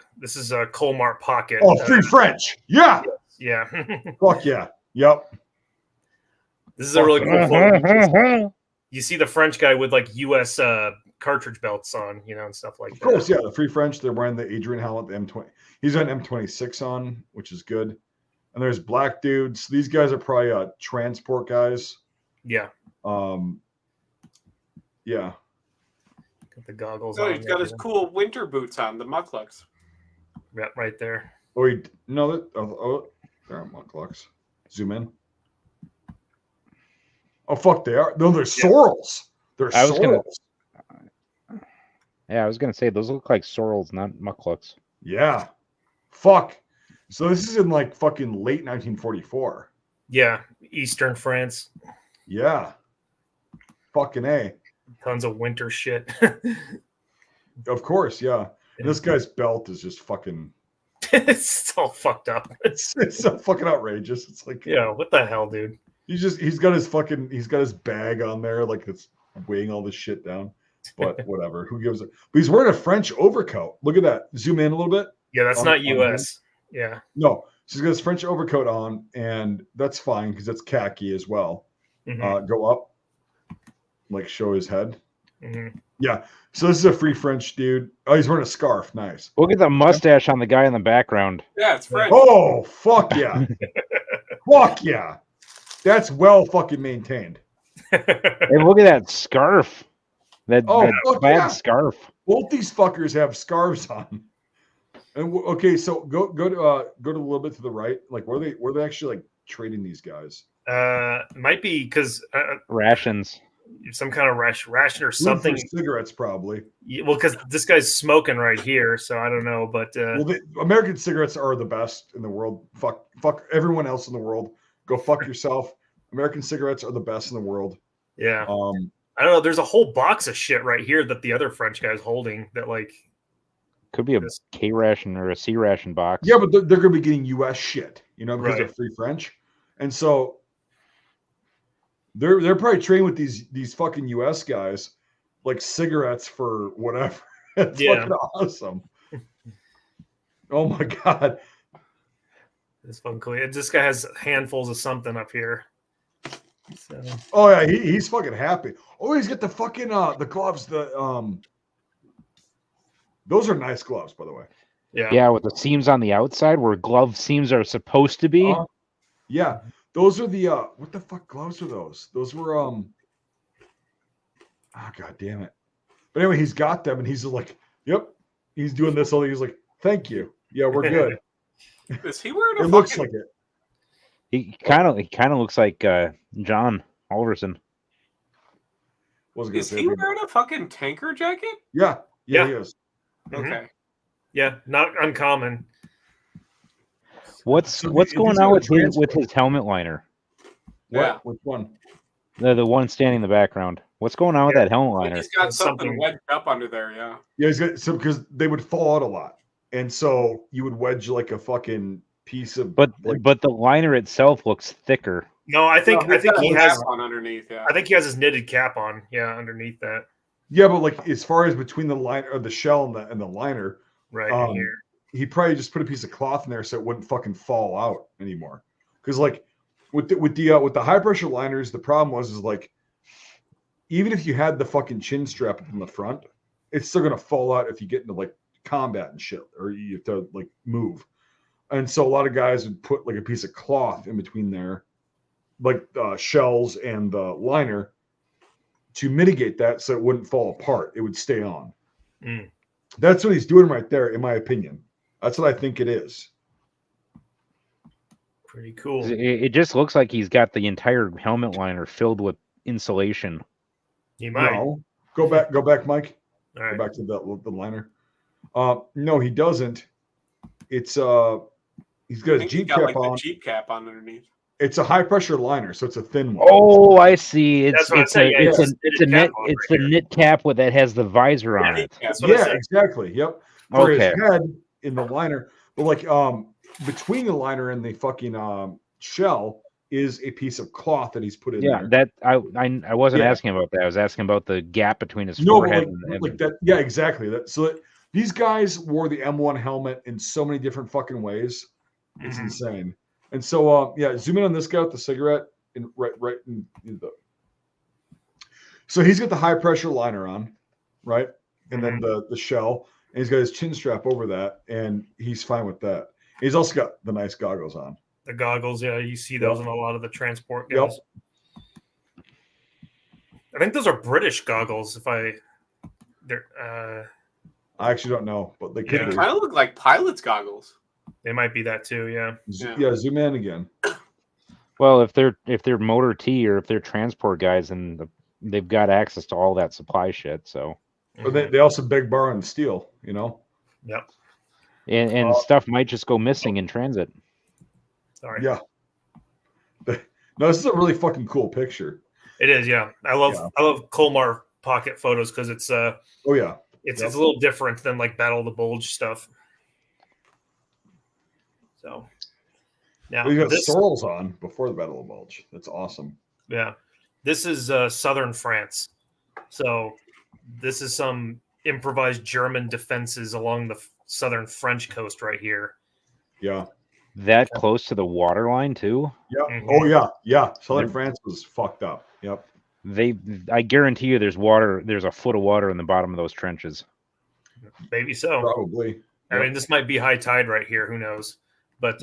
Colmar pocket. Oh, free French. Yeah. Yeah. Fuck yeah. Yep. This is a really cool photo. You see the French guy with like U.S. Cartridge belts on, and stuff like Of that. course, yeah. The free French, they're wearing the Adrian helmet, the M20. He's got an M26 on, which is good. And there's black dudes. These guys are probably transport guys. Yeah. Yeah. Got the goggles oh, on. he's got his cool winter boots on, the mucklucks. Yeah, right there. Oh, they're on mucklucks. Zoom in. Oh, fuck, they are. No, they're sorrels. They're I was gonna- sorrels. Yeah, I was gonna say those look like sorrels, not mucklucks. Yeah. Fuck. So this is in like fucking late 1944. Yeah, Eastern France. Yeah. Fucking A. Tons of winter shit. Of course, yeah. And this guy's belt is just fucking It's all fucked up. it's so fucking outrageous. It's like Yeah, what the hell, dude? he's got his bag on there, like it's weighing all this shit down. But whatever. Who gives it? But he's wearing a French overcoat. Look at that. Zoom in a little bit. Yeah, that's On- not on U.S. Yeah. No, she's got his French overcoat on, and that's fine because that's khaki as well. Mhm, Go up, like show his head. mhm. Yeah. So this is a free French dude. Oh, he's wearing a scarf. Nice. Look at the mustache on the guy in the background. Yeah, it's French. Oh, fuck yeah. Fuck yeah. That's well fucking maintained. Hey, look at that scarf. That fuck plaid yeah. scarf. Both these fuckers have scarves on. And okay, so go to a little bit to the right. Like, where they actually like trading these guys? Might be because Rations. some kind of ration or Food something. for cigarettes, probably. Yeah, well, because this guy's smoking right here, so I don't know. But American cigarettes are the best in the world. Fuck everyone else in the world. Go fuck yourself. American cigarettes are the best in the world. Yeah. I don't know. There's a whole box of shit right here that the other French guy's holding. That like could be a K ration or a C ration box. Yeah, but they're going to be getting U.S. shit, because Right. they're free French, and so they're probably trading with these fucking U.S. guys like cigarettes for whatever. It's fucking awesome. Oh my god, it's fun. Cool. This guy has handfuls of something up here. So. Oh yeah, he's fucking happy. Oh, he's got the fucking the gloves. Those are nice gloves, by the way. Yeah, with the seams on the outside where glove seams are supposed to be. Yeah, those are the what the fuck gloves are those? Those were oh god damn it. But anyway, he's got them and he's like, yep. He's doing this all. He's like, thank you. Yeah, we're good. Is he wearing a It looks like it. He kind of looks like John Alverson. Is he wearing a fucking tanker jacket? Yeah, he is. Okay. Yeah, not uncommon. What's going on with his helmet liner? What? Yeah. Which one? The one standing in the background. What's going on with that helmet liner? He's got something wedged up under there, yeah. Yeah, he's got because they would fall out a lot. And so you would wedge like a fucking piece of but the liner itself looks thicker. No, I think he has on underneath, yeah. I think he has his knitted cap on, underneath that. Yeah, but like as far as between the line or the shell and the liner, right here. He probably just put a piece of cloth in there so it wouldn't fucking fall out anymore. Because like with the high pressure liners, the problem was like even if you had the fucking chin strap in the front, it's still gonna fall out if you get into like combat and shit, or you have to like move. And so a lot of guys would put like a piece of cloth in between there, like shells and the liner, to mitigate that so it wouldn't fall apart. It would stay on. That's what he's doing right there, in my opinion. That's what I think it is. Pretty cool. It just looks like he's got the entire helmet liner filled with insulation. He might. No. Go back, Mike. All right. Go back to the liner. No, he doesn't. It's he's got his Jeep cap like on. The Jeep cap on underneath. It's a high pressure liner, so it's a thin one. Oh, I see. It's the knit cap with that has the visor on it. Yeah, exactly. Yep. For Okay. his head in the liner, but like between the liner and the fucking shell is a piece of cloth that he's put in there. That I wasn't asking about that. I was asking about the gap between his forehead and like that. Yeah, exactly. These guys wore the M1 helmet in so many different fucking ways. It's insane. And so zoom in on this guy with the cigarette and right in the. So he's got the high pressure liner on, right? And then the shell, and he's got his chin strap over that, and he's fine with that. He's also got the nice goggles on. The goggles, yeah, you see those in a lot of the transport guys. Yep. I think those are British goggles. I actually don't know, but they could kind of look like pilot's goggles. They might be that too, yeah. Yeah, zoom in again. Well, if they're motor T or if they're transport guys, and they've got access to all that supply shit, so. But they also big bar on steel, Yep. And stuff might just go missing in transit. Sorry. Yeah. No, this is a really fucking cool picture. It is, yeah. I love Colmar pocket photos because it's it's a little different than like Battle of the Bulge stuff. So now you got sorrels on before the Battle of the Bulge. That's awesome. Yeah. This is southern France. So this is some improvised German defenses along the southern French coast right here. Yeah. That close to the water line too? Yeah. Oh yeah. Yeah. Southern France was fucked up. Yep. I guarantee you there's a foot of water in the bottom of those trenches. Maybe so. Probably. I mean, this might be high tide right here, who knows? But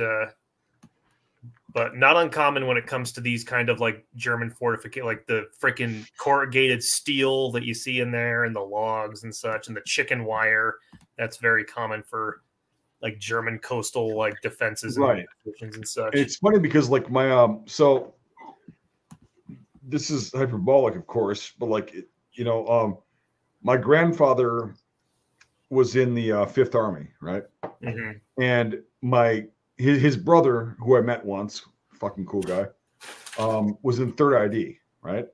but not uncommon when it comes to these kind of like German fortification, like the freaking corrugated steel that you see in there, and the logs and such, and the chicken wire. That's very common for like German coastal like defenses and positions and such. It's funny because like my so this is hyperbolic, of course, but like my grandfather was in the Fifth Army, right? Mm-hmm. And his brother, who I met once, fucking cool guy, was in Third ID, right?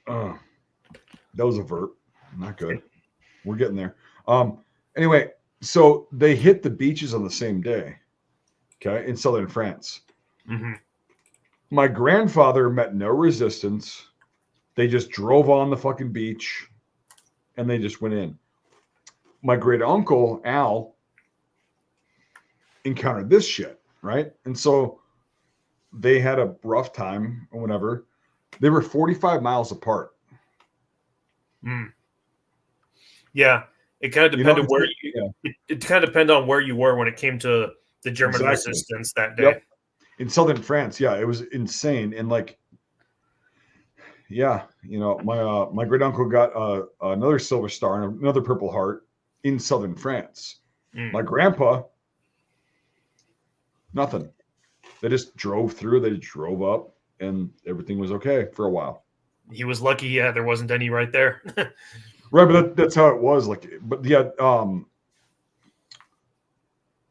That was a vert, not good. We're getting there. Anyway, so they hit the beaches on the same day, okay, in southern France. Mm-hmm. My grandfather met no resistance. They just drove on the fucking beach and they just went in. My great uncle, Al, encountered this shit, right? And so they had a rough time or whatever. They were 45 miles apart. Mm. Yeah. It kind of depended where it kind of depended on where you were when it came to the German resistance that day. Yep. In southern France, yeah, it was insane. And like, yeah, my great uncle got another silver star and another Purple Heart in southern France. My grandpa, nothing. They just drove through. They drove up, and everything was okay for a while. He was lucky. Yeah, there wasn't any right there. Right, but that's how it was. Like, but yeah,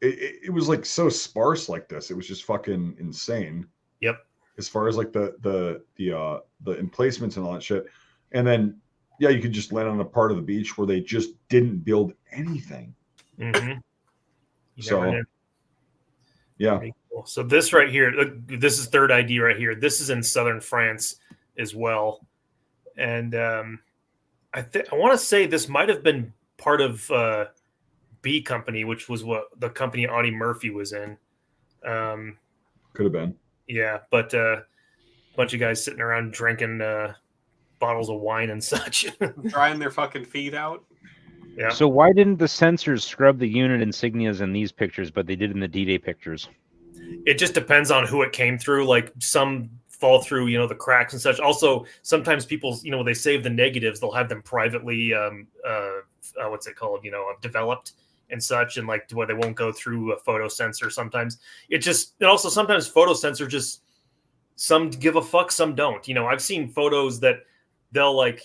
it was like so sparse like this. It was just fucking insane. Yep. As far as like the emplacements and all that shit, and then yeah, you could just land on a part of the beach where they just didn't build anything. Mm-hmm. So yeah. Cool. So this right here, this is Third ID right here. This is in southern France as well, and I want to say this might have been part of B Company, which was what the company Audie Murphy was in. Could have been. Yeah, but a bunch of guys sitting around drinking bottles of wine and such. Drying their fucking feet out. Yeah. So why didn't the censors scrub the unit insignias in these pictures, but they did in the D-Day pictures? It just depends on who it came through. Like some fall through, the cracks and such. Also, sometimes people, when they save the negatives, they'll have them privately, what's it called, developed and such, and like where they won't go through a photo sensor. Sometimes also sometimes photo sensor just some give a fuck, some don't. I've seen photos that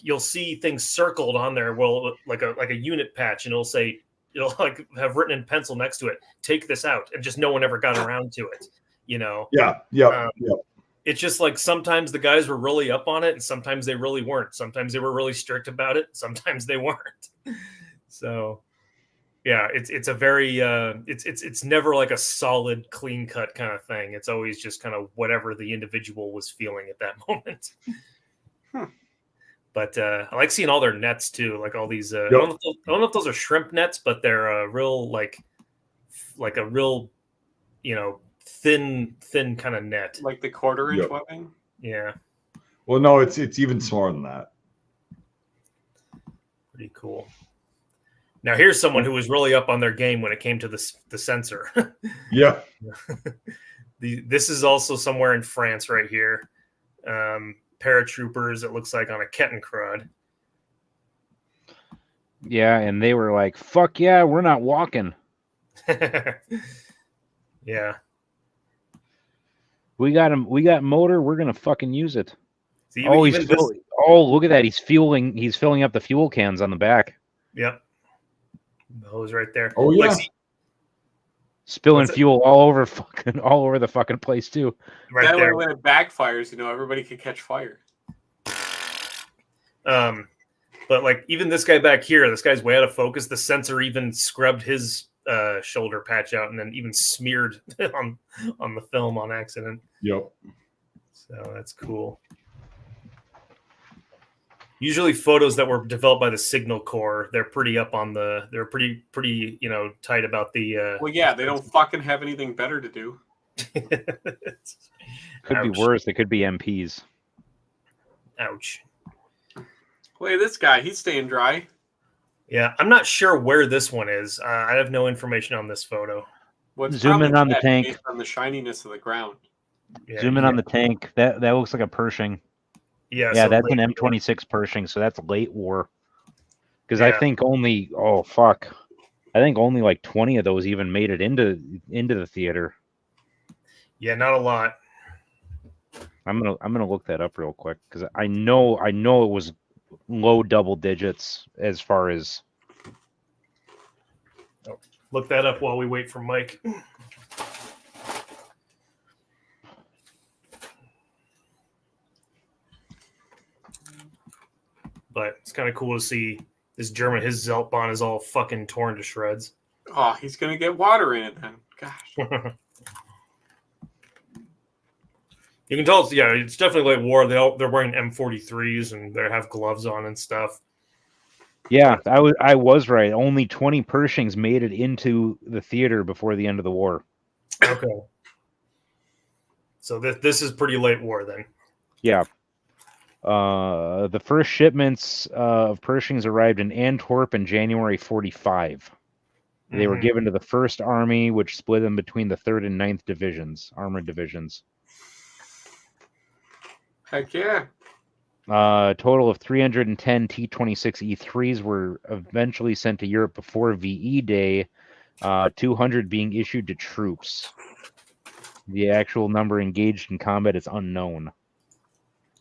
you'll see things circled on there. Well, like a unit patch, and it'll like have written in pencil next to it, take this out, and just no one ever got around to it. Yeah. It's just like sometimes the guys were really up on it, and sometimes they really weren't. Sometimes they were really strict about it. Sometimes they weren't. So, yeah, it's a very it's never like a solid, clean cut kind of thing. It's always just kind of whatever the individual was feeling at that moment. But I like seeing all their nets too, like all these. I don't know if those are shrimp nets, but they're real like a real, thin kind of net, like the 1/4-inch webbing. Yeah. Well, no, it's even smaller than that. Pretty cool. Now here's someone who was really up on their game when it came to the sensor. Yeah. This is also somewhere in France right here. Paratroopers, it looks like, on a Kettenkrad. Yeah, and they were like, fuck yeah, we're not walking. Yeah. We got motor, we're gonna fucking use it. So look at that. He's filling up the fuel cans on the back. Yep. The hose right there. Oh yeah. Spilling fuel all over the fucking place too. Right that there. way when it backfires, everybody could catch fire. But like even this guy back here, this guy's way out of focus. The sensor even scrubbed his shoulder patch out and then even smeared on the film on accident. Yep. So that's cool. Usually photos that were developed by the Signal Corps, they're pretty pretty tight about the well, yeah, they don't fucking have anything better to do. Could be worse. They could be MPs. Ouch. Look at this guy. He's staying dry. Yeah, I'm not sure where this one is. I have no information on this photo. Well, Zoom in on the tank. based on the shininess of the ground. Yeah, Zoom in on the tank. That looks like a Pershing. Yeah, Yeah, so that's an late war. M26 Pershing, so that's late war. Because Yeah. I think only I think only like 20 of those even made it into the theater. Yeah, not a lot. I'm gonna look that up real quick because I know it was low double digits as far as. Look that up while we wait for Mike. But it's kind of cool to see this German. His Zeltbahn is all fucking torn to shreds. Oh, he's gonna get water in it then. Gosh. You can tell it's definitely late war. They're wearing M43s and they have gloves on and stuff. Yeah, I was right. Only 20 Pershings made it into the theater before the end of the war. Okay. So this is pretty late war then. Yeah. The first shipments of Pershings arrived in Antwerp in January 45. They were given to the 1st Army, which split them between the 3rd and 9th divisions, armored divisions. Heck yeah. A total of 310 T-26 E3s were eventually sent to Europe before VE Day, 200 being issued to troops. The actual number engaged in combat is unknown.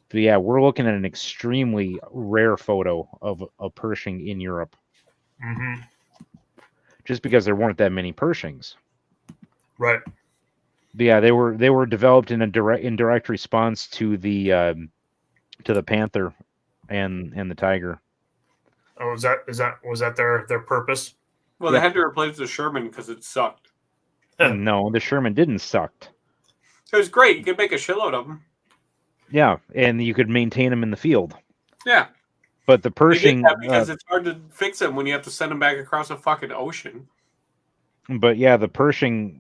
But yeah, we're looking at an extremely rare photo of a Pershing in Europe. Mm-hmm. Just because there weren't that many Pershings. Right. But yeah, they were developed in direct response to the Panther and the Tiger. Oh, was that their purpose? Well, they had to replace the Sherman because it sucked. No, the Sherman didn't suck. It was great. You could make a shitload of them. Yeah, and you could maintain them in the field. Yeah. But the Pershing, because it's hard to fix them when you have to send them back across a fucking ocean. But yeah, the Pershing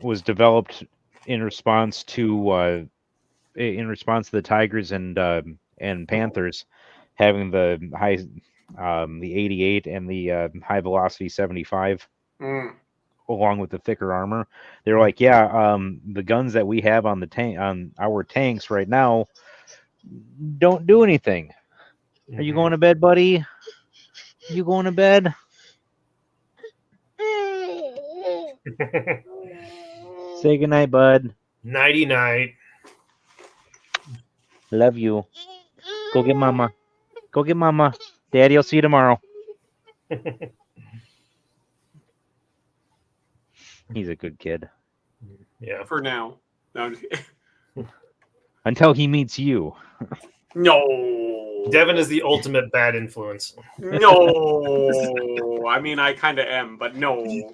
was developed in response to the Tigers and Panthers having the the 88 and the high velocity 75 along with the thicker armor. They're like, the guns that we have on our tanks right now don't do anything. Are you going to bed, buddy? You going to bed? Say goodnight, bud. Nighty night. Love you. Go get mama. Go get mama. Daddy, I'll see you tomorrow. He's a good kid. Yeah. For now. No. Until he meets you. No. Devin is the ultimate bad influence. No. I mean, I kind of am, but no.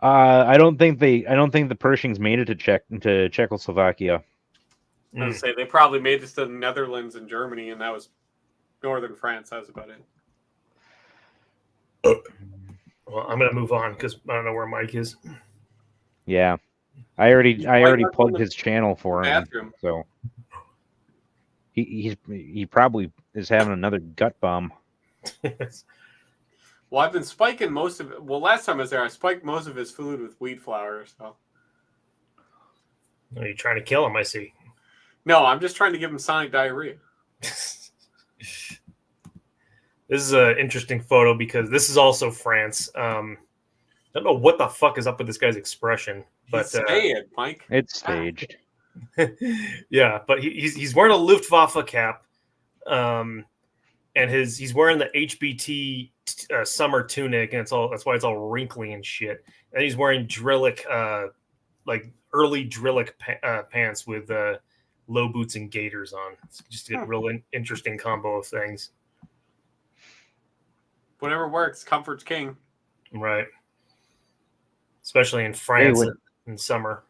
I don't think the Pershings made it to Czechoslovakia. I was gonna say they probably made this to the Netherlands and Germany, and that was northern France. That was about it. Well, I'm gonna move on because I don't know where Mike is. Yeah, I already plugged his channel for him. Bathroom. So he probably is having another gut bomb. Well, I've been spiking most of it. Well, last time I was there, I spiked most of his food with wheat flour. So. Are you trying to kill him? I see. No, I'm just trying to give him sonic diarrhea. This is an interesting photo because this is also France. I don't know what the fuck is up with this guy's expression, but Mike. It's staged. Yeah, but he's wearing a Luftwaffe cap, and he's wearing the HBT summer tunic, and that's why it's all wrinkly and shit. And he's wearing Drillick, like early Drillick pants with low boots and gaiters on. It's just a real interesting combo of things. Whatever works, comfort's king. Right. Especially in France in summer.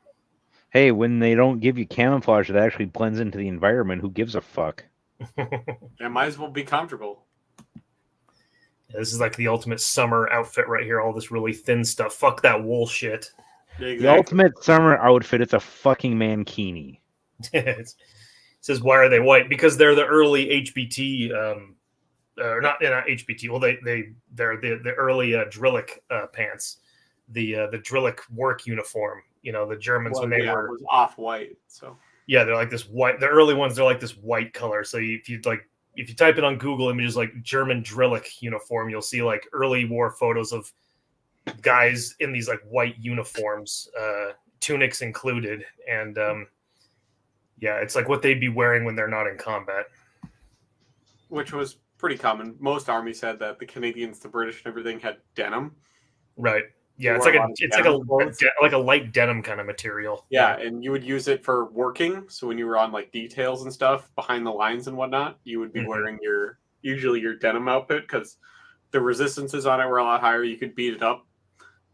Hey, when they don't give you camouflage that actually blends into the environment, who gives a fuck? Yeah, might as well be comfortable. Yeah, this is like the ultimate summer outfit right here. All this really thin stuff. Fuck that wool shit. Yeah, exactly. The ultimate summer outfit, it's a fucking mankini. It says, why are they white? Because they're the early HBT or not HBT. Well, they're the early Drillick pants, the Drillick work uniform. You know, the Germans when they were was off white. So yeah, they're like this white. The early ones, they're like this white color. So if you type it on Google Images like German Drillick uniform, you'll see like early war photos of guys in these like white uniforms, tunics included, and yeah, it's like what they'd be wearing when they're not in combat. Which was pretty common. Most armies said that. The Canadians, the British, and everything had denim. Right. Yeah, You it's wore like a light denim kind of material. Yeah, and you would use it for working. So when you were on like details and stuff behind the lines and whatnot, you would be wearing usually your denim outfit because the resistances on it were a lot higher. You could beat it up.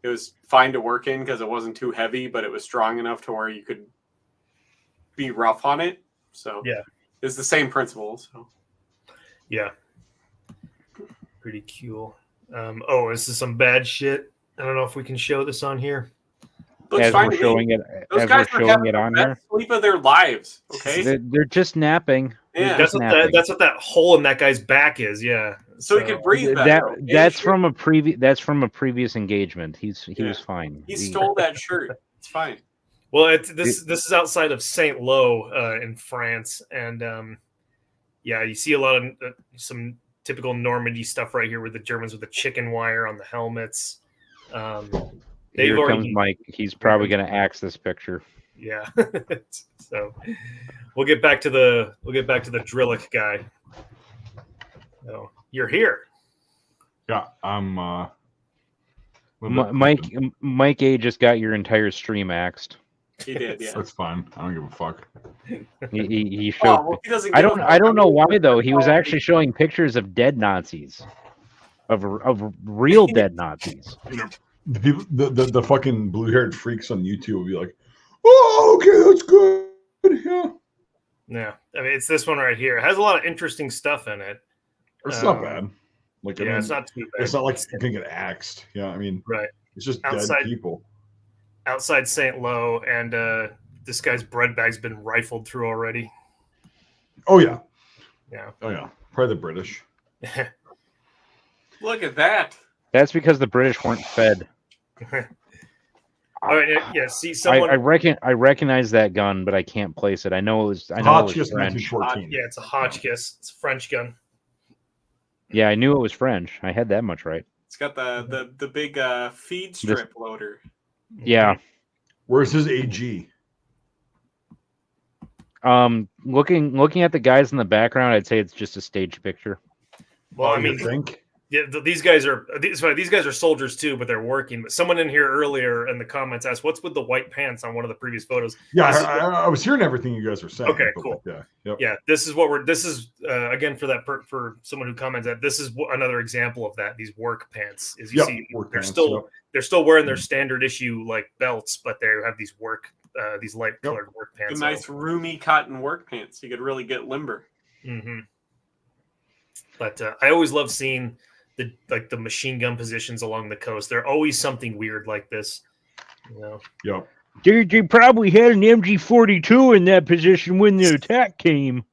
It was fine to work in because it wasn't too heavy, but it was strong enough to where you could be rough on it. So yeah, it's the same principle. So yeah, pretty cool. Oh, this is some bad shit. I don't know if we can show this on here. Looks As fine we're to me. showing it, Those as guys we're are showing having it the on best here, sleep of their lives. Okay, they're just napping. Yeah. That's what that hole in that guy's back is. Yeah, so he could breathe better. That's from a previous engagement. He was fine. He stole that shirt. It's fine. Well, this is outside of Saint Lo in France, and yeah, you see a lot of some typical Normandy stuff right here with the Germans with the chicken wire on the helmets. Here comes Mike. He's probably going to axe this picture. Yeah. So we'll get back to the Drillick guy. Oh, you're here. Yeah, I'm. Mike A just got your entire stream axed. He did, yeah. That's fine. I don't give a fuck. He showed. Well, he doesn't I don't know why though. He was actually showing pictures of dead Nazis, of real dead Nazis. You know, the people, the fucking blue-haired freaks on YouTube will be like, "Oh, okay, that's good." Yeah. Yeah, I mean it's this one right here. It has a lot of interesting stuff in it. It's not bad. Like, I mean, it's not too bad. It's not like you can get axed. Yeah, I mean, right. It's just outside, dead people. Outside St. Lo, and this guy's bread bag's been rifled through already. Oh yeah. Yeah. Oh yeah. Probably the British. Look at that. That's because the British weren't fed. Oh yeah. See, someone. I recognize that gun, but I can't place it. I know it was. I know Hotchkiss it was French. 1914. Yeah, it's a Hotchkiss. It's a French gun. Yeah, I knew it was French. I had that much right. It's got the big feed strip loader. Yeah. Where's his AG? Looking at the guys in the background, I'd say it's just a stage picture. Well, I mean, think? Yeah, these guys are soldiers too, but they're working. But someone in here earlier in the comments asked, "What's with the white pants on one of the previous photos?" Yeah, I was hearing everything you guys were saying. Okay, cool. Yeah, yep. Yeah. This is again for someone who comments that this is another example of that. These work pants, as you see, they're still wearing their standard issue like belts, but they have these these light colored work pants. The nice roomy cotton work pants. You could really get limber. Mm-hmm. But I always love seeing the machine gun positions along the coast. They're always something weird like this. You know? Yep. They probably had an MG42 in that position when the attack came.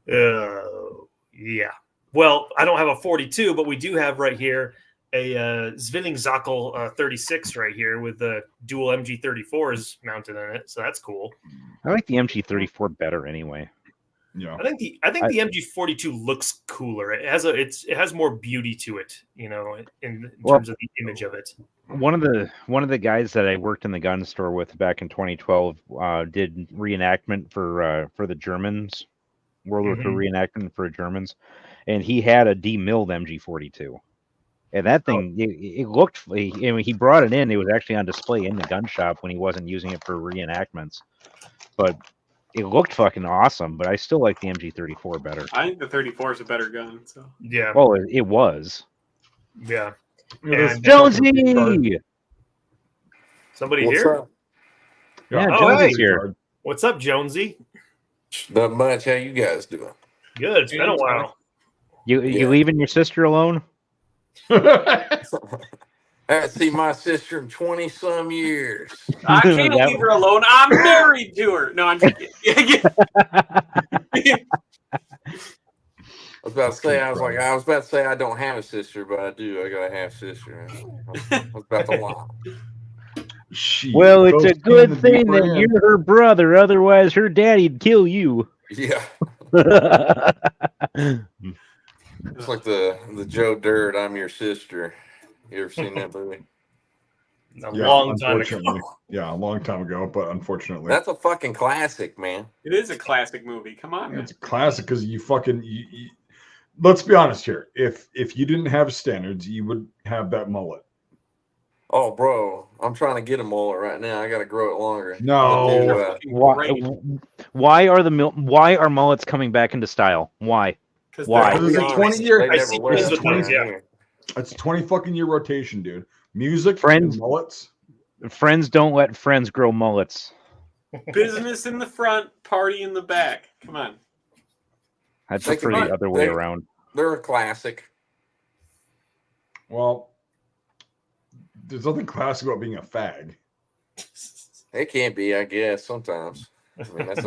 Yeah. Well, I don't have a 42, but we do have right here a Zwillingszackel 36 right here with the dual MG34s mounted in it. So that's cool. I like the MG34 better anyway. Yeah. I think the MG42 looks cooler. It has more beauty to it, you know, in terms of the image of it. One of the guys that I worked in the gun store with back in 2012 did reenactment for the Germans, World War II reenactment for Germans, and he had a demilled MG42, and that thing it looked. He brought it in. It was actually on display in the gun shop when he wasn't using it for reenactments, but it looked fucking awesome. But I still like the MG34 better. I think the 34 is a better gun. So yeah. Well, it was. Yeah. And Jonesy! Somebody What's here? Up? Yeah, oh, Jonesy's hey. here. What's up, Jonesy? Not much. How you guys doing? Good. It's been a while. You leaving your sister alone? I haven't seen my sister in 20-some years. I can't leave her alone. I'm married to her. No, I'm just kidding. was about to say, Jesus Christ. I was about to say I don't have a sister, but I do. I got a half sister. I was about to lie. Shit. Well, it's Go a stand good the thing deeper that end. you're her brother, otherwise her daddy'd kill you. Yeah. It's It's like the Joe Dirt, I'm your sister. You ever seen that movie? A Yeah, long time unfortunately. ago. Yeah, a long time ago, but unfortunately. That's a fucking classic, man. It is a classic movie. Come on, Yeah, man. it's a classic because you fucking let's be honest here. If you didn't have standards, you would have that mullet. Oh, bro, I'm trying to get a mullet right now. I got to grow it longer. No. Dude, why are mullets coming back into style? Why? Why? Because it's a honest, 20-year. They I never see wear things it with those, around yeah. here. It's a 20 fucking year rotation, dude. Music Friends- and mullets. Friends don't let friends grow mullets. Business in the front, party in the back. Come on. I They prefer can- the other way they- around. They're a classic. Well, there's nothing classic about being a fag. They can't be, I guess, sometimes. I mean, that's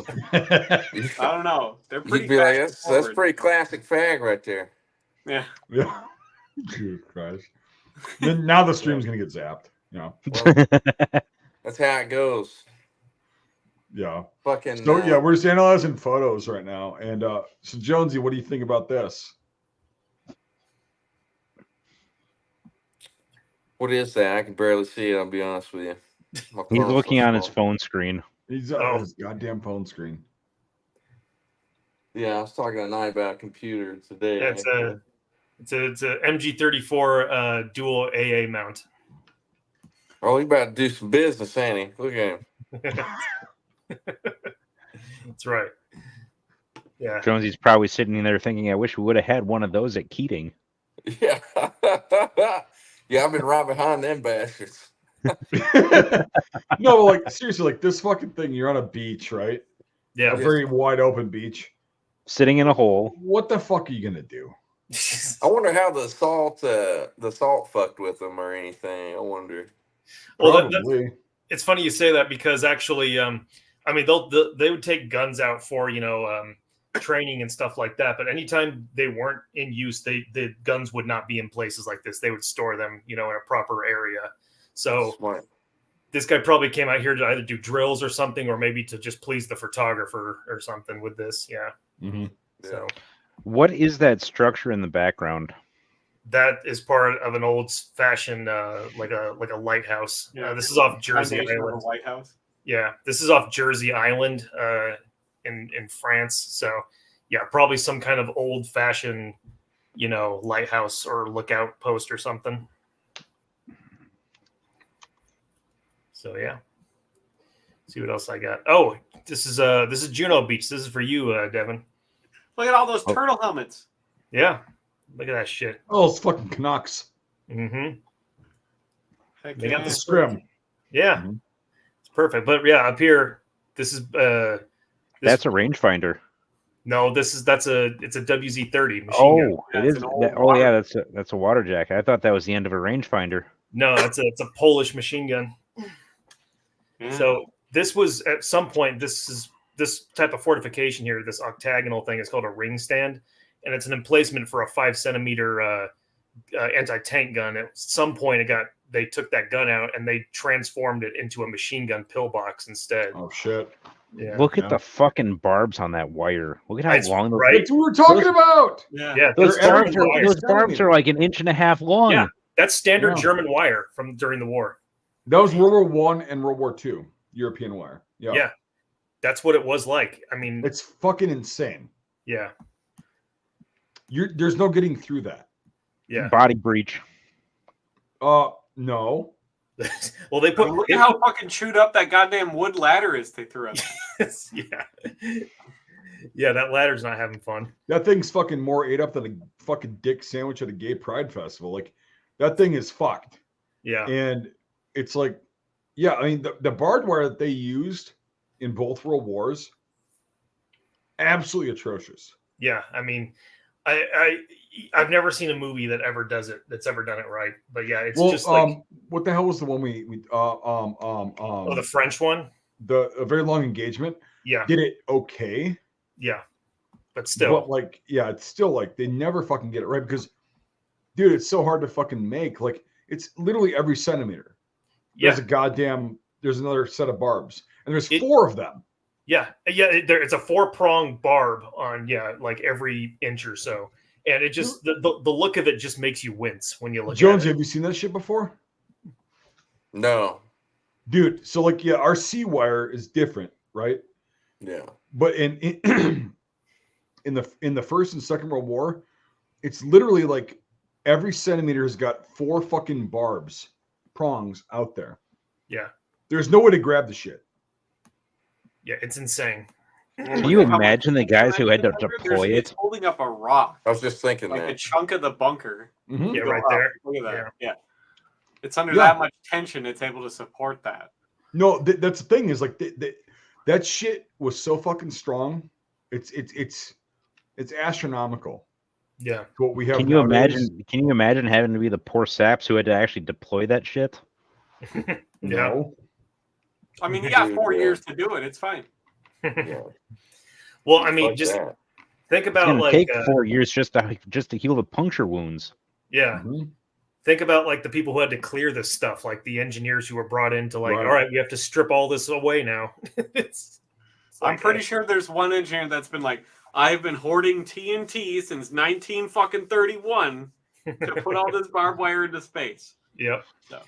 I don't know. They're pretty. you'd be like, fashion that's forward. pretty classic fag right there. Yeah. Yeah. Jesus Christ. Then now the stream's gonna get zapped. Yeah. Well, that's how it goes. Yeah. Fucking. So yeah, we're just analyzing photos right now. And so Jonesy, what do you think about this? What is that? I can barely see it. I'll be honest with you. My He's phone's looking so on his small. phone screen. He's Oh. his goddamn phone screen. Yeah, I was talking to Nye about a computer today. It's a MG34 dual AA mount. Oh, he about to do some business, ain't he? Look at him. That's right. Yeah. Jonesy's probably sitting there thinking, I wish we would have had one of those at Keating. Yeah. Yeah, I've been right behind them bastards. No, but like seriously, like this fucking thing, you're on a beach, right? Yeah. A very wide open beach. Sitting in a hole. What the fuck are you gonna do? I wonder how the salt fucked with them or anything. I wonder. Well, Probably. it's funny you say that because actually, I mean, they would take guns out for training and stuff like that. But anytime they weren't in use, the guns would not be in places like this. They would store them, in a proper area. So Smart. this guy probably came out here to either do drills or something, or maybe to just please the photographer or something with this. Yeah. Mm-hmm. So What is that structure in the background? that is part of an old fashioned like a lighthouse. Yeah. This is off Jersey Foundation of Island. the White House. Yeah, this is off Jersey Island in France. So yeah, probably some kind of old fashioned, lighthouse or lookout post or something. So yeah. See what else I got. Oh, this is Juno Beach. This is for you, Devin. Look at all those turtle helmets. Yeah. Look at that shit. Oh, it's fucking Canucks. Mm-hmm. Heck They got yeah. The scrim. Yeah. Mhm. It's perfect. But yeah, up here, this is That's a rangefinder. no, it's a WZ-30 machine gun. Oh, Yeah, it it's is. an old Oh, yeah, water- that's a water jacket. I thought that was the end of a rangefinder. No, it's a Polish machine gun. Yeah. So this was at some point. This type of fortification here. This octagonal thing is called a ring stand, and it's an emplacement for a 5 centimeter anti-tank gun. At some point, they took that gun out and they transformed it into a machine gun pillbox instead. Oh shit. Yeah, Look at Yeah. the fucking barbs on that wire. Look at how It's long those right. That's what we're talking about. yeah. yeah. Those They're barbs every are, fucking those barbs are like an inch and a half long. Yeah. That's standard Yeah. German wire from during the war. That was World War One and World War Two. European wire. Yeah. Yeah, that's what it was like. I mean, It's fucking insane. yeah, There's no getting through that. yeah. Body breach. No. Well, they put Look at how fucking chewed up that goddamn wood ladder is they threw at them. yeah. That ladder's not having fun. That thing's fucking more ate up than a fucking dick sandwich at a gay pride festival. Like that thing is fucked. Yeah, And it's like, yeah, I mean the barbed wire that they used in both world wars, absolutely atrocious. yeah. I mean, I've never seen a movie that's ever done it right. But yeah, it's Well, just like what the hell was the one we the French one. the A Very Long Engagement Yeah, did it okay. yeah. but still. But like, yeah, it's still like they never fucking get it right because, dude, it's so hard to fucking make. Like, it's literally every centimeter. There's there's another set of barbs, and there's 4 of them. Yeah. It's a 4-pronged barb on like every inch or so, and it just the look of it just makes you wince when you look Jones, at it. have you seen that shit before? No. Dude, so like, yeah, our C wire is different, right? Yeah. But in the First and Second World War, it's literally like every centimeter has got 4 fucking prongs out there. Yeah. There's no way to grab the shit. Yeah, it's insane. Can you imagine the guys who had to deploy It's it? holding up a rock, I was just thinking like that. a chunk of the bunker. Mhm. Yeah, Go right up. there. Look at that. Yeah. It's under Yeah. that much tension, it's able to support that. No, that's the thing is like that shit was so fucking strong. It's astronomical Yeah. to what we have. Can you nowadays. imagine? Can you imagine having to be the poor saps who had to actually deploy that shit? No. I mean, you got Dude, 4 yeah. years to do it. It's fine. Yeah. Well, I mean, Fuck just that. think It's about gonna like take 4 years just to heal the puncture wounds. yeah. Mhm. Think about like the people who had to clear this stuff, like the engineers who were brought in to like, Right. all right, we have to strip all this away now. it's I'm like, pretty sure there's one engineer that's been like, I've been hoarding TNT since 1931 to put all this barbed wire into space. Yep. So.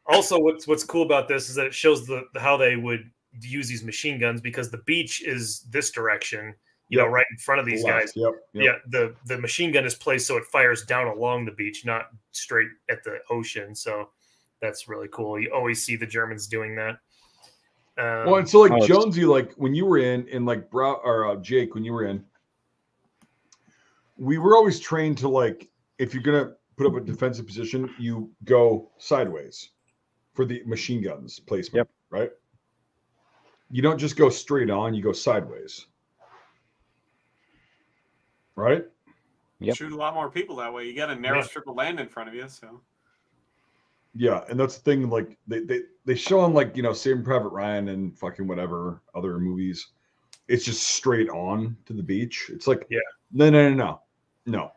Also, what's cool about this is that it shows how they would use these machine guns because the beach is this direction, you know, right in front of these guys. Yep. Yeah, the machine gun is placed so it fires down along the beach, not straight at the ocean. So that's really cool. You always see the Germans doing that. Well, and so like it's- Jonesy, like when you were in like Jake, when you were in, we were always trained to like, if you're gonna put up a defensive position, you go sideways for the machine guns placement. Yep. Right. You don't just go straight on; you go sideways. Right. Yep. Shoot a lot more people that way. You got a narrow strip of land in front of you, so Yeah, and that's the thing. Like they show on like Saving Private Ryan and fucking whatever other movies. It's just straight on to the beach. It's like no.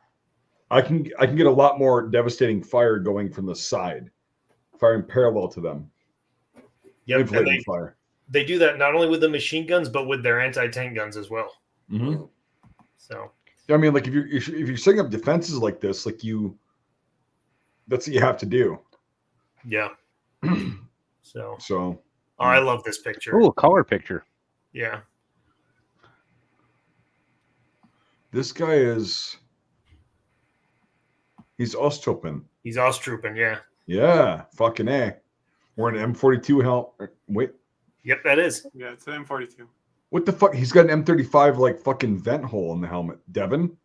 I can get a lot more devastating fire going from the side, firing parallel to them. Yep, and Inflating fire. they do that not only with the machine guns but with their anti-tank guns as well. Mm-hmm. So I mean, like if you're setting up defenses like this, like that's what you have to do. yeah. So I love this picture. Ooh, color picture. Yeah. This guy he's Osttropen. He's Osttropen, yeah. Yeah, fucking A. Wearing an M42 helmet. Wait, Yep, that is. yeah, it's an M42. what the fuck? He's got an M35 like fucking vent hole in the helmet. Devin?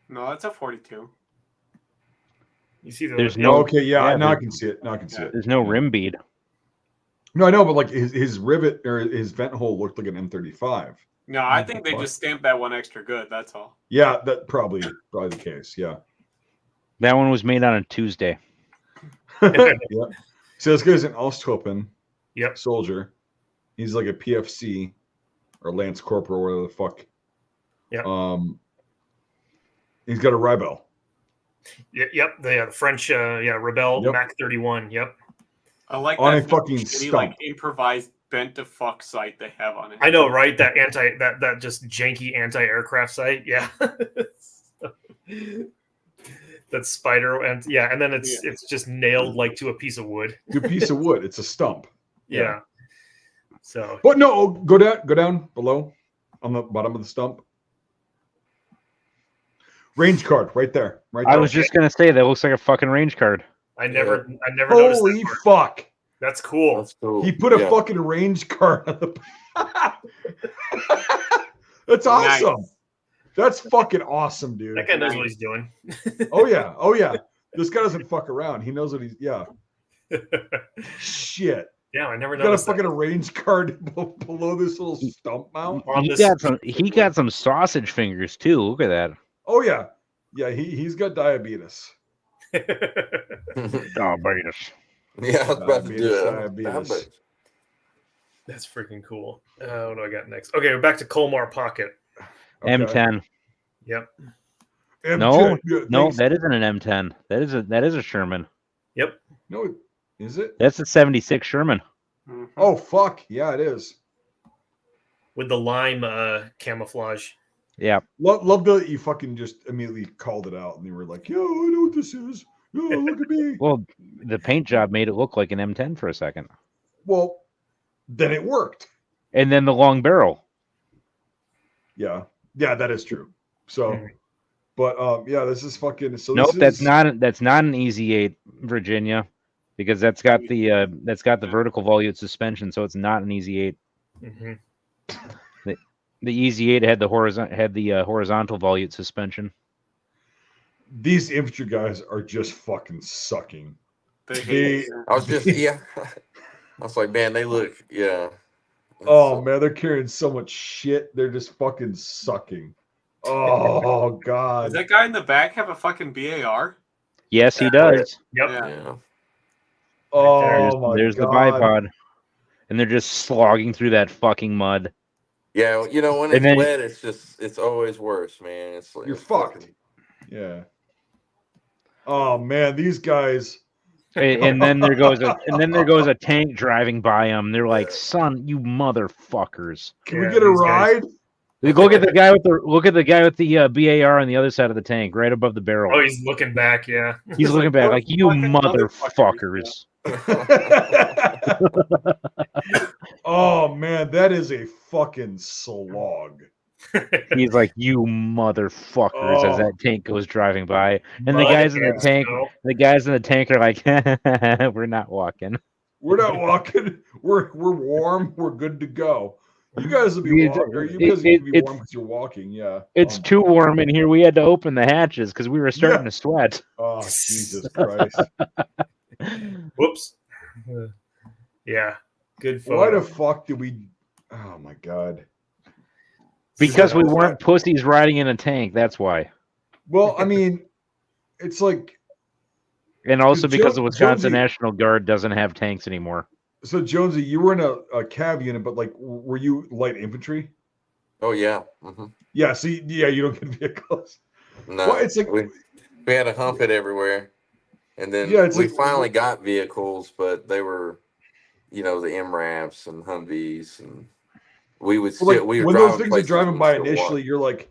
No, that's a 42. You see the There's no- okay, yeah, now I there's- can see it. Now I can see it. There's no rim bead. No, I know, but like his rivet or his vent hole looked like an M35. No, I think they just stamped that one extra good. That's all. Yeah, that probably the case. Yeah. That one was made on a Tuesday. Yeah. So this guy's an Osttropen Yep. soldier. He's like a PFC or Lance Corporal, whatever the fuck. Yeah. He's got a Ribel. Yep. The French Rebel Yep. Mac 31. Yep. I like On that a fucking shitty, stump. like improvised bent to fuck sight they have on it. I know, right? That just janky anti-aircraft sight. Yeah. That spider and then it's just nailed like to a piece of wood. It's a piece of wood. It's a stump. Yeah. So But no, go down below on the bottom of the stump. Range card right there. Right there. I was just gonna say that looks like a fucking range card. I never noticed Holy that part. fuck. That's cool. That's cool. He put a Yeah. fucking range card on the That's awesome. Nice. That's fucking awesome, dude. That guy knows what he's doing. Oh yeah. This guy doesn't fuck around. He knows what he's Shit. Yeah, I never He's got a noticed fucking range card below this little stump mount. On He this- got some sausage fingers too. Look at that. Oh yeah. Yeah, he's got diabetes. Diabetes. Yeah, I was about to do it. Diabetes. That's freaking cool. What do I got next? Okay, we're back to Colmar Pocket. Okay. M10. Yep. No, Yeah, no, thanks. that isn't an M10. That is a Sherman. Yep. No, is it? That's a 76 Sherman. Mhm. Oh fuck! Yeah, it is. With the lime camouflage. Yeah. Love that you fucking just immediately called it out and you were like, "Yo, I know what this is. Yo, look at me." Well, the paint job made it look like an M10 for a second, Well, then it worked. and then the long barrel. Yeah, that is true. So, Mhm. but yeah, this is fucking. So Nope, this is that's not an Easy 8 Virginia, because that's got the vertical volute suspension, so it's not an Easy 8. Mm-hmm. The Easy 8 had the horizontal volute suspension. these infantry guys are just fucking sucking. They hate it. I was just I was like, man, they look Oh man, they're carrying so much shit. They're just fucking sucking. Oh Does god. that guy in the back have a fucking BAR? Yes, he does. Yep. Yeah. yeah. Oh my There's the god. bipod, and they're just slogging through that fucking mud. Yeah, you know, when And it's then- wet, it's always worse, man. It's like You're it's fucked. fucking- Yeah. Oh man, these guys. And then there goes a tank driving by them. They're like, "Son, you motherfuckers!" Can we Yeah, get a these guys- ride? Look at the guy with the BAR on the other side of the tank, right above the barrel. Oh, he's looking back. Yeah. He's looking back "Those like, "You fucking motherfuckers!" Oh man, that is a fucking slog. He's like, "You motherfuckers!" as Oh. that tank goes driving by, and the Mud guys in the and tank, snow. are like, "We're not walking." We're not walking. We're warm. We're good to go. You guys will be It- walking. Or you it- guys will be it's- warm because you're walking. Yeah. It's too warm in here. We had to open the hatches because we were starting to sweat. Oh Jesus Christ! Whoops. Yeah. Good Why photo. the fuck did we? Oh my god. Because we So- weren't pussies riding in a tank. That's why. Well, I mean, it's like And also because the Wisconsin Jonesy- National Guard doesn't have tanks anymore. so. Jonesy, you were in a cav unit, but like, were you light infantry? Oh yeah. Mm-hmm. Yeah. See, yeah, you don't get vehicles. No, Well, it's like- we had to hump it everywhere, and then Yeah, it's we like- finally got vehicles, but they were, the MRAPs and Humvees, and we would Well, like, still we were when those driving things are places driving we by still initially, walked. you're like,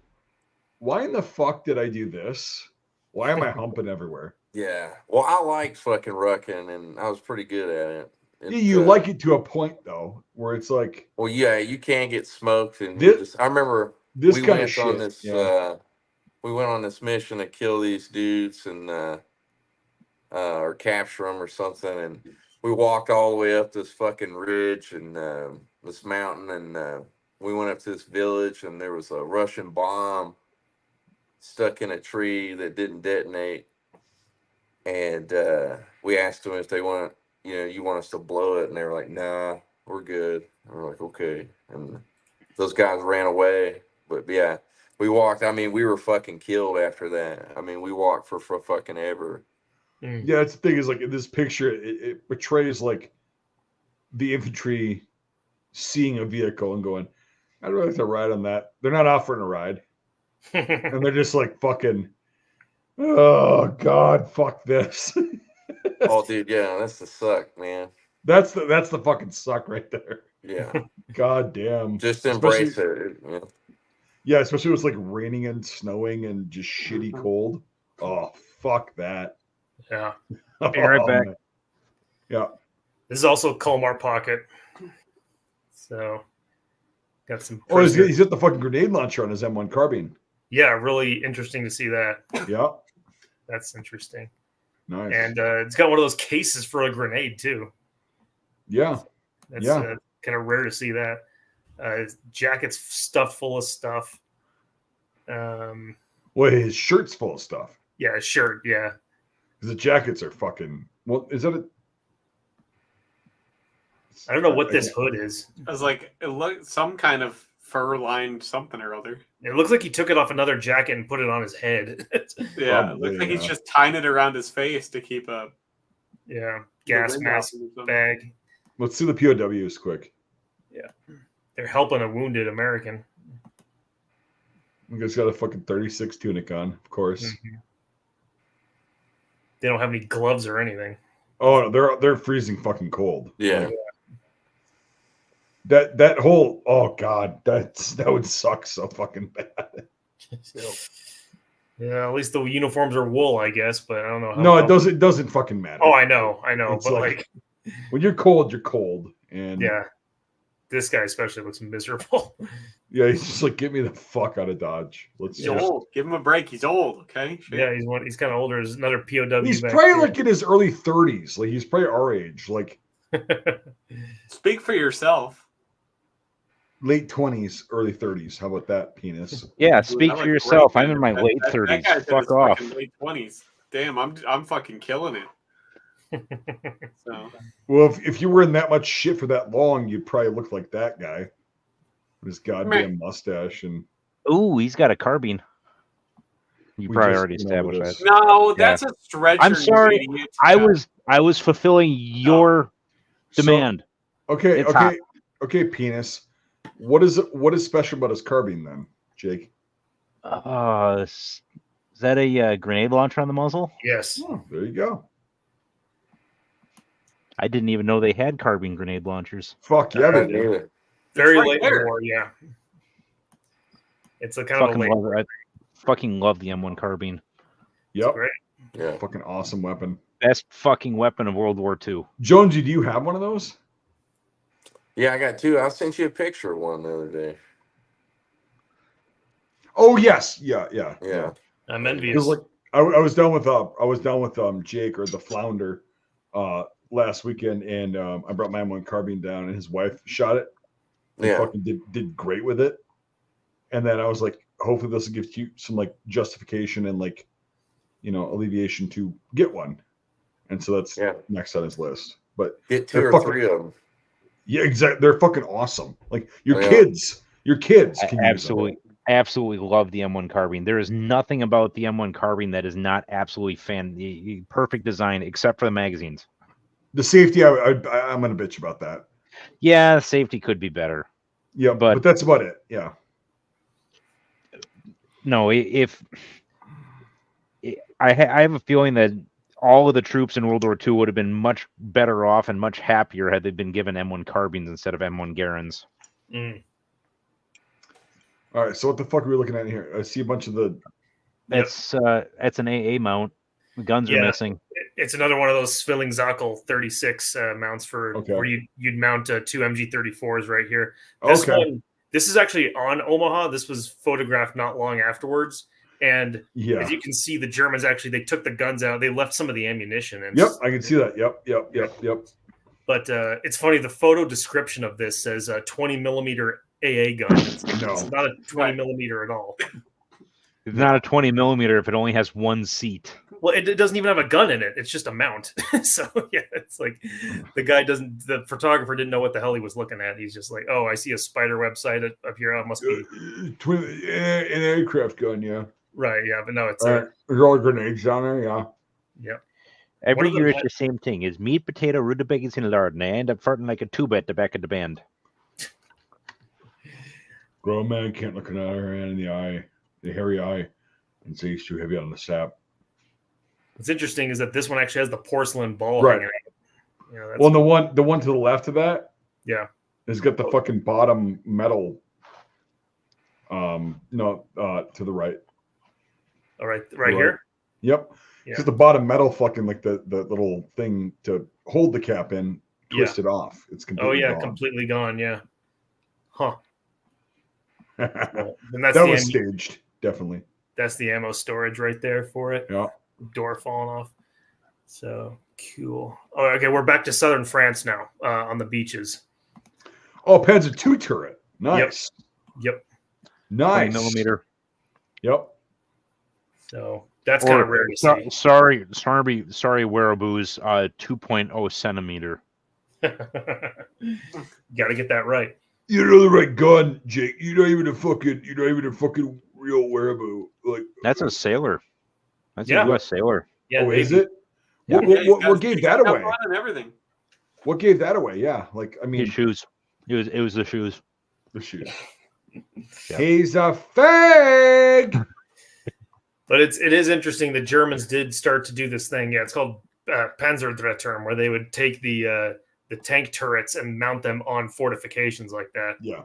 why in the fuck did I do this? Why am I humping everywhere? Yeah, well, I liked fucking rucking, and I was pretty good at it. Yeah, you like it to a point though, where it's like Well, yeah, you can get smoked, and I remember this we kind of went shit. on this. Yeah. We went on this mission to kill these dudes and or capture them or something, and we walked all the way up this fucking ridge and this mountain, and we went up to this village, and there was a Russian bomb stuck in a tree that didn't detonate, and we asked them if they want, you want us to blow it, and they were like, "Nah, we're good." And we're like, "Okay," and those guys ran away, but yeah. We walked. I mean, we were fucking killed after that. I mean, we walked for fucking ever. Yeah, that's the thing is like in this picture, it portrays like the infantry seeing a vehicle and going, I'd really like to ride on that. They're not offering a ride. And they're just like fucking, oh God, fuck this. Oh, dude, yeah, that's the suck, man. That's the fucking suck right there. Yeah, God damn. just embrace it. Yeah, especially when it's like raining and snowing and just shitty cold. Oh, fuck that. Yeah. Be right Oh, back. man. Yeah. This is also Colmar Pocket. So got some. Oh, he's prisoners. got the fucking grenade launcher on his M1 carbine. Yeah, really interesting to see that. Yeah. That's interesting. Nice. And it's got one of those cases for a grenade too. Yeah. That's Yeah. Kind of rare to see that. His jacket's stuffed full of stuff. Well, his shirt's full of stuff. Yeah, his shirt. Yeah. Because the jackets are fucking. Well, is that a. I don't know what this hood is. I was like, it looked some kind of fur lined something or other. It looks like he took it off another jacket and put it on his head. Yeah, it Probably, looks like he's yeah. just tying it around his face to keep a Yeah. Gas wind mask off or something. bag. Let's see the POWs quick. They're helping a wounded American. You guys got a fucking 36 tunic on, of course. Mm-hmm. They don't have any gloves or anything. Oh, they're freezing fucking cold. Yeah. That whole that would suck so fucking bad. Yeah, at least the uniforms are wool, I guess, but I don't know. No, it doesn't fucking matter. Oh, I know, It's but like when you're cold, you're cold, and yeah, this guy especially looks miserable. yeah, he's just like, get me the fuck out of Dodge. He's old. Give him a break. He's old. Okay. Shit. Yeah, he's kind of older. There's another POW. He's back probably here. like in his early 30s. Like he's probably our age, like Speak for yourself. late 20s, early 30s. How about that, penis? Yeah, speak I'm for a yourself. great I'm in my man. late That 30s. guy's in Fuck his off. fucking late 20s. Damn, I'm fucking killing it. So Well, if you were in that much shit for that long, you'd probably look like that guy with his goddamn mustache. And Ooh, he's got a carbine. You We probably just already went over established this. that. no, that's a stretcher. I'm you sorry. idiot. I was fulfilling your demand. Okay, It's hot. okay, penis. What is special about his carbine then, Jake? Is that a grenade launcher on the muzzle? Yes. Oh, there you go. I didn't even know they had carbine grenade launchers. Fuck yeah, I they didn't do. either. Very right late in there. the war, yeah. It's a kind of a Fucking late. love it. I fucking love the M1 carbine. Yep, Great. Yeah. fucking awesome weapon. Best fucking weapon of World War II. Jonesy, do you have one of those? Yeah, I got two. I sent you a picture of one the other day. Oh yes, yeah. Yeah. I'm It envious. was like I was down with Jake or the Flounder last weekend, and I brought my M1 carbine down, and his wife shot it. And Yeah. fucking did great with it. And then I was like, hopefully this will give you some like justification and like, alleviation to get one. And so that's next on his list. But Get two they're or fucking- three of them. yeah, exactly. They're fucking awesome. Like your Yeah. kids I can use them. absolutely love the M1 carbine. There is nothing about the M1 carbine that is not absolutely perfect design, except for the magazines. The safety, I'm gonna bitch about that. Yeah, safety could be better. Yeah, but that's about it. Yeah. No, I have a feeling that all of the troops in World War II would have been much better off and much happier had they been given M1 carbines instead of M1 Garens. Mm. All right. So what the fuck are we looking at here? I see a bunch of the. It's an AA mount. The guns are Yeah. missing. It's another one of those Zwilling-Zackel 36 mounts for where you'd mount two MG34s right here. This one, this is actually on Omaha. This was photographed not long afterwards. And as you can see, the Germans they took the guns out. They left some of the ammunition. And Yep, I can see that. Yep. But it's funny. The photo description of this says a 20 millimeter AA gun. It's not a 20 millimeter at all. It's not a 20 millimeter if it only has one seat. Well, it doesn't even have a gun in it. It's just a mount. So yeah, it's like the photographer didn't know what the hell he was looking at. He's just like, oh, I see a spider website up here. It must be an aircraft gun. Yeah. Right. Yeah, but no, it's there's all grenades down there. Yeah. Yep. Every year it's the same thing. Is meat, potato, rutabagas, and lard, and I end up farting like a tuba at the back of the band. Grown man can't look another man in the eye, the hairy eye, and say he's too heavy on the sap. What's interesting is that this one actually has the porcelain ball Right. hanging out. You know, that's Well, the one to the left of that, yeah, has got the fucking bottom metal. No, to the right. all right, right here. Yep. Yeah. Because the bottom metal fucking like the little thing to hold the cap in twisted off. It's completely gone. completely gone. Yeah. Huh. that Well, and that's was staged, definitely. That's the ammo storage right there for it. Yeah. Door falling off. So cool. Oh, okay, we're back to southern France now on the beaches. Oh, Panzer II turret. Nice. Yep. 20 Nice. millimeter. Yep. So that's kind of rare to see. Sorry, Wearaboos, 2.0 centimeter. Got to get that right. You know the right gun, Jake. You're not even a fucking real wearaboo. Like That's a sailor. That's Yeah. a U.S. sailor. Yeah, oh, is maybe. it? Yeah. What gave that away? And everything. What gave that away? Yeah, like I mean, His shoes. It was the shoes. the shoes. Yep. He's a fag. But it is interesting. The Germans did start to do this thing. Yeah, it's called Panzerdreturm, where they would take the tank turrets and mount them on fortifications like that. Yeah.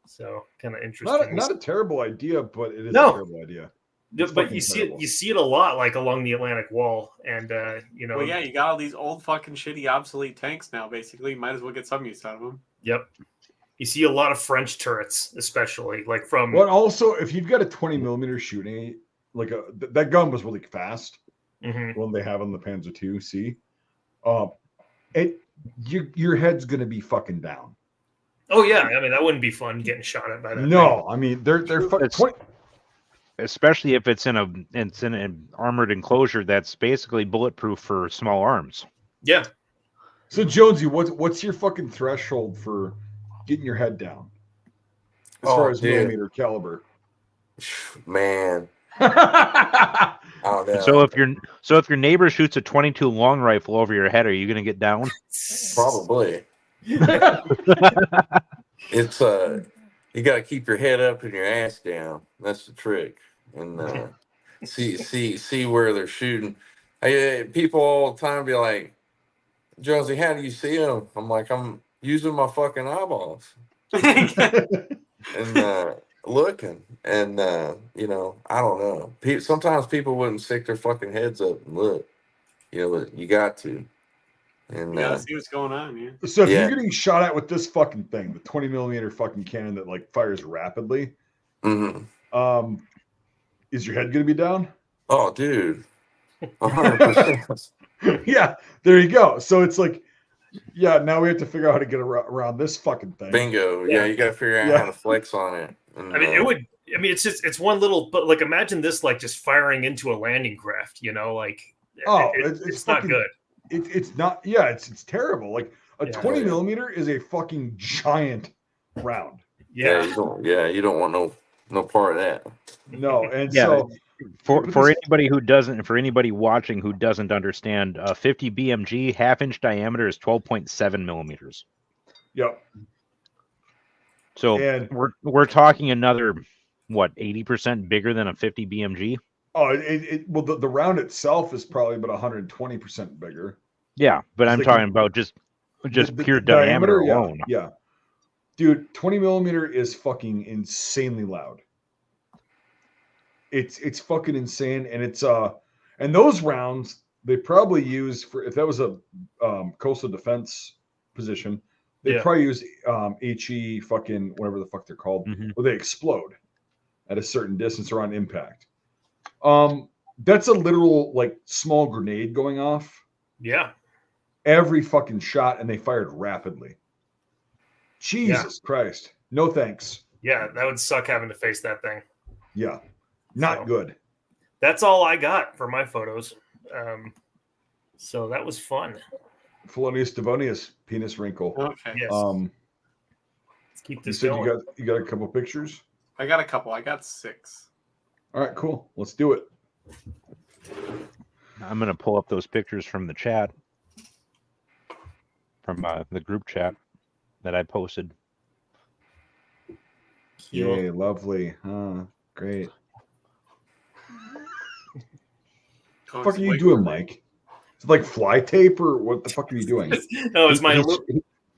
So kind of interesting. Not a terrible idea, but it is No. a terrible idea. But you see it a lot, like along the Atlantic Wall, and Well, yeah, you got all these old fucking shitty obsolete tanks now. Basically, might as well get some use out of them. Yep. You see a lot of French turrets, especially like from. But also, if you've got a 20 millimeter shooting, like that gun was really fast. Mhm. One they have on the Panzer II. Your head's gonna be fucking down. Oh yeah, I mean that wouldn't be fun getting shot at by that. No, I mean they're fucking 20. Especially if it's in an armored enclosure that's basically bulletproof for small arms. Yeah. So Jonesy, what's your fucking threshold for getting your head down as far as millimeter caliber? Man, Yeah, oh no. So if your neighbor shoots a 22 long rifle over your head, are you going to get down? Probably. It's you got to keep your head up and your ass down. That's the trick. And see where they're shooting. People all the time be like, Jonesy, how do you see them? I'm like, I'm using my fucking eyeballs and looking. And I don't know. Sometimes people wouldn't stick their fucking heads up and look. But you got to. And You gotta see what's going on, yeah. So if you're getting shot at with this fucking thing, the 20 millimeter fucking cannon that like fires rapidly, is your head gonna be down? Oh, dude, 100%. Yeah, there you go. So it's like, yeah, now we have to figure out how to get around this fucking thing. Bingo. Yeah, you got to figure out how to flex on it. And, I mean, it would. I mean, it's one little, but like imagine this like just firing into a landing craft. Like it's not good. It's not. Yeah, it's terrible. Like a 20 millimeter is a fucking giant round. Yeah. You don't want no part of that. No, and Yeah. so For anybody watching who doesn't understand, 50 BMG half-inch diameter is 12.7 millimeters. Yep. So And- we're talking another 80% bigger than a 50 BMG. Oh, well, the round itself is probably about 120% bigger. Yeah, but I'm like talking about just pure the diameter alone. Yeah. Dude, 20 millimeter is fucking insanely loud. It's fucking insane, and it's and those rounds they probably use for if that was a coastal defense position, they probably use HE fucking whatever the fuck they're called, where they explode at a certain distance or on impact. That's a literal like small grenade going off. Yeah. Every fucking shot, and they fired rapidly. Jesus Christ. No thanks. Yeah, that would suck having to face that thing. Yeah. Not good. That's all I got for my photos. So that was fun. Felonious Devonius penis wrinkle. Okay. Yes. Let's keep this going. You got a couple pictures? I got a couple. I got 6. All right, cool. Let's do it. I'm gonna pull up those pictures from the chat, from the group chat that I posted. Yay, lovely. Great. What the fuck are you doing, Mike? Is it like fly tape or what the fuck are you doing? No, it's my.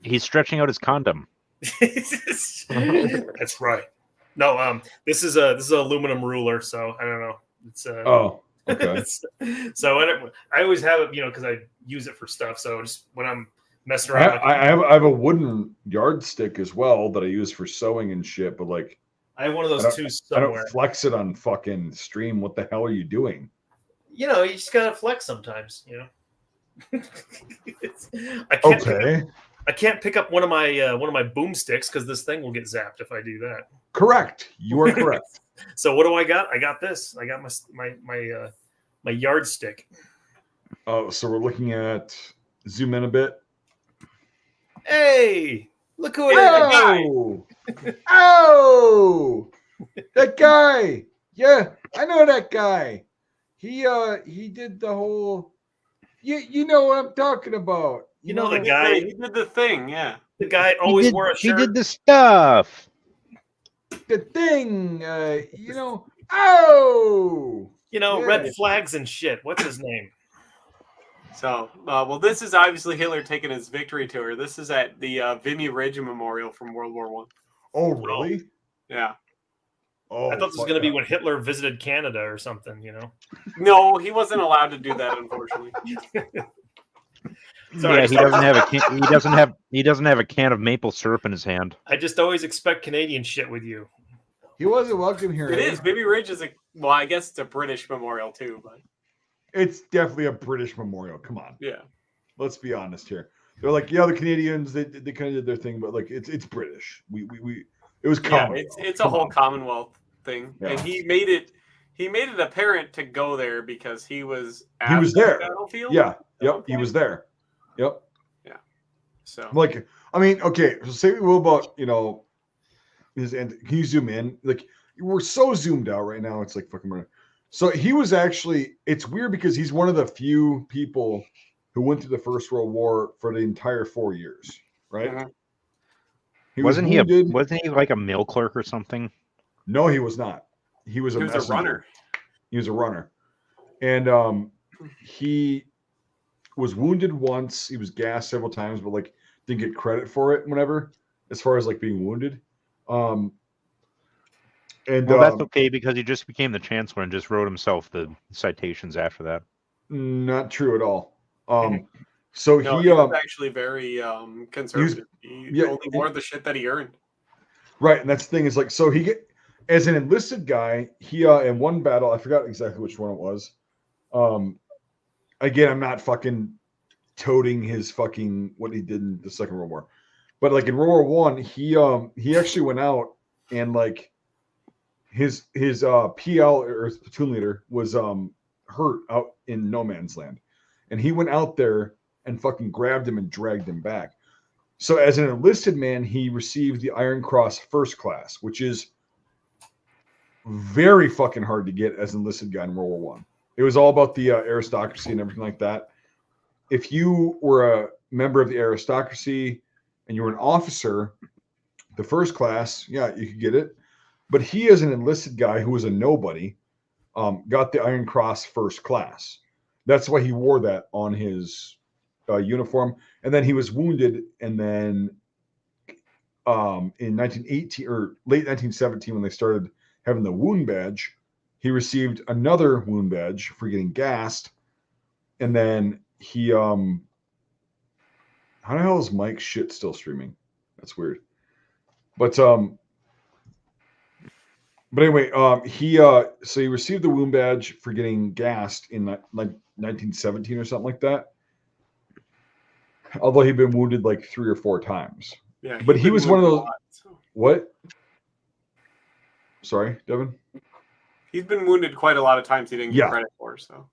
He's stretching out his condom. That's right. No, this is a aluminum ruler, so I don't know. It's okay. So I always have it, because I use it for stuff. So just when I'm messing around, I have a wooden yardstick as well that I use for sewing and shit. But like, I have one of those too somewhere. I don't flex it on fucking stream. What the hell are you doing? You just gotta flex sometimes. I can't pick up one of my boomsticks because this thing will get zapped if I do that. Correct. You are correct. So what do I got? I got this. I got my yardstick. Oh, so we're looking at zoom in a bit. Hey, look who it is! Oh, that guy. Yeah, I know that guy. He did the whole. You know what I'm talking about. You know the guy. He did the thing. Yeah. The guy always wore a shirt. He did the stuff. the thing. Oh, yeah. red flags and shit. What's his name? So, well, this is obviously Hitler taking his victory tour. This is at the Vimy Ridge Memorial from World War One. Oh, really? Yeah. Oh, I thought this was going to be when Hitler visited Canada or something. No, he wasn't allowed to do that, unfortunately. Sorry, Yeah, he doesn't have a can of maple syrup in his hand. I just always expect Canadian shit with you. He wasn't welcome here. It is. Vimy Ridge is I guess it's a British memorial too, but It's definitely a British memorial. Come on. yeah. Let's be honest here. They're like, yeah, the Canadians, they kind of did their thing, but like it's British. It was common. Yeah, it's a whole Commonwealth thing, Yeah. and he made it apparent to go there because he was He was there. the battlefield. Yeah. Yep. He was there. Yep. Yeah. So Like, I mean, okay. So say we will about his end. Can you zoom in? Like, we're so zoomed out right now. It's like fucking running. So he was actually. It's weird because he's one of the few people who went through the First World War for the entire 4 years. Right. Mhm. Wasn't wounded. he like a mail clerk or something? No, he was not. He was a messenger. runner. He was a runner. And he was wounded once. He was gassed several times, but like didn't get credit for it whenever, as far as like being wounded. And Well, that's okay because he just became the chancellor and just wrote himself the citations after that. not true at all. So No, he he was actually very conservative. He only wore the shit that he earned. right, and that's the thing is like so he get as an enlisted guy, he in one battle, I forgot exactly which one it was. Again, I'm not fucking toting his fucking what he did in the Second World War. But like in World War One, he actually went out and like his PL or his platoon leader was hurt out in no man's land. And he went out there and fucking grabbed him and dragged him back. So as an enlisted man, he received the Iron Cross First Class, which is very fucking hard to get as an enlisted guy in World War One. It was all about the aristocracy and everything like that. If you were a member of the aristocracy and you were an officer, the first class, yeah, you could get it. But he, as an enlisted guy who was a nobody, got the Iron Cross First Class. That's why he wore that on his uniform. And then he was wounded, and then in 1918 or late 1917, when they started having the wound badge, he received another wound badge for getting gassed. And then he how the hell is Mike's shit still streaming? That's weird. But anyway, he received the wound badge for getting gassed in like 1917 or something like that. Although he'd been wounded like 3 or 4 times. Yeah, but he was one of those. What? Sorry, Devin. He's been wounded quite a lot of times. He didn't get credit for. So.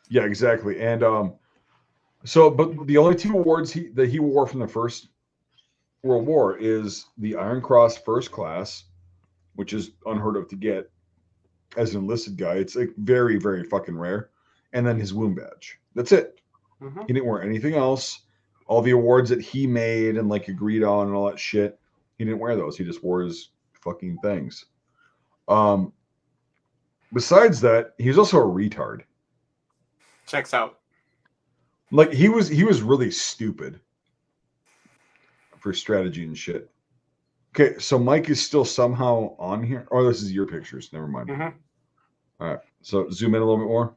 Yeah, exactly. And but the only 2 awards that he wore from the First World War is the Iron Cross First Class, which is unheard of to get as an enlisted guy. It's like very, very fucking rare. And then his wound badge. That's it. Mm-hmm. He didn't wear anything else. All the awards that he made and like agreed on and all that shit, he didn't wear those. He just wore his fucking things. Besides that, he was also a retard. Checks out. Like he was really stupid for strategy and shit. Okay, so Mike is still somehow on here. Oh, this is your pictures. Never mind. Mm-hmm. All right, so zoom in a little bit more.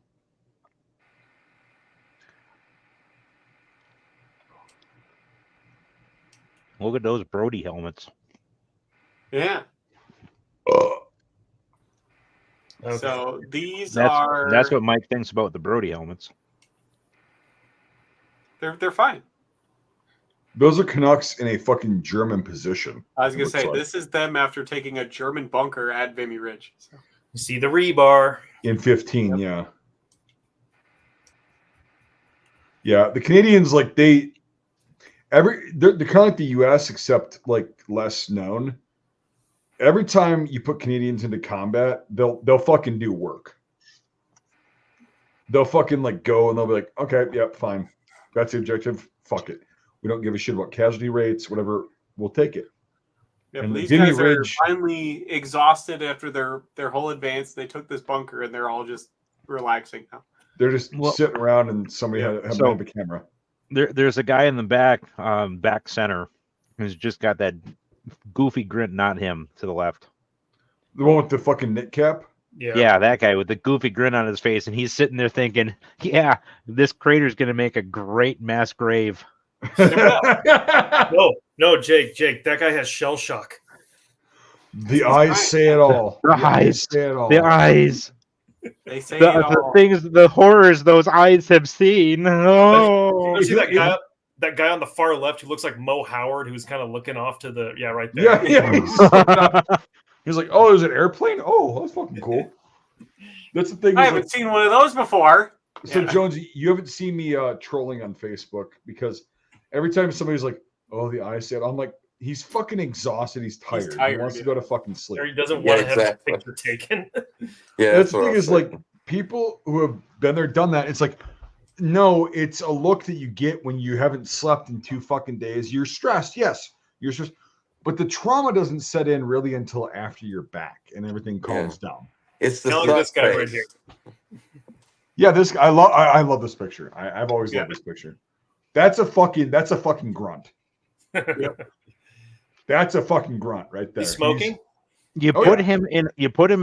Look at those Brody helmets. Yeah. Okay. So that's what Mike thinks about the Brody helmets. They're fine. Those are Canucks in a fucking German position. I was gonna say this is them after taking a German bunker at Vimy Ridge. So. You see the rebar in 15, yep. Yeah. The Canadians, like they're kind of like the U.S. except like less known. Every time you put Canadians into combat, they'll fucking do work. They'll fucking like go and they'll be like, okay, yep, fine. That's the objective. Fuck it. We don't give a shit about casualty rates, whatever. We'll take it. Yeah, And but these Vimy guys Ridge- are finally exhausted after their whole advance. They took this bunker and they're all just relaxing now. They're just Well- sitting around and somebody Yeah. had So- a camera. There's a guy in the back center, who's just got that goofy grin. Not him, to the left. The one with the fucking knit cap. Yeah, that guy with the goofy grin on his face, and he's sitting there thinking, "Yeah, this crater's gonna make a great mass grave." No, Jake, that guy has shell shock. The eyes say it all. The eyes. say it all. The eyes, They say the it all. things, the horrors those eyes have seen. Oh, You see that guy on the far left who looks like Mo Howard, who's kind of looking off to the right there. Yeah. He's like, oh, there's an airplane. Oh, that's fucking cool. That's the thing. I is, haven't like, seen one of those before. so Yeah. Jones, you haven't seen me trolling on Facebook because every time somebody's like, "Oh, the eyes say it," I'm like, he's fucking exhausted. He's tired. He tired, wants to yeah. go to fucking sleep. Or he doesn't Yeah, want to have exactly. his picture taken. Yeah, That's the what thing I was is like thinking. people who have been there, done that. It's like, no, it's a look that you get when you haven't slept in 2 fucking days. You're stressed, yes, you're stressed, but the trauma doesn't set in really until after you're back and everything calms down. It's the Tell me this suck guy right face. here. Yeah, this I love this picture. I've always loved this picture. That's a fucking grunt. That's a fucking grunt right there. He's smoking. you Oh, put yeah. him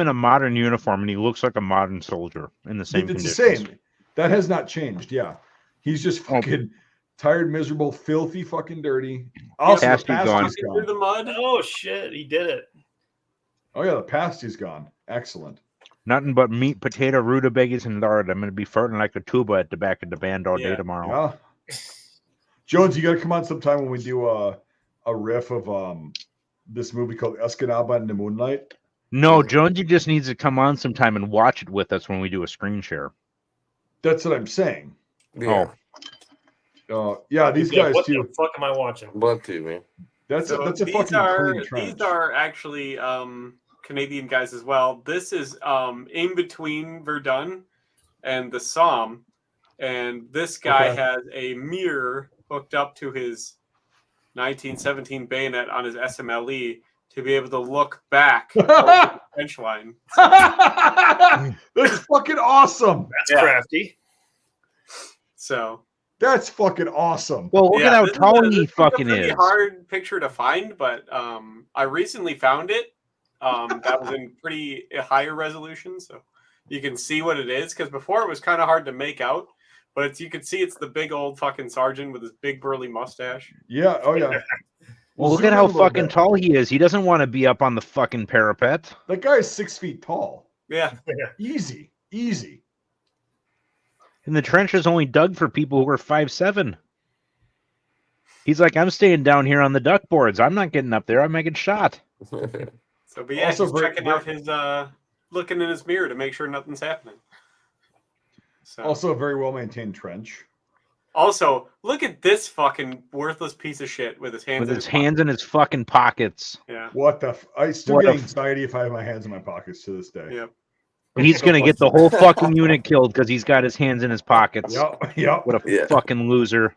in a modern uniform, and he looks like a modern soldier in the same It's the conditions. same. That has not changed. Yeah, he's just fucking tired, miserable, filthy, fucking dirty. Also, the Pasty's gone. pasty's Through the gone. mud. Oh shit, he did it. Oh yeah, the pasty's gone. Excellent. Nothing but meat, potato, rutabagas, and lard. I'm gonna be farting like a tuba at the back of the band all day Yeah. tomorrow. Yeah. Jones, you got to come on sometime when we do a riff of this movie called Escanaba in the Moonlight. No, Jonesy just needs to come on sometime and watch it with us when we do a screen share. That's what I'm saying. Yeah, Yeah, these Yeah, guys what too. the fuck am I watching? love to, man. That's a these fucking are clean trench. these are actually Canadian guys as well. This is in between Verdun and the Somme, and this guy Okay. has a mirror hooked up to his 1917 bayonet on his SMLE to be able to look back over the French line. That's fucking awesome. That's Yeah. crafty. So That's fucking awesome. Well, look at how this is tall a- he this fucking a pretty is. hard picture to find, but I recently found it. That was in pretty higher resolution, so you can see what it is. Because before it was kind of hard to make out, but you can see it's the big old fucking sergeant with his big burly mustache. Yeah. Oh yeah. Well, look zoom at in how a little fucking bit. tall he is. He doesn't want to be up on the fucking parapet. That guy is 6 feet tall. Yeah, Easy. And the trench is only dug for people who are 5'7". He's like, I'm staying down here on the duck boards. I'm not getting up there. I'm making shot. so but yeah, Also he's checking out his looking in his mirror to make sure nothing's happening. So Also a very well maintained trench. also look at this fucking worthless piece of shit with his hands With in his hands in his fucking pockets. Yeah. What the? I still What get a- anxiety if I have my hands in my pockets to this day. Yeah. He's gonna get the whole fucking unit killed because he's got his hands in his pockets. Yep. What a Yeah. fucking loser.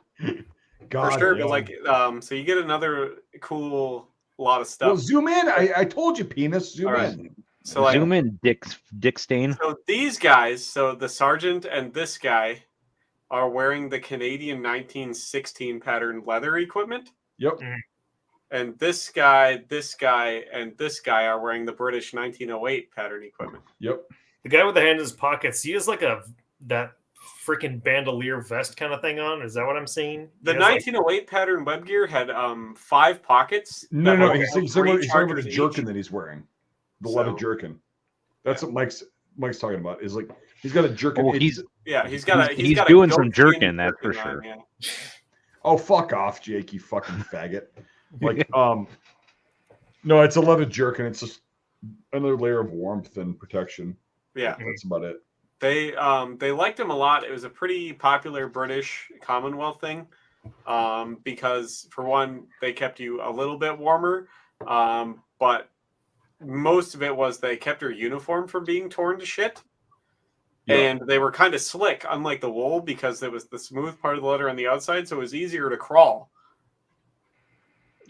God, For sure, yeah. but like, so you get another cool lot of Well, stuff. zoom in. I told you, penis. Zoom All right. in. So like, Zoom in, Dick Stain. so these guys, so the sergeant and this guy are wearing the Canadian 1916 pattern leather equipment, Yep. and this guy, and this guy are wearing the British 1908 pattern equipment. Yep. The guy with the hand in his pockets, he has like that freaking bandolier vest kind of thing on. Is that what I'm seeing? The He has, like- 1908 pattern web gear had 5 pockets. No, that no. had He's three talking about the chargers jerkin each. that he's wearing. The leather So- jerkin. That's what Mike's talking about. Is like he's got a jerkin. Oh, It's- He's got a He's got a doing some goatskin jerkin, that's for jerkin on, sure. yeah. Oh, fuck off, Jake, you fucking faggot. Like, no, it's a leather jerkin. It's just another layer of warmth and protection. Yeah. That's about it. They liked him a lot. It was a pretty popular British Commonwealth thing, because for one, they kept you a little bit warmer, but most of it was they kept your uniform from being torn to shit. Yeah. And they were kind of slick, unlike the wool, because it was the smooth part of the leather on the outside, so it was easier to crawl.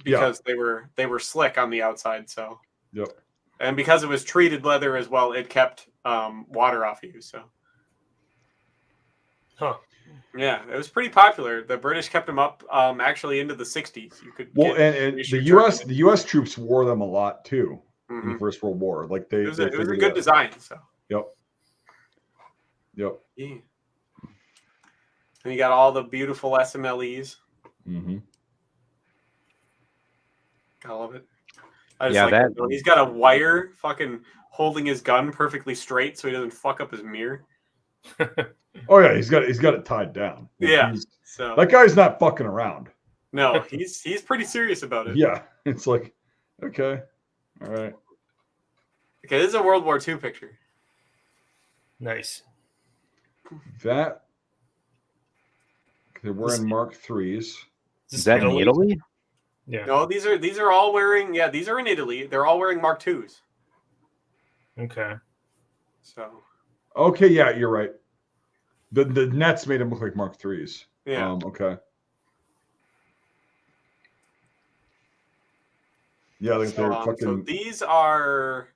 because they were slick on the outside. So Yep. and because it was treated leather as well, it kept water off you. So yeah, it was pretty popular. The British kept them up actually into the 60s. You could and the U.S. troops wore them a lot too in the First World War. Like it was a good design. So yep. Yeah. And you got all the beautiful SMLEs. Mm-hmm. I love it. I just like he's got a wire fucking holding his gun perfectly straight so he doesn't fuck up his mirror. Oh yeah, he's got it tied down. Like, yeah. So that guy's not fucking around. No, he's pretty serious about it. Yeah. It's like, okay. All right. Okay, this is a World War II picture. Nice. That they're wearing Mark IIIs. Is that in Italy? Yeah. No, these are all wearing. Yeah, these are in Italy. They're all wearing Mark IIs. Okay. So. Okay, yeah, you're right. The nets made them look like Mark IIIs. Yeah. Okay. Yeah, they're fucking. So these are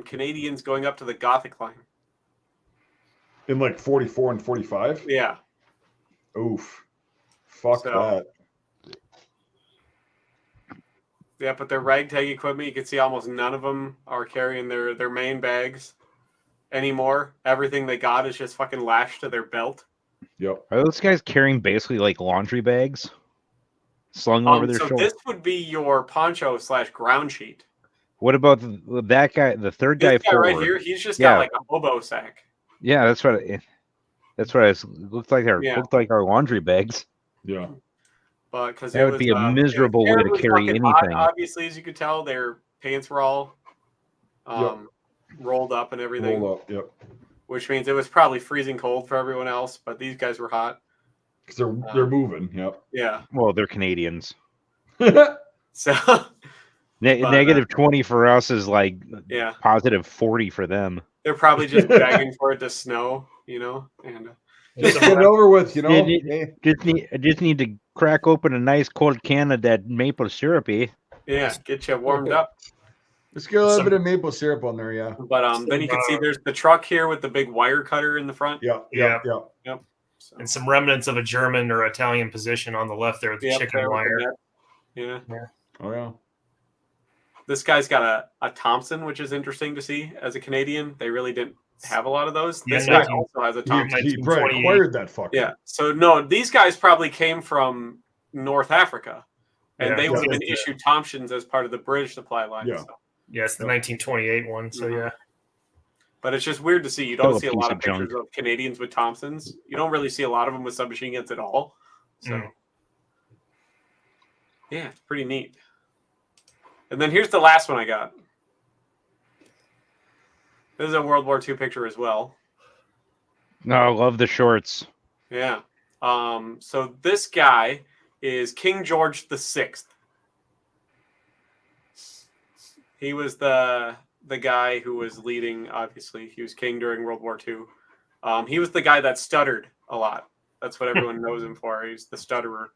Canadians going up to the Gothic line. In like 44 and 45? Yeah. Oof. Fuck that. Yeah, but their ragtag equipment, you can see almost none of them are carrying their main bags anymore. Everything they got is just fucking lashed to their belt. Yep. Are those guys carrying basically like laundry bags slung over their shoulder? This would be your poncho / ground sheet. What about that guy, the third guy forward? Right here? He's just got like a hobo sack. Yeah, that's what it looked like. Looked like our laundry bags. Yeah. But because that would be a miserable way to carry anything. Hot, obviously, as you could tell, their pants were all rolled up and everything. Rolled up, yep. Which means it was probably freezing cold for everyone else, but these guys were hot. Because they're moving, yep. Yeah. Well, they're Canadians. So negative 20 for us is like positive 40 for them. They're probably just begging for it to snow, and just get it over with, Just need to crack open a nice cold can of that maple syrupy. Yeah, get you warmed up. Let's get a little bit of maple syrup on there, yeah. But then you can see there's the truck here with the big wire cutter in the front. Yeah. So. And some remnants of a German or Italian position on the left there with the chicken wire. Yeah. Oh yeah. This guy's got a Thompson, which is interesting to see as a Canadian. They really didn't have a lot of those. This guy also has a Thompson. He acquired that fucker. Yeah. So no, these guys probably came from North Africa, and they would have been issued Thompsons as part of the British supply line. Yeah. So. Yes, the 1928 one. So yeah. But it's just weird to see. You don't see a lot of pictures of Canadians with Thompsons. You don't really see a lot of them with submachine guns at all. So yeah, it's pretty neat. And then here's the last one I got. This is a World War II picture as well. No, I love the shorts. Yeah. So this guy is King George VI. He was the guy who was leading, obviously. He was king during World War II. He was the guy that stuttered a lot. That's what everyone knows him for. He's the stutterer.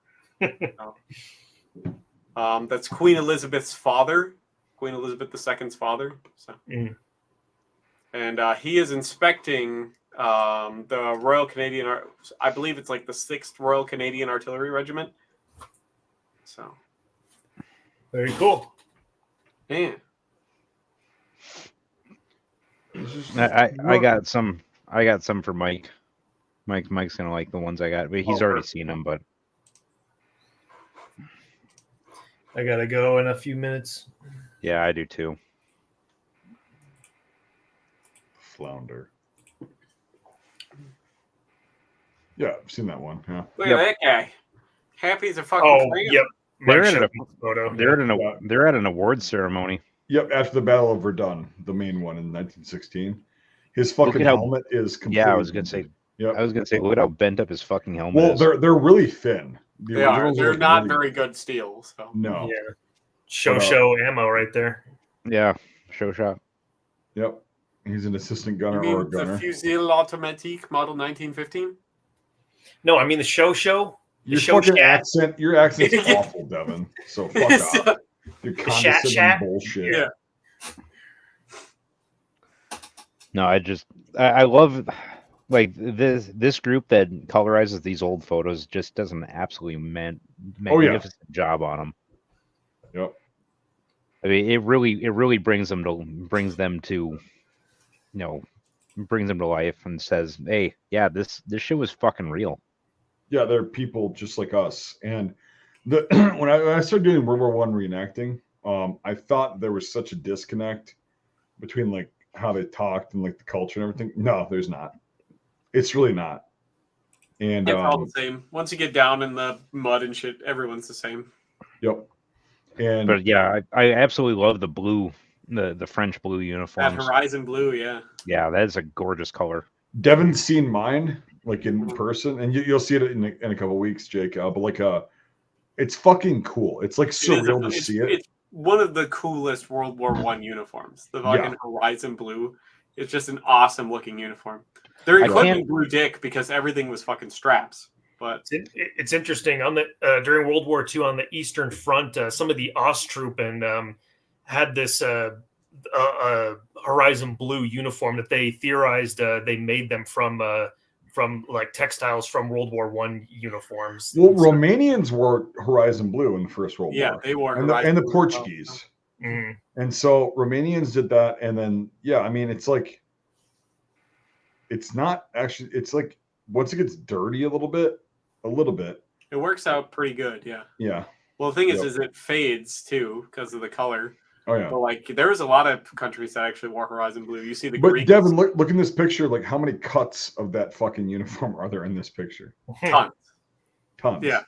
That's Queen Elizabeth's father. Queen Elizabeth II's father. So. And he is inspecting the Royal Canadian, I believe it's like the 6th Royal Canadian Artillery Regiment. So. Very cool. Yeah. I got some for Mike. Mike's gonna like the ones I got, but he's already seen them. But I gotta go in a few minutes. Yeah, I do too. Flounder. Yeah, I've seen that one. Yeah. Look at that guy. Happy as a fucking clam. Yep. They're at an award ceremony. Yep, after the Battle of Verdun, the main one in 1916. His fucking helmet is completely. Yeah, I was gonna say. Yep. I was gonna say, look how bent up his fucking helmet is. Well, they're really thin. They are. They're not very good steel. So. No. Yeah. Show ammo right there. Yeah, show shot. Yep. He's an assistant gunner or a gunner. The Fusil Automatique model 1915? No, I mean the show. Your show fucking chat. your accent's awful, Devin. So fuck off. Your chat condescending chat. bullshit. Yeah. No, I love like this group that colorizes these old photos just does an absolutely magnificent job on them. Yep. I mean, it really brings them to life and says, hey, yeah, this shit was fucking real. Yeah, they're people just like us. And the when I started doing World War One reenacting, I thought there was such a disconnect between like how they talked and like the culture and everything. No, there's not. It's really not. And It's all the same. Once you get down in the mud and shit, everyone's the same. Yep. And But yeah, I absolutely love the blue, the French blue That uniforms. horizon blue, yeah. Yeah, that is a gorgeous color. Devin's seen mine like in person, and you'll see it in a couple weeks, Jake. But like it's fucking cool. It's like surreal to see it. It's one of the coolest World War One uniforms. The fucking horizon blue. It's just an awesome looking uniform. Their equipment grew dick because everything was fucking straps. But it's interesting on the during World War II on the Eastern Front, some of the Osttruppen had this horizon blue uniform that they theorized they made them from like textiles from World War I uniforms. Well, Romanians wore horizon blue in the First World War. Yeah, they wore and the Portuguese. Mm. And so Romanians did that, and then I mean, it's like it's not actually. It's like once it gets dirty a little bit. It works out pretty good, yeah. Yeah. Well, the thing is it fades too because of the color. Oh yeah. But like there was a lot of countries that actually wore horizon blue. You see the But Greeks. Devin, look in this picture. Like, how many cuts of that fucking uniform are there in this picture? Tons. Yeah.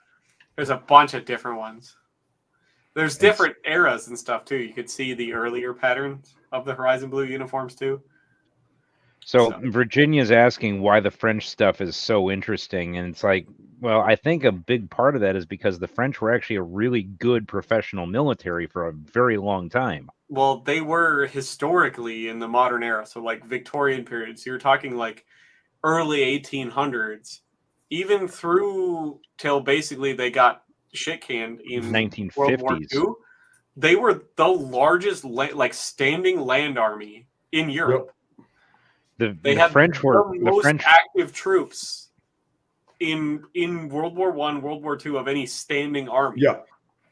There's a bunch of different ones. There's different eras and stuff too. You could see the earlier patterns of the horizon blue uniforms too. So Virginia's asking why the French stuff is so interesting, and it's like, well, I think a big part of that is because the French were actually a really good professional military for a very long time. Well, they were historically in the modern era, so like Victorian period. So you're talking like early 1800s, even through till basically they got shit canned in 1950s. World War II. They were the largest standing land army in Europe. Yep. The French were the most active troops in World War I, World War II of any standing army. Yeah.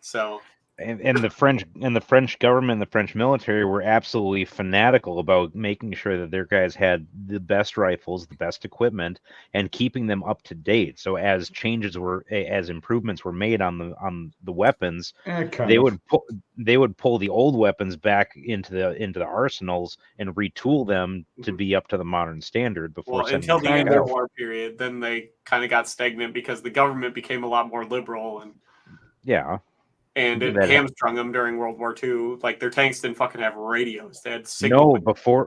So and the French government, the French military were absolutely fanatical about making sure that their guys had the best rifles, the best equipment, and keeping them up to date. So as improvements were made on the weapons, they would pull the old weapons back into the arsenals and retool them to be up to the modern standard before until the interwar period. Then they kind of got stagnant because the government became a lot more liberal and it hamstrung them during World War II. Like their tanks didn't fucking have radios. They had signal. Before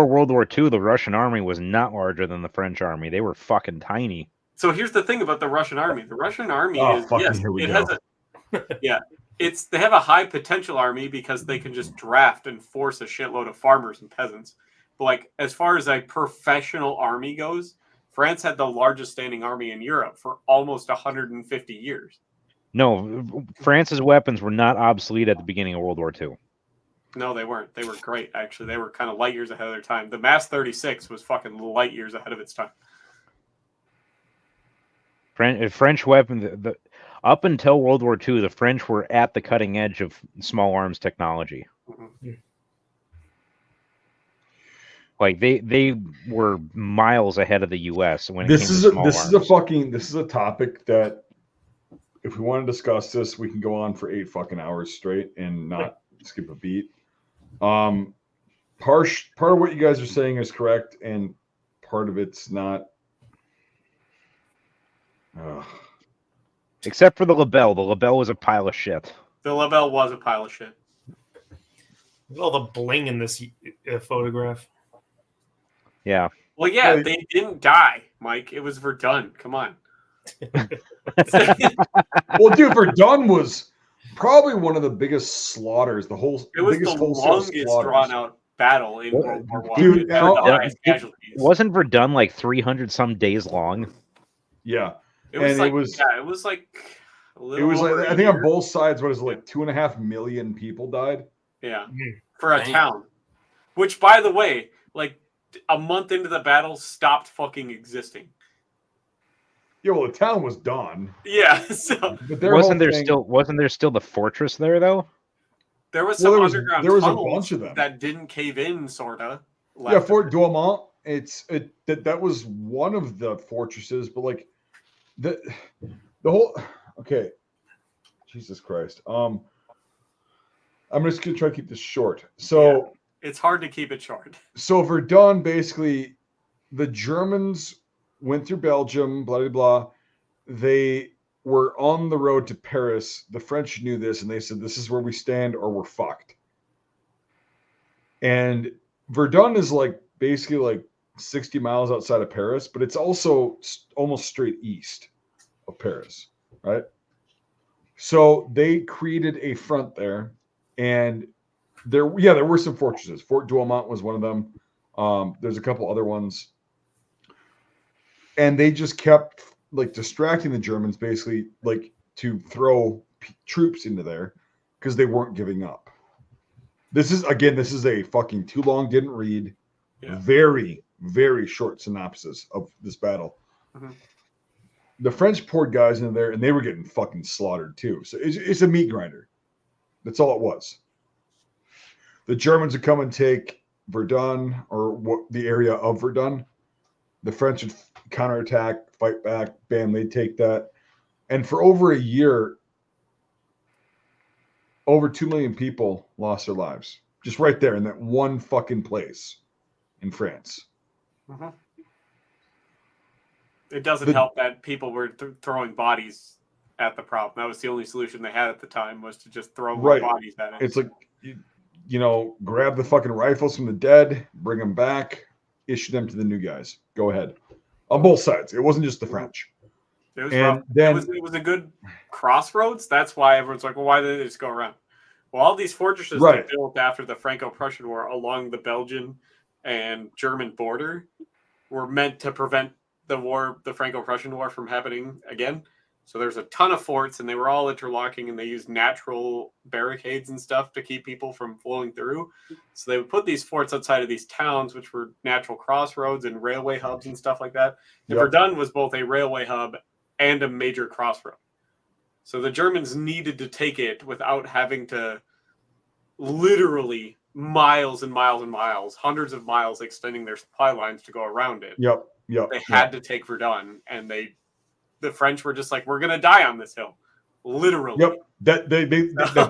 World War II, the Russian army was not larger than the French army. They were fucking tiny. So here's the thing about the Russian army. The Russian army they have a high potential army because they can just draft and force a shitload of farmers and peasants. But like as far as a professional army goes, France had the largest standing army in Europe for almost 150 years. No, France's weapons were not obsolete at the beginning of World War II. No, they weren't. They were great, actually. They were kind of light years ahead of their time. The MAS 36 was fucking light years ahead of its time. French weapons, up until World War II, the French were at the cutting edge of small arms technology. Mm-hmm. Like they were miles ahead of the U.S. when this is a topic that. If we want to discuss this, we can go on for 8 fucking hours straight and not skip a beat. Part of what you guys are saying is correct, and part of it's not. Except for the LaBelle. The LaBelle was a pile of shit. The LaBelle was a pile of shit. Look at all the bling in this photograph. Yeah. Well, yeah, they didn't die, Mike. It was Verdun. Come on. Well, dude, Verdun was probably one of the biggest slaughters. It was the longest drawn out battle in World War I. Wasn't Verdun like 300 some days long? Yeah, It was And like it was yeah, it was like a it little was like over a I think on year. both sides, what is it, like 2.5 million people died? Yeah, Mm. for a Damn. town. Which, by the way, like a month into the battle, stopped fucking existing. Yeah, well, the town was done, Yeah, so but their whole thing, wasn't there still the fortress there though? there was Well, some there underground was a tunnels bunch of them. that didn't cave in, sorta. Yeah, left Fort of Douaumont. That was one of the fortresses, but like the whole okay. Jesus Christ. I'm just gonna try to keep this short. So It's hard to keep it short. so Verdun, basically, the Germans went through Belgium, blah blah blah. They were on the road to Paris. The French knew this, and they said, "This is where we stand, or we're fucked." And Verdun is like basically like 60 miles outside of Paris, but it's also almost straight east of Paris, right? So they created a front there, and there were some fortresses. Fort Douaumont was one of them. There's a couple other ones, and they just kept like distracting the Germans, basically like to throw troops into there because they weren't giving up. This is a fucking too long, didn't read, very, very short synopsis of this battle. Mhm. The French poured guys in there and they were getting fucking slaughtered too. So it's a meat grinder. That's all it was. The Germans would come and take Verdun or the area of Verdun. The French would counterattack, fight back, bam, they'd take that. And for over a year, over 2 million people lost their lives just right there in that one fucking place in France. Mhm. It doesn't help that people were throwing bodies at the problem. That was the only solution they had at the time, was to just throw more bodies at it. It's like, grab the fucking rifles from the dead, bring them back, issue them to the new guys. Go ahead. On both sides. It wasn't just the French. It was And rough. then It was a good crossroads. That's why everyone's like, well, why did they just go around? Well, all these fortresses they built after the Franco-Prussian War along the Belgian and German border were meant to prevent the Franco-Prussian War from happening again. So there's a ton of forts, and they were all interlocking, and they used natural barricades and stuff to keep people from flowing through. So they would put these forts outside of these towns, which were natural crossroads and railway hubs and stuff like that. And Verdun was both a railway hub and a major crossroad. So the Germans needed to take it without having to literally miles and miles and miles, hundreds of miles extending their supply lines to go around it. They had to take Verdun, and the French were just like, we're going to die on this hill. Literally. That's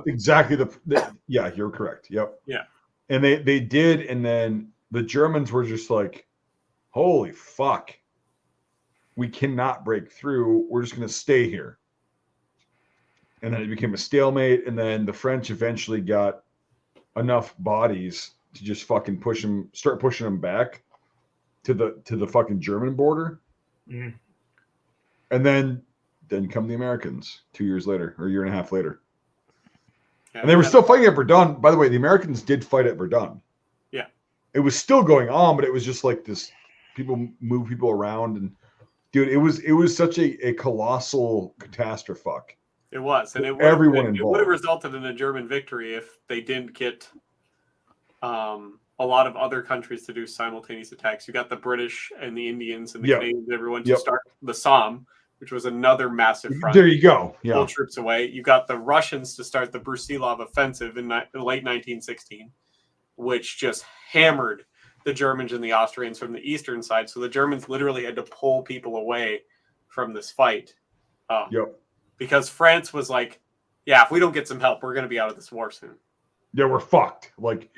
exactly yeah, you're correct. Yeah. And they did, and then the Germans were just like, holy fuck. We cannot break through. We're just going to stay here. And then it became a stalemate, and then the French eventually got enough bodies to just fucking start pushing them back to the fucking German border. Mm. And then come the Americans 2 years later, or a year and a half later. Yeah, and they were still fighting at Verdun. By the way, the Americans did fight at Verdun. Yeah. It was still going on, but it was just like this, people move people around, and dude, it was such a colossal catastrophe. It was, and it would have resulted in a German victory if they didn't get a lot of other countries to do simultaneous attacks. You got the British and the Indians and the Canadians, everyone to start the Somme, which was another massive front. There you go. Yeah. Pull troops away. You got the Russians to start the Brusilov offensive in late 1916, which just hammered the Germans and the Austrians from the eastern side. So the Germans literally had to pull people away from this fight. Because France was like, yeah, if we don't get some help, we're going to be out of this war soon. Yeah, we're fucked. Like,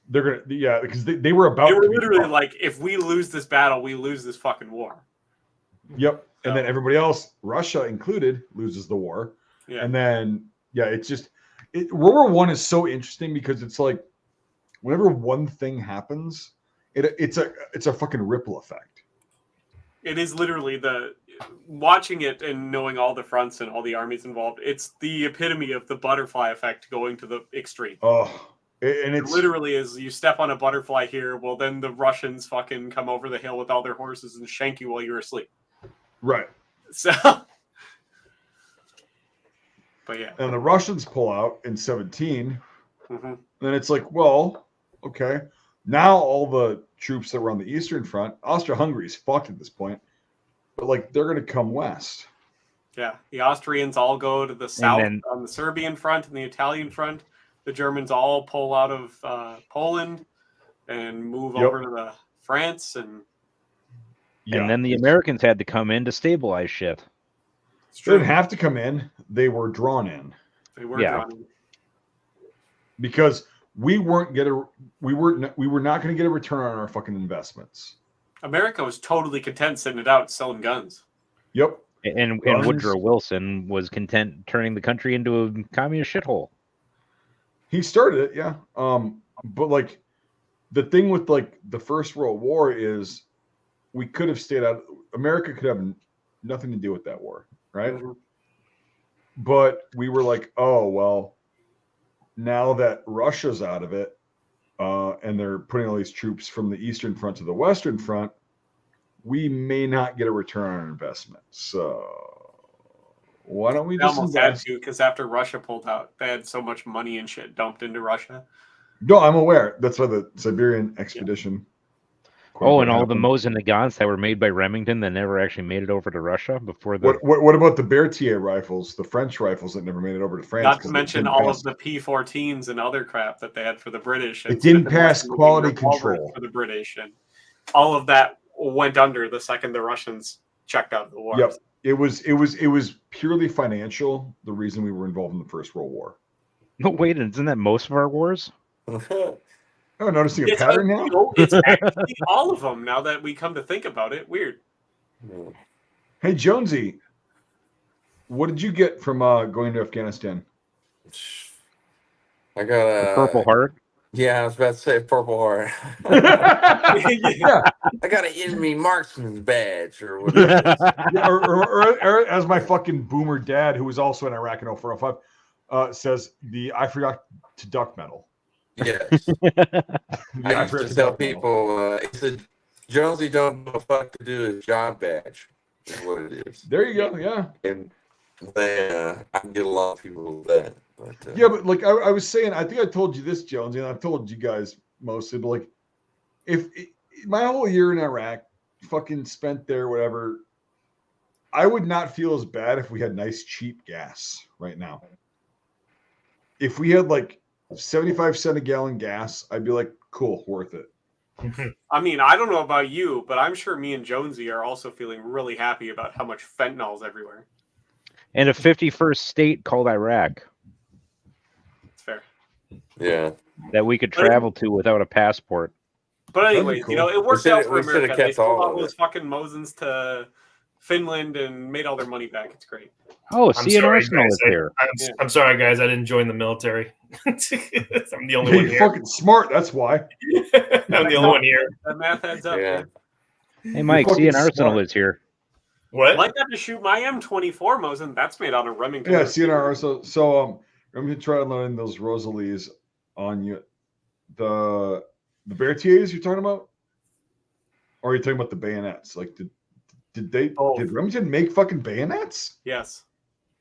they're going to, because they were about to literally like, if we lose this battle, we lose this fucking war. Yep. So, and then everybody else, Russia included, loses the war. Yeah. And then, it's just, World War I is so interesting because it's like, whenever one thing happens, it's a fucking ripple effect. It is literally watching it and knowing all the fronts and all the armies involved. It's the epitome of the butterfly effect going to the extreme. Oh, and it literally is, you step on a butterfly here, well, then the Russians fucking come over the hill with all their horses and shank you while you're asleep. Right. So, but yeah. And the Russians pull out in 17. Mm-hmm. Then it's like, well, okay. Now all the troops that were on the Eastern Front, Austria-Hungary's fucked at this point, but like they're going to come west. Yeah, the Austrians all go to the south then, on the Serbian front and the Italian front. The Germans all pull out of Poland and move over to the France, and then the Americans had to come in to stabilize shit. They didn't have to come in; they were drawn in. They were drawn in because we were not going to get a return on our fucking investments. America was totally content sitting it out, selling guns. Yep. And Woodrow Wilson was content turning the country into a communist shithole. He started it, yeah. But like the thing with like the First World War is we could have stayed out. America could have nothing to do with that war, right? Mm-hmm. But we were like, oh well, now that Russia's out of it, and they're putting all these troops from the Eastern Front to the Western Front, we may not get a return on our investment. So why don't we just almost had to, because after Russia pulled out, they had so much money and shit dumped into Russia. No, I'm aware. That's why the Siberian expedition. Oh, and all the Mosin Nagants that were made by Remington that never actually made it over to Russia before the. What about the Berthier rifles, the French rifles that never made it over to France? Not to mention all of the P-14s and other crap that they had for the British. It didn't pass quality control for the British, and all of that went under the second the Russians checked out of the war. Yep. It was purely financial. The reason we were involved in the First World War. No, wait, isn't that most of our wars? Oh, noticing a pattern now? It's actually all of them now that we come to think about it. Weird. Hey, Jonesy, what did you get from going to Afghanistan? I got a Purple Heart. Yeah, I was about to say Purple Heart. Yeah. I got an enemy marksman's badge or whatever. Yeah, or as my fucking boomer dad, who was also in Iraq in 0405, says, I forgot to duck medal. Yes. I used to tell people, it's a Jonesy don't know what the fuck to do his job badge. Is what it is. There you go, yeah. And they, I can get a lot of people with that. But, yeah, but like I was saying, I think I told you this, Jonesy, and I've told you guys mostly, but like if my whole year in Iraq, fucking spent there, whatever, I would not feel as bad if we had nice, cheap gas right now. If we had like 75 cents a gallon gas, I'd be like, cool, worth it. I mean, I don't know about you, but I'm sure me and Jonesy are also feeling really happy about how much fentanyl's everywhere. And a 51st state called Iraq. It's fair. Yeah. That we could travel to without a passport. But anyways, cool. it worked out for America. They kept sold all all of those fucking Mosins to Finland and made all their money back. It's great. Oh, see, an Arsenal is here. I'm sorry, guys. I didn't join the military. I'm the only You're one here. fucking smart, that's why. I'm the only one here. That math adds up. Yeah. Hey, Mike, see, an Arsenal is here. What? I like that to shoot my M24 Mosin. That's made out of Remington. Yeah, CNR. So I'm gonna try learning those Rosalies on you. The Berthiers you're talking about? Or are you talking about the bayonets? Like did Remington make fucking bayonets? Yes.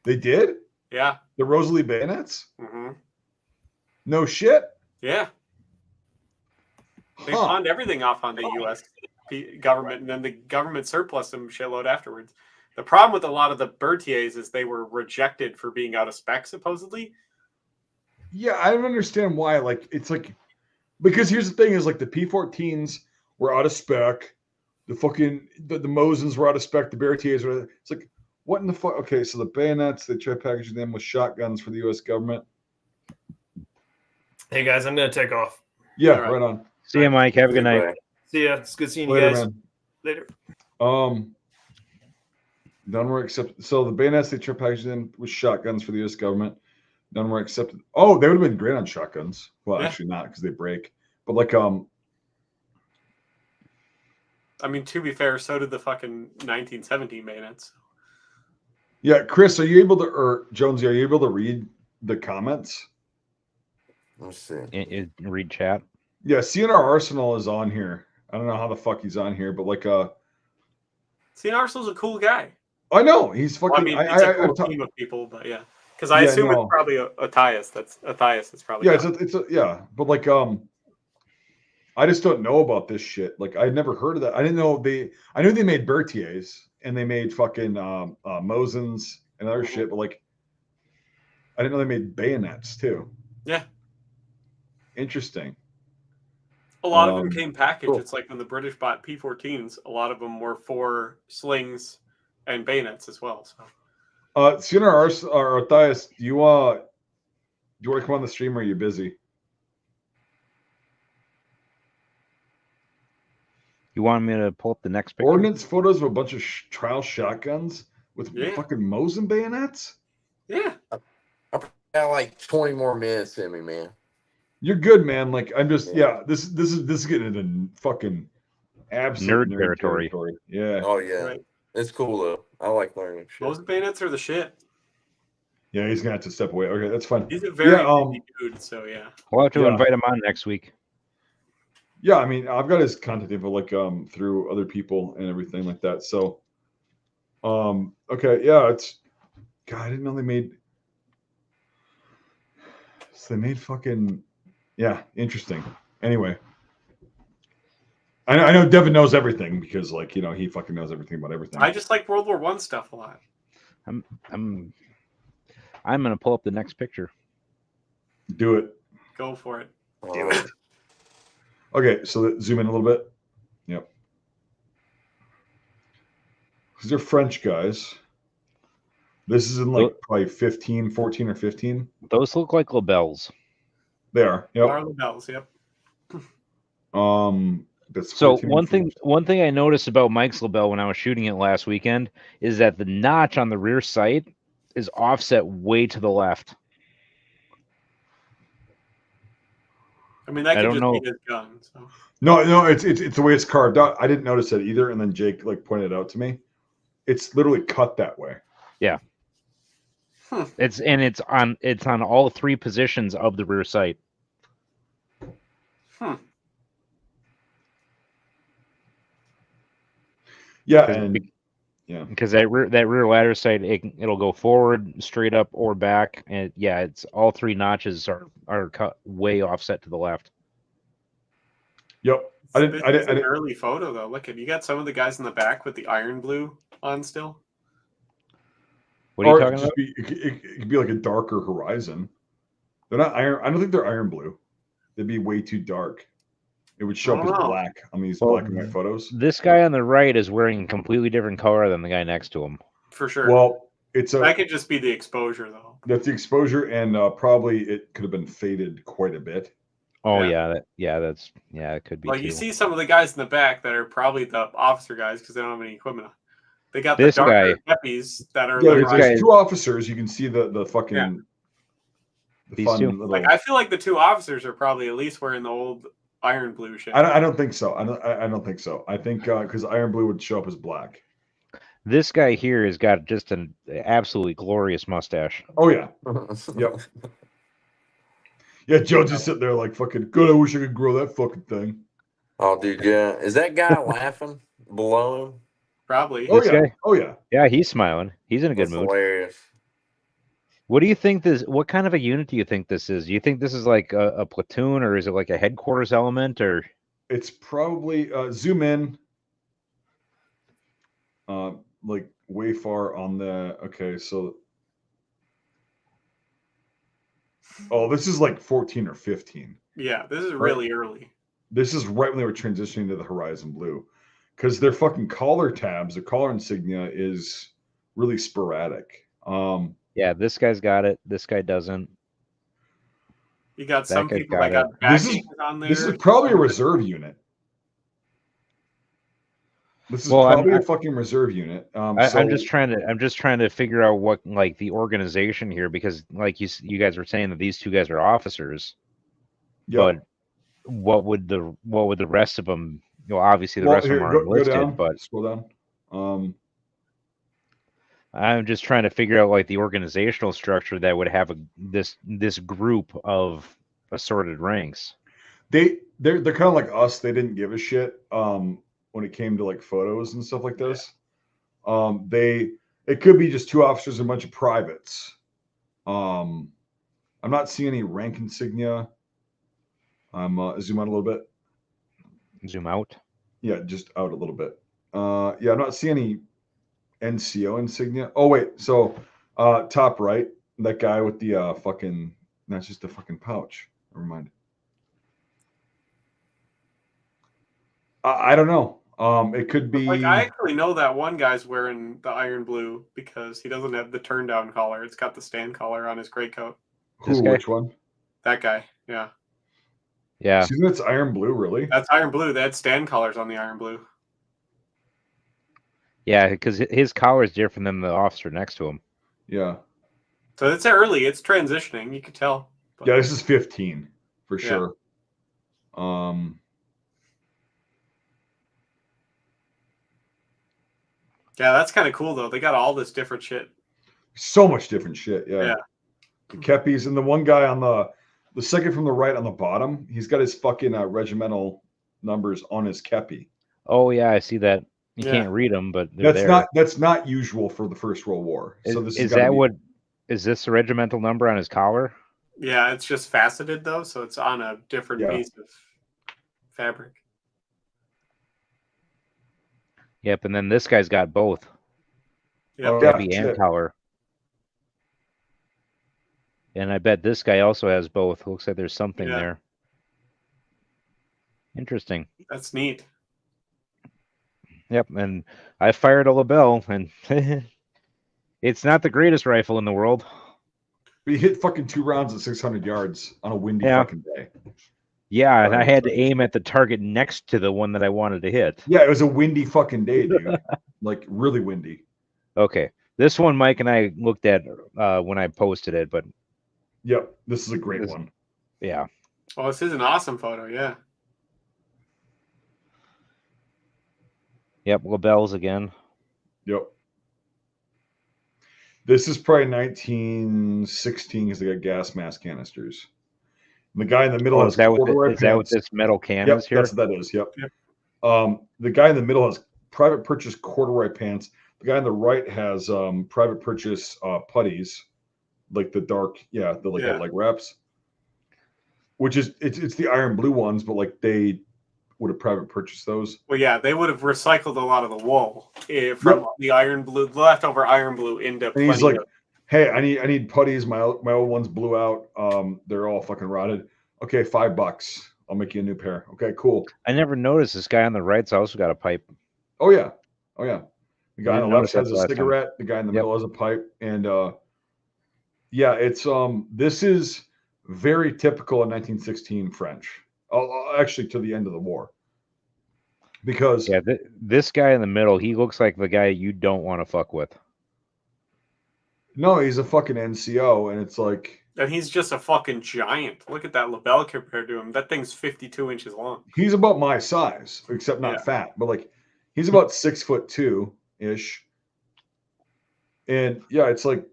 They did? Yeah. The Rosalie bayonets? Mm-hmm. No shit? Yeah. They pawned everything off on the U.S. government, and then the government surplus them shitload afterwards. The problem with a lot of the Berthiers is they were rejected for being out of spec, supposedly. Yeah, I don't understand why. Like, it's like, because here's the thing is like the P-14s were out of spec. The fucking, the Mosins were out of spec. The Berthiers were, it's like, what in the fuck? Okay, so the bayonets, they try packaging them with shotguns for the U.S. government. Hey, guys, I'm going to take off. Yeah, right on. See you, Mike. Have a good night. See ya. It's good seeing you Later, guys. man. Later. None were accepted. So the bayonets, they try packaging them with shotguns for the U.S. government. None were accepted. Oh, they would have been great on shotguns. Well, Yeah. actually not because they break. But like, I mean, to be fair, so did the fucking 1917 bayonets. yeah, Chris, are you able to, or Jonesy, are you able to read the comments? Let's see. Read chat. Yeah, CNR Arsenal is on here. I don't know how the fuck he's on here, but like, See, Arsenal's a cool guy. I know he's Well, fucking. I mean, it's a cool I've team of people, but yeah, because I Yeah, assume no. it's probably a Thias. That's a Thias. That's probably yeah, done. it's a yeah, but like I just don't know about this shit. Like I'd never heard of that. I didn't know they. I knew they made Berthiers and they made fucking Mosins and other shit, but like I didn't know they made bayonets too. Yeah. Interesting. A lot of them came packaged. Cool. It's like when the British bought P14s, a lot of them were for slings and bayonets as well. So Sooner or Thias, do you want to come on the stream or are you busy? You want me to pull up the next picture? Ordnance photos of a bunch of trial shotguns with Yeah. fucking Mosin bayonets? yeah, I got like 20 more minutes in me, man. You're good, man. Like I'm just Yeah. this is getting into fucking absolute Nerd territory. Yeah. Oh yeah, right. it's cool though. I like learning shit. Most bayonets are the shit. Yeah, he's gonna have to step away. Okay, that's fine. He's a very Yeah, busy dude. So yeah. We'll have to Yeah. invite him on next week. Yeah, I mean, I've got his contact info like through other people and everything like that. So, okay, yeah, it's God, I didn't know they made. So they made fucking, yeah, interesting. Anyway, I know Devin knows everything because like he fucking knows everything about everything. I just like World War I stuff a lot. I'm gonna pull up the next picture. Do it. Go for it. Do it. Okay, so zoom in a little bit. Yep. Because they're French guys. This is in like probably 15, 14 or 15. Those look like labels. They are. Yep. Marlon Bells. Yep. That's So 14 or one thing I noticed about Mike's label when I was shooting it last weekend is that the notch on the rear sight is offset way to the left. I mean, that I could don't just know. be his gun. So No, it's the way it's carved out. I didn't notice that either, and then Jake like pointed it out to me. It's literally cut that way. Yeah. It's on all three positions of the rear sight. Yeah, and yeah, because that rear ladder sight it'll go forward, straight up, or back, and yeah, it's all three notches are cut way offset to the left. Yep. I didn't. an early photo though. Look at you got some of the guys in the back with the iron blue on still. What are you Or talking just about? it could be like a darker horizon. They're not iron. I don't think they're iron blue. They'd be way too dark. It would show up as black on these black and white photos. This guy on the right is wearing a completely different color than the guy next to him. For sure. Well, that could just be the exposure though. That's the exposure, and probably it could have been faded quite a bit. Oh it could be. Well, too. you see some of the guys in the back that are probably the officer guys because they don't have any equipment on. They got this the darker guy. peppies that are. Yeah, there's two officers. You can see the fucking. Yeah. These two. Little... Like I feel like the two officers are probably at least wearing the old iron blue shit. I don't think so. I don't think so. I think because iron blue would show up as black. This guy here has got just an absolutely glorious mustache. Oh yeah. Yep. Yeah, Joe's just sitting there like fucking good. I wish I could grow that fucking thing. Oh, dude, yeah. Is that guy laughing below him? Probably. Oh This yeah. guy? Oh yeah. Yeah, he's smiling. He's in a good That's mood. hilarious. What do you think this? What kind of a unit do you think this is? Do you think this is like a platoon, or is it like a headquarters element, or? It's probably zoom in. Like way far on the. Okay, so. Oh, this is like 14 or 15. Yeah, this is really early. This is right when they were transitioning to the Horizon Blue, because their fucking collar tabs, their collar insignia is really sporadic. Yeah, this guy's got it. This guy doesn't. You got some guy's people got that got it. backing on there. This is probably a reserve unit. This is probably a fucking reserve unit. I'm just trying to figure out what like the organization here, because like you guys were saying that these two guys are officers. Yep. But what would the rest of them? You know, obviously the rest of them are enlisted, down, but scroll down. I'm just trying to figure out like the organizational structure that would have this group of assorted ranks. They're kind of like us. They didn't give a shit when it came to like photos and stuff like this. They It could be just 2 officers and a bunch of privates. I'm not seeing any rank insignia. I'm zoom out a little bit. Zoom out. Yeah, just out a little bit. Yeah, I'm not seeing any NCO insignia. Oh wait, so top right, that guy with the fucking, that's just a fucking pouch. Never mind. I don't know. It could be Like, I actually know that one guy's wearing the iron blue because he doesn't have the turn down collar. It's got the stand collar on his greatcoat. This who? guy? Which one? That guy, yeah. Yeah. Isn't it's iron blue? Really? That's iron blue. They had stand collars on the iron blue. Yeah, because his collar is different than the officer next to him. Yeah. So it's early. It's transitioning. You could tell. But, Yeah, this is 15 for Yeah. sure. Yeah, that's kind of cool though. They got all this different shit. So much different shit. Yeah. Yeah. The kepis and the one guy on the second from the right on the bottom, he's got his fucking regimental numbers on his kepi. Oh yeah, I see that. You Yeah. can't read them, but they're That's not usual for the First World War. So this is that what is this the regimental number on his collar? Yeah, it's just faceted though, so it's on a different piece of fabric. Yep, and then this guy's got both. Yep. Kepi and collar. And I bet this guy also has both. Looks like there's something there. Interesting. That's neat. Yep, and I fired a LaBelle, and it's not the greatest rifle in the world. We hit fucking 2 rounds at 600 yards on a windy fucking day. Yeah, and I had to aim at the target next to the one that I wanted to hit. Yeah, it was a windy fucking day, dude. Like really windy. Okay, this one Mike and I looked at when I posted it, but yep, this is a great one. Yeah. Oh, this is an awesome photo. Yeah. Yep, LaBelle's again. Yep. This is probably 1916 because they got gas mask canisters. And the guy in the middle has corduroy pants. Is that what this metal can is here? That's what that is. Yep. The guy in the middle has private purchase corduroy pants. The guy on the right has private purchase putties, like the dark, like reps. Which is it's the iron blue ones, but like they would have private purchased those. Well, yeah, they would have recycled a lot of the wool from the iron blue, the leftover iron blue into. And he's like, "Hey, I need putties. My old ones blew out. They're all fucking rotted. Okay, $5. I'll make you a new pair. Okay, cool." I never noticed this guy on the right's also got a pipe. Oh yeah. The guy on the left has a cigarette. The guy in the middle has a pipe, and it's this is very typical in 1916 French. Actually, to the end of the war, because this guy in the middle, he looks like the guy you don't want to fuck with. No, he's a fucking NCO, and it's like, and he's just a fucking giant. Look at that LaBelle compared to him. That thing's 52 inches long. He's about my size, except not fat, but like he's about 6'2" ish. And yeah, it's like,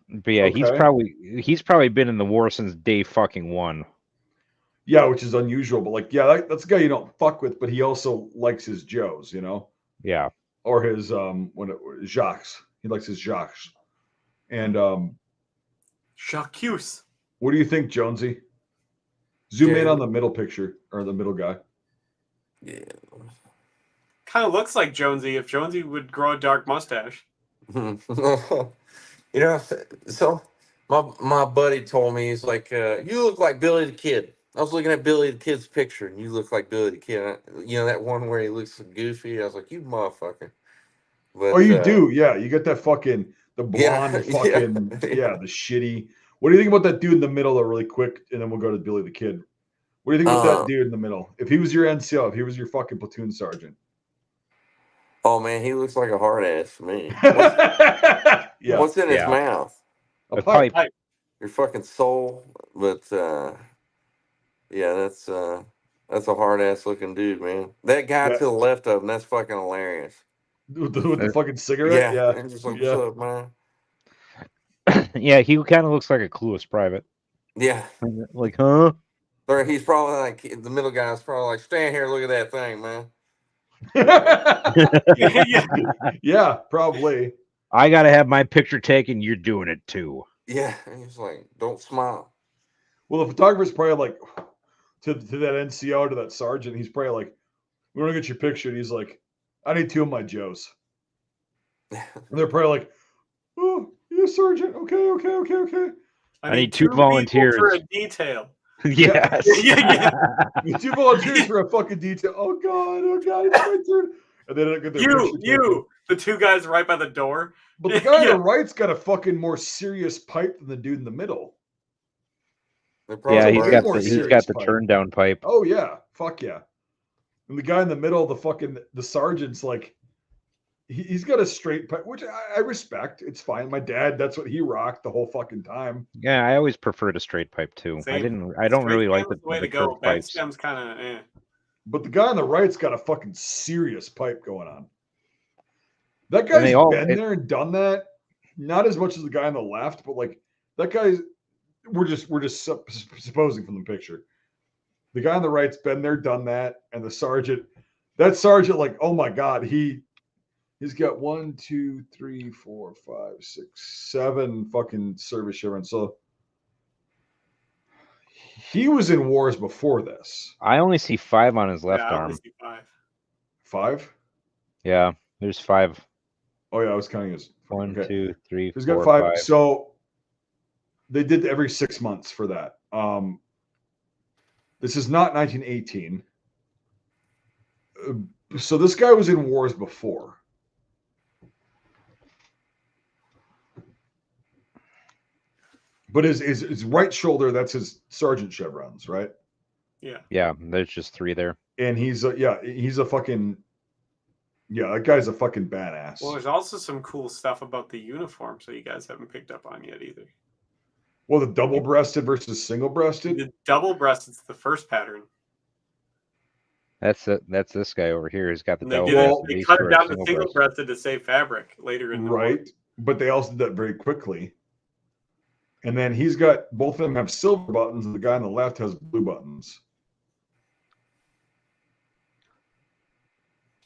but yeah, he's probably been in the war since day fucking one. Yeah, which is unusual, but like, yeah, that's a guy you don't fuck with, but he also likes his Joes, you know? Yeah. Or his Jacques. He likes his Jacques. And Jacques. What do you think, Jonesy? Zoom in on the middle picture, or the middle guy. Yeah. Kind of looks like Jonesy if Jonesy would grow a dark mustache. You know, so my buddy told me, he's like, you look like Billy the Kid. I was looking at Billy the Kid's picture, and you look like Billy the Kid. You know, that one where he looks goofy? I was like, you motherfucker. But, you do. Yeah, you get that fucking, the blonde the shitty. What do you think about that dude in the middle, though, really quick? And then we'll go to Billy the Kid. What do you think about that dude in the middle? If he was your NCO, if he was your fucking platoon sergeant. Oh, man, he looks like a hard ass to me. What's in his mouth? A pipe. Your fucking soul. But, that's a hard ass looking dude, man. That guy to the left of him, that's fucking hilarious. With the fucking cigarette? Yeah. And just like, what's up, man? Yeah, he kind of looks like a clueless private. Yeah. Like, huh? Or he's probably like, the middle guy's probably like, stand here, look at that thing, man. Yeah, probably. I gotta have my picture taken. You're doing it too. Yeah, and he's like, don't smile. Well, the photographer's probably like to that NCO, to that sergeant. He's probably like, "We want to get your picture." And he's like, "I need 2 of my Joes." And they're probably like, "Oh, yeah, sergeant. Okay. I need 2 two people volunteers. for a detail. Yes. Yeah. We need 2 volunteers for a fucking detail." Oh god, it's my turn. And they don't get their picture taken. The 2 guys right by the door. But the guy on Yeah. the right's got a fucking more serious pipe than the dude in the middle. They Yeah, probably he's way got more the he's serious got the pipe. turn down pipe. Oh yeah, fuck yeah. And the guy in the middle, the sergeant's like, he's got a straight pipe, which I respect. It's fine. My dad, that's what he rocked the whole fucking time. Yeah, I always preferred a straight pipe too. Same. I don't Straight really like stem's the way to the go. curved Bad pipes. stem's kind of eh. But the guy on the right's got a fucking serious pipe going on. That And they guy's all- been it- there and done that. Not as much as the guy on the left, but like that guy's. We're just supposing from the picture. The guy on the right's been there, done that, and the sergeant. That sergeant, like, oh my god, he's got 1, 2, 3, 4, 5, 6, 7 fucking service chevrons. So he was in wars before this. I only see 5 on his left Yeah, I only arm. see 5. 5? Yeah, there's 5. Oh yeah, I was counting his 1, okay. 2, 3, He's 4, got 5. 5. So they did every 6 months for that. This is not 1918. So this guy was in wars before. But his right shoulder, that's his sergeant chevrons, right? Yeah. Yeah, there's just 3 there. And he's a fucking that guy's a fucking badass. Well, there's also some cool stuff about the uniform, so you guys haven't picked up on yet either. Well, the double-breasted versus single-breasted. The double-breasted's the first pattern. That's this guy over here. He's got the And they, double. did it, breasted. they He's cut for it a down to single breast. single-breasted to save fabric later in the war. Right. But they also did that very quickly. And then he's got both of them have silver buttons, and the guy on the left has blue buttons.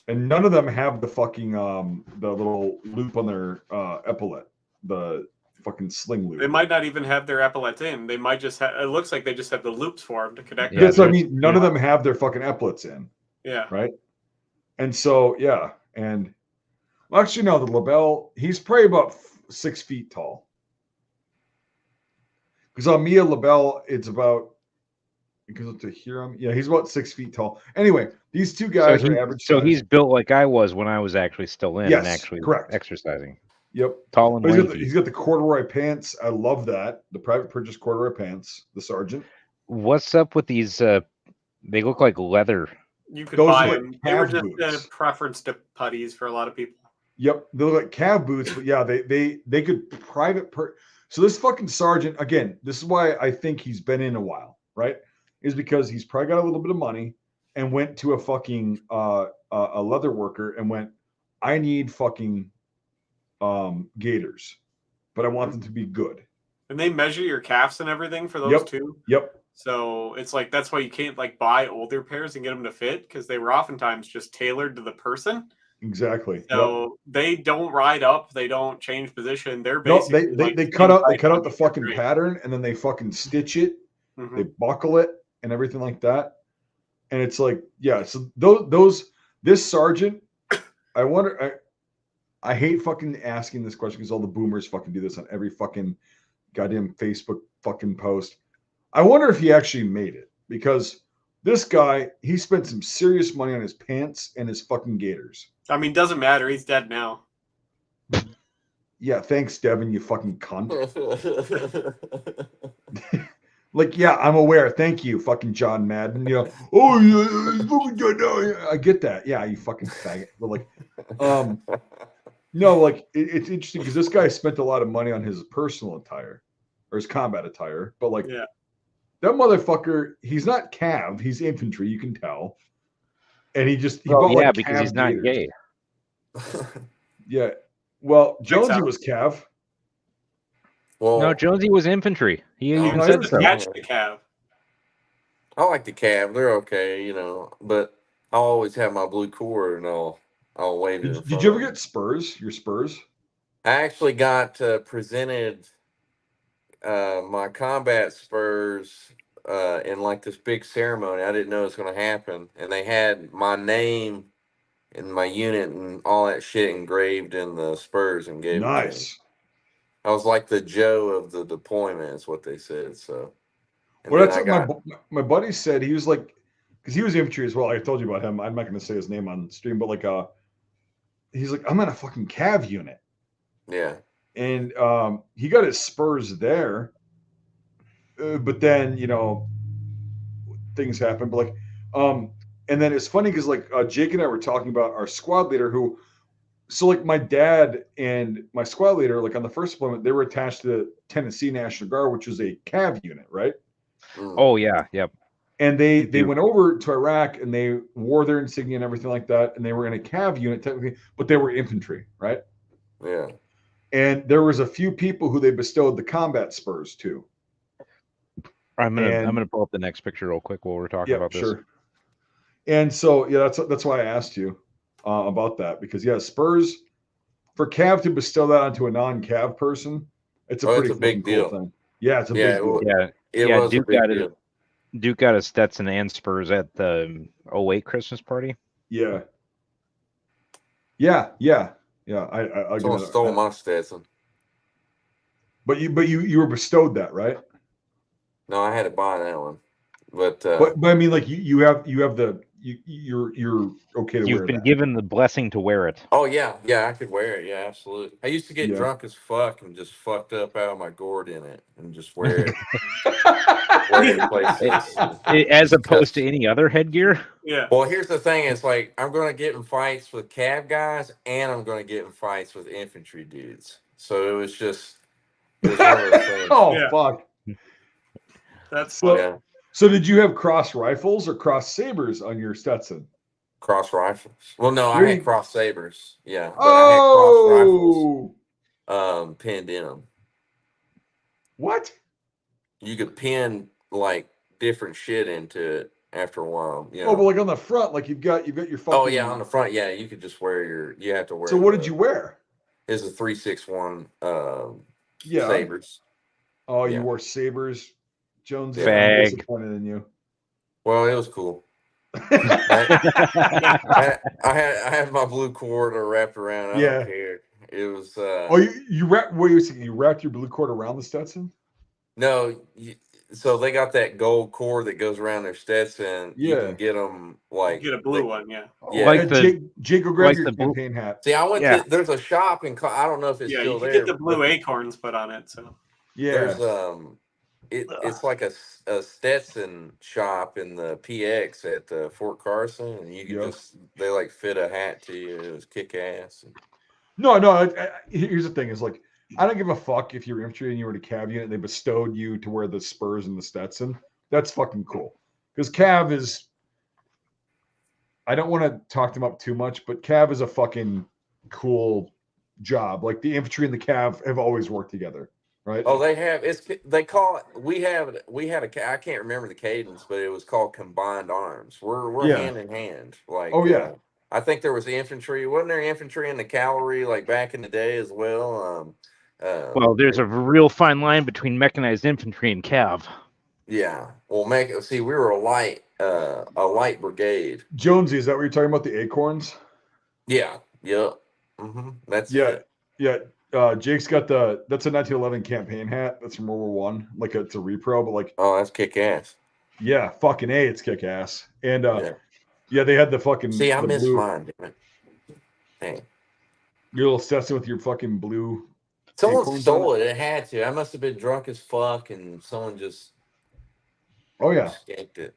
And none of them have the fucking the little loop on their epaulette, the fucking sling loop. They might not even have their epaulets in. They might just have. It looks like they just have the loops for them to connect. Yeah, That's what I there's- mean. None of them have their fucking epaulets in, Yeah. right? And so and well, actually no, the label. He's probably about 6 feet tall. Because on Mia Labelle, it's about because to hear him. Yeah, he's about 6 feet tall. Anyway, these 2 guys are average. So size. he's built like I was when I was actually still in Yes, and actually correct. exercising. Yep. Tall and But lanky. he's got the corduroy pants. I love that. The private purchase corduroy pants. The sergeant. What's up with these? They look like leather. You could Those buy are them. They were calf just boots. a preference to putties for a lot of people. Yep, they look like calf boots, but yeah, they could So this fucking sergeant, again, this is why I think he's been in a while, right? Is because he's probably got a little bit of money and went to a fucking a leather worker and went, I need fucking gaiters, but I want them to be good. And they measure your calves and everything for those too. Yep. So it's like that's why you can't like buy older pairs and get them to fit because they were oftentimes just tailored to the person. Exactly. So they don't ride up, they don't change position. They're No, basically they cut out the fucking pattern and then they fucking stitch it. Mm-hmm. They buckle it and everything like that. And it's like, yeah, so this sergeant, I wonder, I hate fucking asking this question because all the boomers fucking do this on every fucking goddamn Facebook fucking post. I wonder if he actually made it because this guy, he spent some serious money on his pants and his fucking gaiters. I mean, doesn't matter. He's dead now. Yeah, thanks, Devin, you fucking cunt. Like, yeah, I'm aware. Thank you, fucking John Madden. You know, oh yeah, he's fucking dead now. I get that. Yeah, you fucking faggot. But like, no, like it's interesting because this guy spent a lot of money on his personal attire or his combat attire, but like, Yeah. that motherfucker, he's not cav, he's infantry, you can tell. And he Well, bought, yeah, like, because cav he's not gaiters. gay. Yeah. Well, Checks Jonesy out. was cav. Well, No, Jonesy was infantry. He Oh, even no, said he so. was- Catch the calf. I like the cab. They're okay, you know, but I'll always have my blue cord and I'll wave it. in Did front you ever of get Spurs? Your Spurs? I actually got presented my combat spurs in like this big ceremony. I didn't know it was going to happen, and they had my name and my unit and all that shit engraved in the spurs and gave it to me. Nice. I was like the Joe of the deployment, is what they said. So, and Well, then that's I what got my buddy said. He was like, because he was infantry as well. I told you about him. I'm not going to say his name on stream, but like, he's like, I'm in a fucking cav unit, yeah, and he got his spurs there, but then things happen. But like, and then it's funny because like Jake and I were talking about our squad leader who. So like my dad and my squad leader, like on the first deployment, they were attached to the Tennessee National Guard, which was a cav unit, right? Oh yeah, yep. And they do. went over to Iraq and they wore their insignia and everything like that, and they were in a cav unit technically, but they were infantry, right? yeah. And there was a few people who they bestowed the combat spurs to. I'm gonna pull up the next picture real quick while we're talking about this. Sure. And so yeah, that's why I asked you about that, because yeah, spurs for cav to bestow that onto a non-cav person, it's a pretty It's a big cool deal. thing. Yeah, it's a Yeah, big deal. it Yeah, was a big deal. Duke got a Stetson and spurs at the 08 Christmas party. Yeah. I Someone stole my Stetson. But you were bestowed that, right? No, I had to buy that one. But I mean, like you're okay to You've wear been that. given the blessing to wear it. oh yeah, I could wear it. Yeah, absolutely. I used to get Yeah. drunk as fuck and just fucked up out of my gourd in it and just wear it. Wear it places. As opposed to any other headgear. Yeah. Well, here's the thing: it's like I'm going to get in fights with cab guys, and I'm going to get in fights with infantry dudes. So it was one of those things. Oh Yeah. fuck! That's So, Yeah, so did you have cross rifles or cross sabers on your Stetson? cross rifles. Well, no, I Really? had cross sabers. Yeah, but I had cross rifles pinned in them. What? You could pin like different shit into it after a while. You know? Oh, but like on the front, like you've got your fucking. Oh yeah, on the front, yeah, you could just wear you have to wear. So what did you wear? Is a 361 Yeah. sabers. Oh, Yeah. you wore sabers, Jones. Yeah. I'm Fag. disappointed in you. Well, it was cool. I had my blue cord wrapped around. I don't care. It was. Oh, you wrapped. What you wrapped your blue cord around the Stetson? No, so they got that gold cord that goes around their Stetson. You Yeah. can get them like get a blue one, yeah. Yeah. Like the Jake will grab like your the blue- campaign hat. See, I went Yeah. to there's a shop in I don't know if it's Yeah, still you can there. get the blue but acorns put on it. So Yeah. There's it's like a Stetson shop in the PX at Fort Carson, and you can Yep. they like fit a hat to you. It was kick ass. No. Here's the thing: is like I don't give a fuck if you're infantry and you were in a cav unit and they bestowed you to wear the spurs and the Stetson. That's fucking cool. Because cav is. I don't want to talk them up too much, but cav is a fucking cool job. Like the infantry and the cav have always worked together, right? Oh, they call it. We had I can't remember the cadence, but it was called combined arms. We're Yeah. hand in hand. Like Oh, yeah. I think there was infantry. Wasn't there infantry and the cavalry like back in the day as well? well, there's a real fine line between mechanized infantry and cav. Yeah. Well, we were a light brigade. Jonesy, is that what you're talking about? The acorns? Yeah. Yep. That's Yeah. it. Yeah. Jake's got that's a 1911 campaign hat. That's from World War One. Like it's a repro, but like Oh, that's kick ass. yeah, fucking A, it's kick ass. And Yeah. yeah, they had the fucking See, I the missed blue, mine. Damn it. Dang. your little Stetson with your fucking blue. Someone acorns stole on it. It had to. I must have been drunk as fuck, and someone just Oh yeah. skanked it.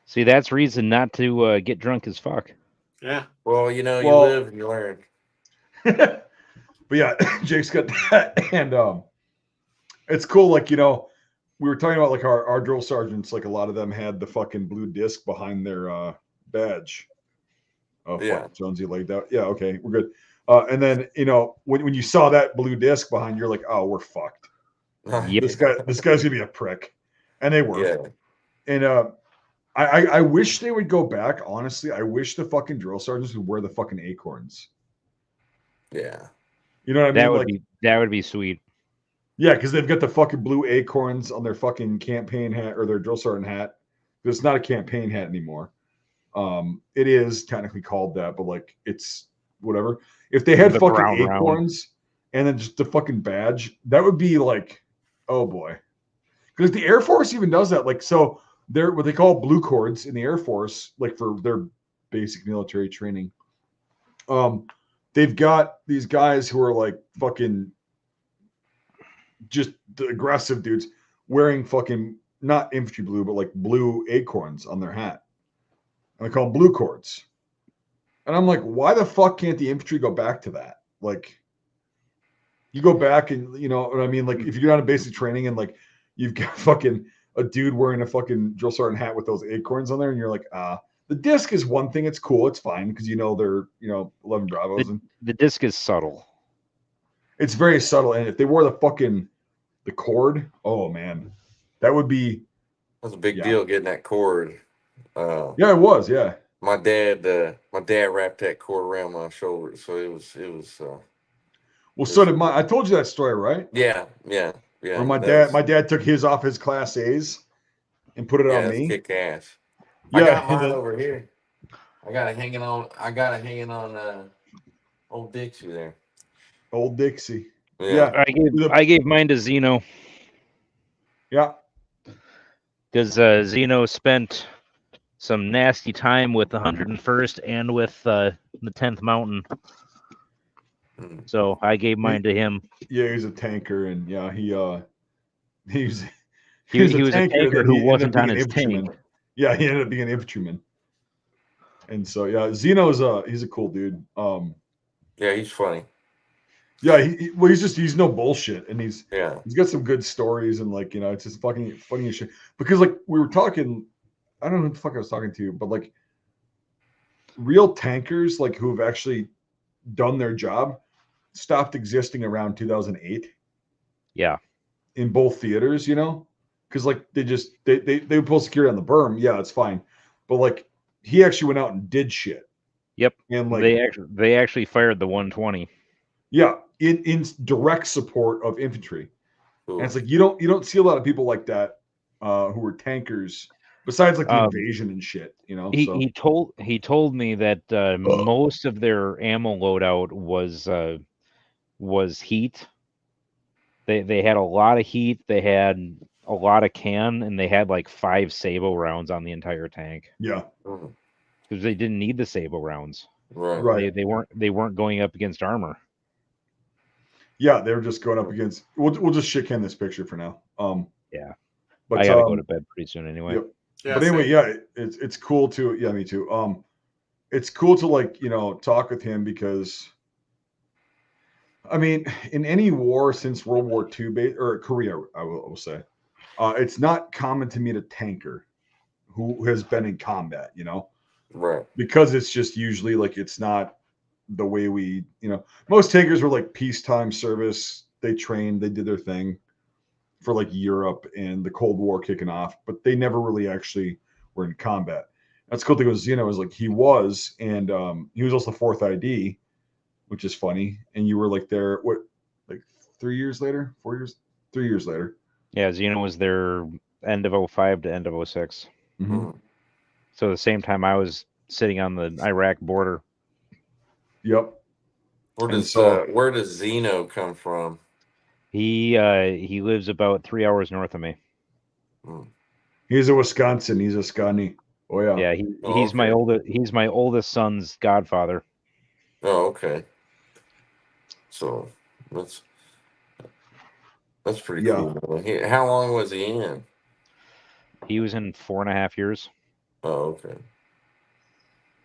See, that's reason not to get drunk as fuck. yeah. Well, you know, you Well- live and you learn. But yeah, Jake's got that, and it's cool. Like we were talking about like our drill sergeants. Like a lot of them had the fucking blue disc behind their badge. Oh Yeah. fuck, Jonesy laid out. Yeah, okay, we're good. And then when you saw that blue disc behind, you're like, oh, we're fucked. Yep. This guy's gonna be a prick, and they were. Yeah. And I wish they would go back. Honestly, I wish the fucking drill sergeants would wear the fucking acorns. Yeah. You know what I That mean? would Like, be that would be sweet. yeah, because they've got the fucking blue acorns on their fucking campaign hat or their drill sergeant hat. It's not a campaign hat anymore. It is technically called that, but like it's whatever. If they had The fucking brown round. acorns and then just the fucking badge, that would be like, oh boy. Because the Air Force even does that. Like, so they're what they call blue cords in the Air Force, like for their basic military training. They've got these guys who are like fucking just the aggressive dudes wearing fucking not infantry blue, but like blue acorns on their hat. And they call them blue cords. And I'm like, why the fuck can't the infantry go back to that? Like, you go back and you know what I mean? Like, if you're on a basic training and like you've got fucking a dude wearing a fucking drill sergeant hat with those acorns on there, and you're like, the disc is one thing, it's cool, it's fine, because you know they're 11 Bravos and The disc is subtle. it's very subtle. And if they wore the cord, oh man, that would be That's a big deal getting that cord. yeah, it was, yeah. My dad wrapped that cord around my shoulder, so it was. Well, so did I told you that story, right? Yeah. Where my dad took his off his Class A's and put it on that's me. kick ass. Yeah, I got mine over here. I got it hanging on old Dixie there. Old Dixie. Yeah. I gave mine to Zeno Yeah. because Zeno spent some nasty time with the 101st and with the 10th Mountain. So I gave mine to him. Yeah, he's a tanker, and yeah, he was a tanker who wasn't on his tank. Yeah, he ended up being an infantryman. And so yeah, Zeno's he's a cool dude. Yeah, he's funny. Yeah, he's no bullshit, and he's Yeah. got some good stories, and like it's just fucking funny as shit. Because like we were talking, I don't know who the fuck I was talking to, but like real tankers like who have actually done their job stopped existing around 2008. Yeah. In both theaters, because like they would pull security on the berm. Yeah, it's fine, but like he actually went out and did shit. Yep. And like they actually fired the 120. Yeah, in direct support of infantry. Cool. And it's like you don't see a lot of people like that who were tankers besides like the invasion and shit. He told me that most of their ammo loadout was heat. They had a lot of heat. They had a lot of can, and they had like 5 Sabo rounds on the entire tank. Yeah, because they didn't need the Sabo rounds. Right. They weren't going up against armor. Yeah, they were just going up against. We'll just shit can this picture for now. Yeah, but I gotta go to bed pretty soon anyway. Yep. Yeah, but anyway, yeah, it's cool to me too. It's cool to like talk with him because, I mean, in any war since World War II or Korea, I will say, it's not common to meet a tanker who has been in combat. Right. Because it's just usually like it's not the way we, most tankers were like peacetime service. They trained, they did their thing for like Europe and the Cold War kicking off, but they never really actually were in combat. That's the cool thing with Zeno is like he was, and he was also 4th ID, which is funny. And you were like there, what, like 3 years later, 4 years, 3 years later. Yeah, Zeno was there end of 05 to end of 06. Mm-hmm. So the same time I was sitting on the Iraq border. Yep. Where does Zeno come from? He lives about 3 hours north of me. He's a Wisconsin. He's a Scotty. Oh yeah. Yeah, he's okay. He's my oldest son's godfather. Oh, okay. So that's pretty cool. How long was he in? He was in 4.5 years. Oh, okay.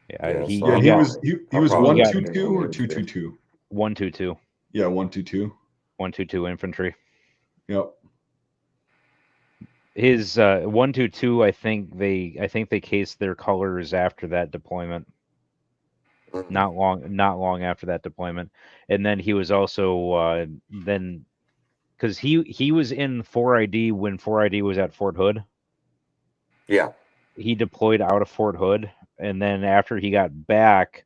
Yeah, he was 122 or 222. 122. Yeah, 122. 122 infantry. Yep. His 122, I think they cased their colors after that deployment. Mm-hmm. Not long after that deployment, and then he was also because he was in 4ID when 4ID was at Fort Hood. Yeah. He deployed out of Fort Hood, and then after he got back,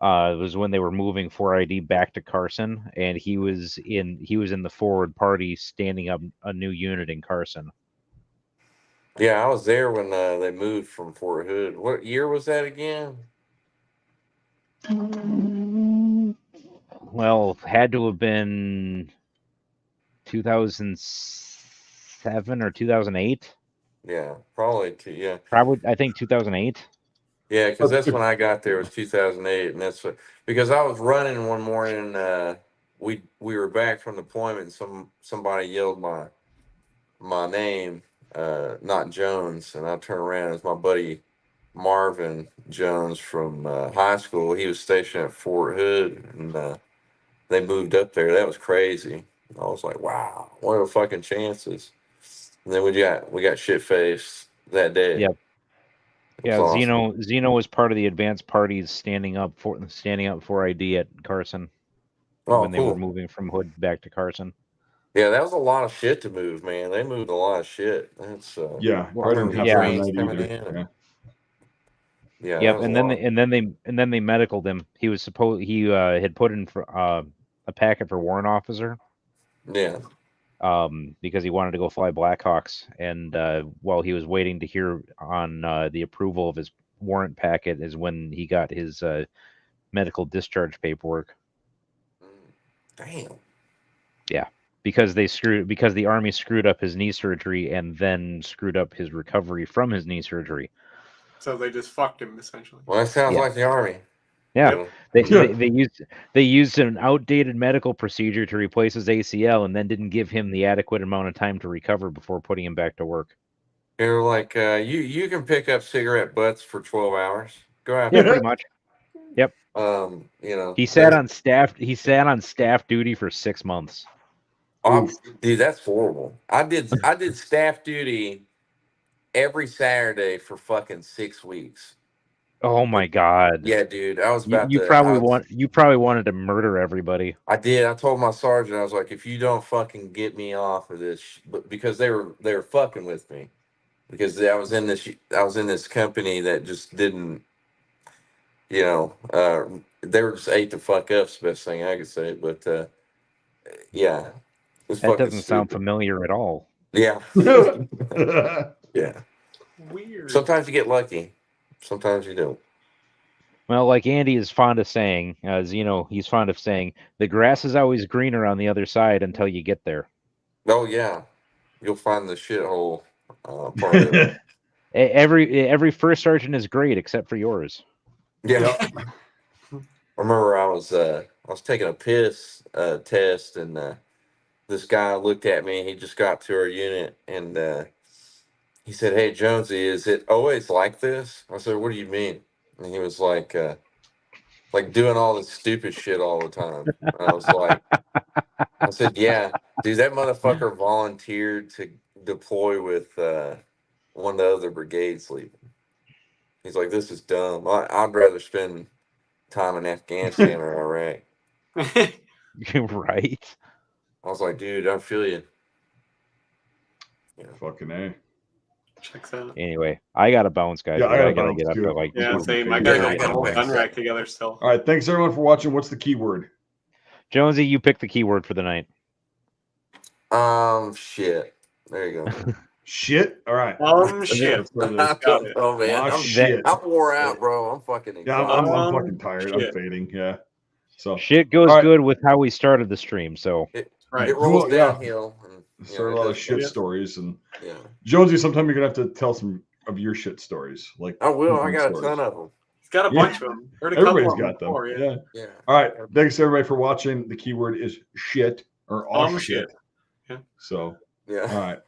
It was when they were moving 4ID back to Carson, and he was in the forward party standing up a new unit in Carson. Yeah, I was there when they moved from Fort Hood. What year was that again? Well, had to have been 2007 or 2008. Yeah, probably yeah. Probably, I think 2008. Yeah, because that's when I got there. It was 2008, and that's because I was running one morning. We were back from deployment. And somebody yelled my name, not Jones, and I turned around. It's my buddy Marvin Jones from high school. He was stationed at Fort Hood, and they moved up there. That was crazy. I was like, wow, what are the fucking chances? And then we got shit faced that day. Yep. It was Yeah, awesome. Zeno was part of the advanced parties standing up for ID at Carson Oh, when they were cool. moving from Hood back to Carson. Yeah, that was a lot of shit to move, man. They moved a lot of shit. That's Yeah, I probably didn't remember happen Yeah. trains overnight coming either. in. And, Yeah. that Yep, was and a then lot. they medicaled him. He was he had put in for a packet for warrant officer. Yeah. Because he wanted to go fly Blackhawks, and while he was waiting to hear on the approval of his warrant packet is when he got his medical discharge paperwork. Damn. Yeah, because the Army screwed up his knee surgery and then screwed up his recovery from his knee surgery. So they just fucked him essentially. Well, that sounds Yeah. like the Army. Yeah, Yep. they used an outdated medical procedure to replace his ACL and then didn't give him the adequate amount of time to recover before putting him back to work. They're like, you can pick up cigarette butts for 12 hours. Go out Yeah, there. pretty much. Yep. You know, He sat on staff duty for 6 months. dude, that's horrible. I did staff duty every Saturday for fucking 6 weeks. Oh my god. Yeah, dude, I was about You to. probably wanted to murder everybody. I did. I told my sergeant, I was like, if you don't fucking get me off of this, but because they were fucking with me, because I was in this company that just didn't, they were just ate the fuck up's the best thing I could say. But yeah, it's That fucking doesn't sound stupid. familiar at all. Yeah, yeah. Weird. Sometimes you get lucky, sometimes you don't. Well, like Andy is fond of saying, he's fond of saying, the grass is always greener on the other side until you get there. Oh yeah, you'll find the shithole part of it. Every first sergeant is great except for yours. Yeah. I remember I was taking a piss test, and this guy looked at me. He just got to our unit, and he said, "Hey Jonesy, is it always like this?" I said, "What do you mean?" And he was like doing all this stupid shit all the time. I said, "Yeah, dude, that motherfucker volunteered to deploy with one of the other brigades leaving." He's like, "This is dumb. I'd rather spend time in Afghanistan or Iraq." Right? I was like, "Dude, I feel you." Yeah. Fucking A. Checks out. Anyway, I gotta bounce, guys. Yeah, I gotta gotta bounce get up too. to like Yeah, 2 same. I Yeah, gotta I get the gotta whole bounce. gun rack together still. All right, thanks everyone for watching. What's the keyword? Jonesy, you pick the keyword for the night. Shit. There you go. Shit. All right. Shit. That's what it I is. Got don't it. know, man. Ah, shit. I'm wore out, bro. I'm fucking Yeah, exhausted. I'm fucking tired. I'm Shit. fading. Yeah. So Shit goes All right. good with how we started the stream, so Right. It rolls Cool, yeah. downhill. And, Start a it lot of does shit go. stories, and Yeah. Jonesy, sometime you're gonna have to tell some of your shit stories. Like I will. I pooping got a stories. ton of them. He's got a Yeah. bunch of them. Heard a couple Everybody's of them got them. before, Yeah. Yeah. All right. Thanks everybody for watching. The keyword is shit or shit. Shit. So Yeah. all right.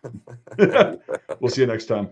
We'll see you next time.